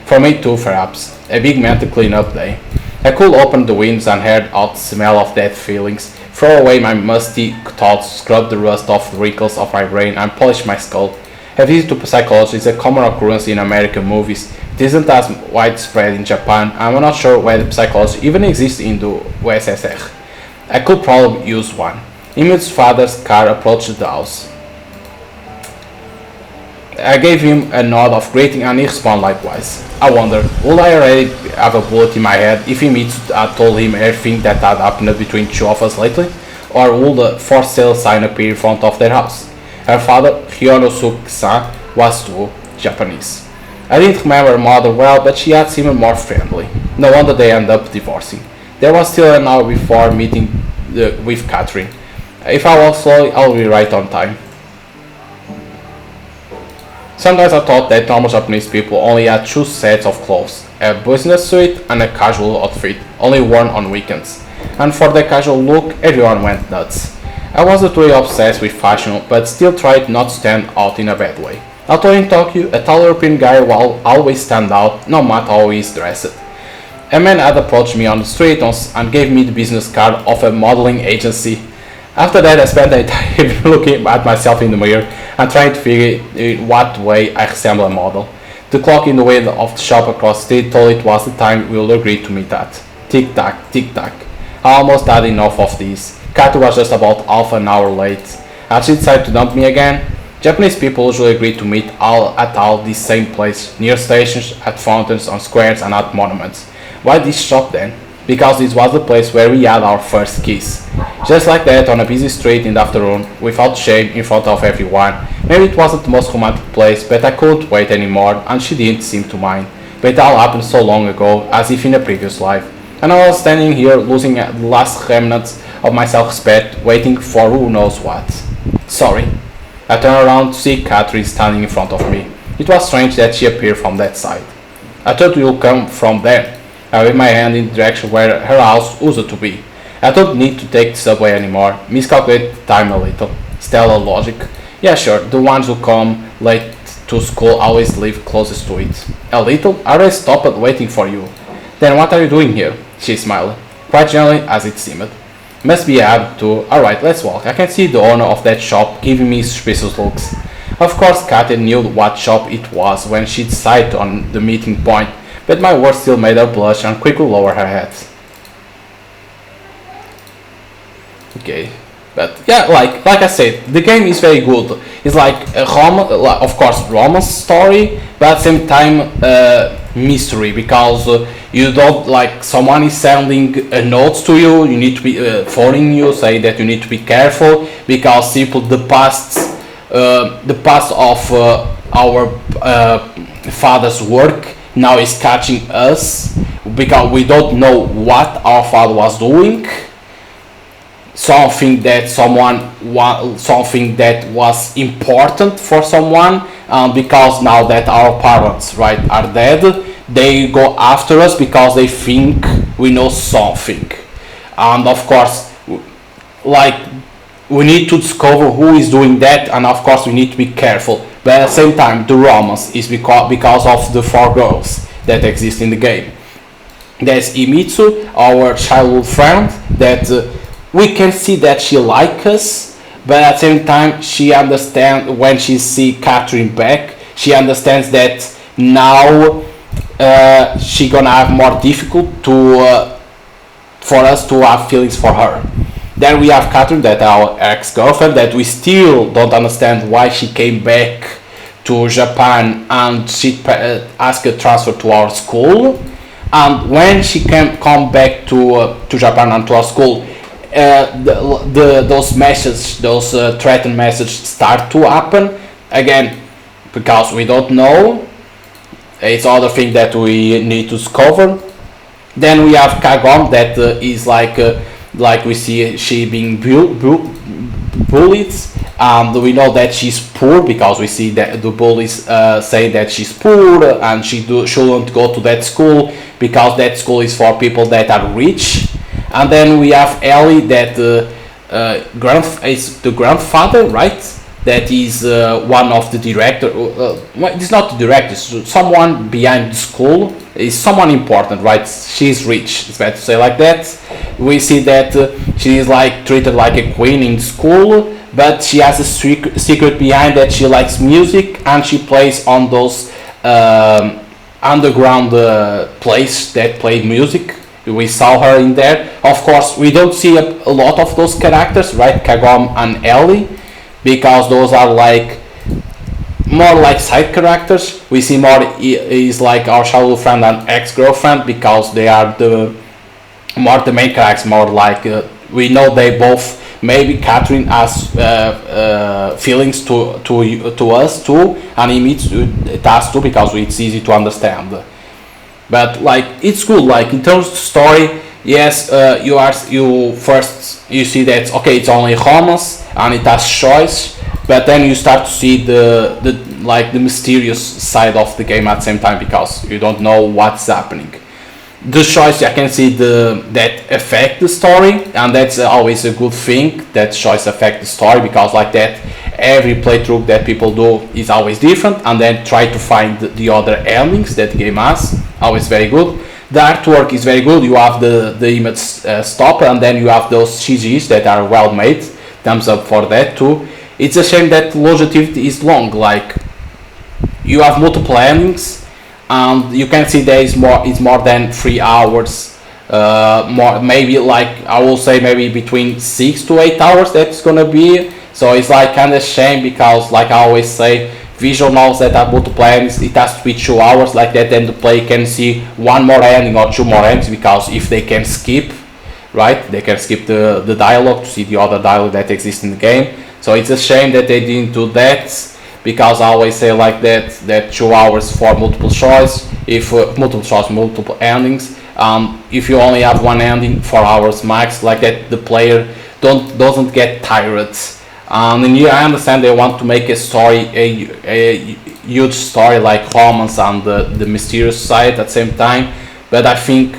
For me too, perhaps. A big mental cleanup day. I could open the windows and hear out the smell of dead feelings, throw away my musty thoughts, scrub the rust off the wrinkles of my brain, and polish my skull. A visit to psychology is a common occurrence in American movies. It isn't as widespread in Japan, and I'm not sure whether psychology even exists in the USSR. I could probably use one. Emil's father's car approached the house. I gave him a nod of greeting and he responded likewise. I wondered, would I already have a bullet in my head if Emil had told him everything that had happened between two of us lately? Or would a for sale sign appear in front of their house? Her father, Hyonosuke-san, was too Japanese. I didn't remember her mother well, but she had seemed more friendly. No wonder they ended up divorcing. There was still an hour before meeting with Catherine. If I walk slowly, I'll be right on time. Sometimes I thought that normal Japanese people only had two sets of clothes, a business suit and a casual outfit, only worn on weekends. And for the casual look, everyone went nuts. I wasn't really obsessed with fashion, but still tried not to stand out in a bad way. Although in Tokyo, a tall European guy will always stand out, no matter how he is dressed. A man had approached me on the street and gave me the business card of a modeling agency. After that, I spent the entire evening looking at myself in the mirror and trying to figure in what way I resemble a model. The clock in the window of the shop across the street told it was the time we will agree to meet at. Tick tack, tick tack. I almost had enough of these. Kato was just about half an hour late. Had she decided to dump me again? Japanese people usually agree to meet at all the same place, near stations, at fountains, on squares and at monuments. Why this shop then? because this was the place where we had our first kiss. Just like that, on a busy street in the afternoon, without shame, in front of everyone. Maybe it wasn't the most romantic place, but I couldn't wait anymore, and she didn't seem to mind. But it all happened so long ago, as if in a previous life. And I was standing here, losing the last remnants of my self-respect, waiting for who knows what. Sorry. I turned around to see Catherine standing in front of me. It was strange that she appeared from that side. I thought you'll come from there. I waved my hand in the direction where her house used to be. I don't need to take the subway anymore. Miscalculate the time a little. Stella logic. Yeah, sure, the ones who come late to school always live closest to it. A little? I already stopped waiting for you. Then what are you doing here? She smiled, quite gently as it seemed. Must be a habit too. Alright, let's walk. I can see the owner of that shop giving me suspicious looks. Of course, Katya knew what shop it was when she decided on the meeting point, but my words still made her blush and quickly lower her head. Okay, but yeah, like I said, the game is very good. It's like a of course, romance story, but at the same time mystery, because you don't, like, someone is sending a note to you. You need to be phoning you, say that you need to be careful because people the past of our father's work now is catching us because we don't know what our father was doing. Something that something that was important for someone, because now that our parents, right, are dead, they go after us because they think we know something. And of course, like, we need to discover who is doing that, and of course we need to be careful. But at the same time, the romance is because of the 4 girls that exist in the game. There's Imitsu, our childhood friend, that we can see that she likes us, but at the same time she understands when she see Catherine back. She understands that now she gonna have more difficult to for us to have feelings for her. Then we have Catherine, that our ex-girlfriend, that we still don't understand why she came back to Japan and she asked a transfer to our school. And when she can come back to Japan and to our school, those messages, those threatened messages start to happen again, because we don't know. It's other thing that we need to discover. Then we have Kagom, that is like we see she being bullied, and we know that she's poor because we see that the bullies say that she's poor and she shouldn't go to that school because that school is for people that are rich. And then we have Ellie, that is the grandfather, right? That is one of the director. It's not the director. It's someone behind the school. Is someone important, right? She's rich. It's better to say like that. We see that she is like treated like a queen in school, but she has a secret behind that. She likes music and she plays on those underground place that play music. We saw her in there. Of course, we don't see a lot of those characters, right? Kagom and Ellie, because those are like more like side characters. We see more is like our childhood friend and ex-girlfriend, because they are the main characters. More like we know they both. Maybe Catherine has feelings to us too, and he meets us too, because it's easy to understand. But like, it's good. Like, in terms of story, yes, you see that okay, it's only romance and it has choice, but then you start to see the mysterious side of the game at the same time, because you don't know what's happening. The choice, I can see that affect the story, and that's always a good thing, that choice affect the story, because like that every playthrough that people do is always different, and then try to find the other endings that the game has. Always very good. The artwork is very good. You have the image stopper, and then you have those CGs that are well made. Thumbs up for that too. It's a shame that longevity is long. Like, you have multiple endings, and you can see there is more. It's more than 3 hours. More, maybe, like, I will say maybe between 6 to 8 hours. That's gonna be. So it's like kind of shame, because like I always say, visual novels that are multiple endings, it has to be 2 hours like that, then the player can see one more ending or 2 more endings, because if they can skip, right, they can skip the dialogue to see the other dialogue that exists in the game. So it's a shame that they didn't do that, because I always say like that 2 hours for multiple choice, if multiple endings. If you only have one ending, 4 hours max, like that the player doesn't get tired. And yeah, I understand they want to make a story, a huge story like romance and the mysterious side at the same time, but I think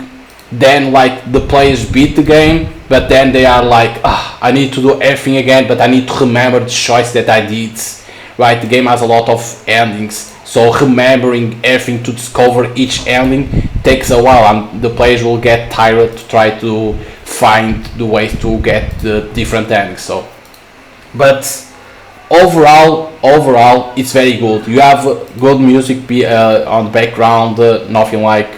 then like the players beat the game, but then they are like, I need to do everything again, but I need to remember the choice that I did, right? The game has a lot of endings, so remembering everything to discover each ending takes a while, and the players will get tired to try to find the ways to get the different endings. So, but overall it's very good. You have good music on the background, nothing like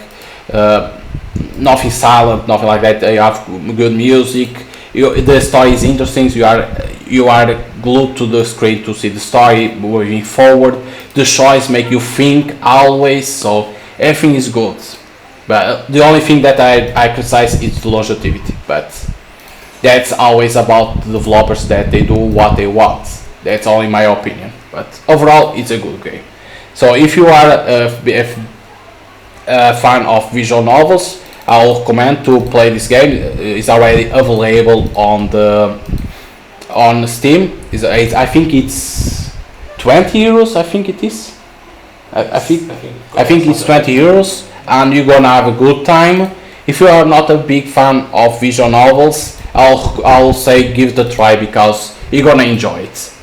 nothing silent, nothing like that. You have good music. The story is interesting. You are glued to the screen to see the story moving forward. The choice make you think always, so everything is good. But the only thing that I criticize is the longevity. But that's always about the developers, that they do what they want. That's only my opinion. But overall, it's a good game. So if you are a fan of visual novels, I'll recommend to play this game. It's already available on Steam. I think it's 20 euros. I think it is. I think it's 20 euros, and you're gonna have a good time. If you are not a big fan of visual novels, I'll say give it a try, because you're gonna enjoy it.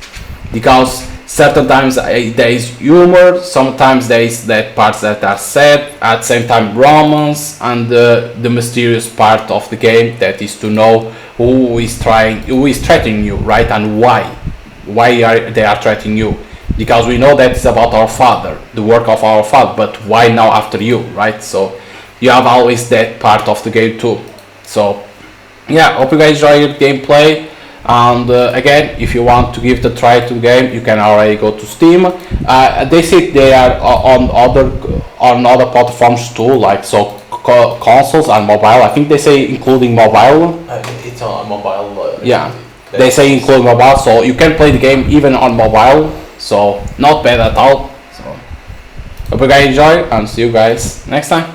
Because certain times there is humor, sometimes there is that parts that are sad, at the same time romance, and the mysterious part of the game, that is to know who is threatening you, right, and why they are threatening you. Because we know that it's about our father, the work of our father, but why now after you, right? So you have always that part of the game too. So yeah, hope you guys enjoy your gameplay. And again, if you want to give the try to the game, you can already go to Steam. They say they are on other platforms too, like so consoles and mobile. I think they say including mobile. It's on mobile. Yeah, they say including mobile, so you can play the game even on mobile. So not bad at all. So hope you guys enjoy, and see you guys next time.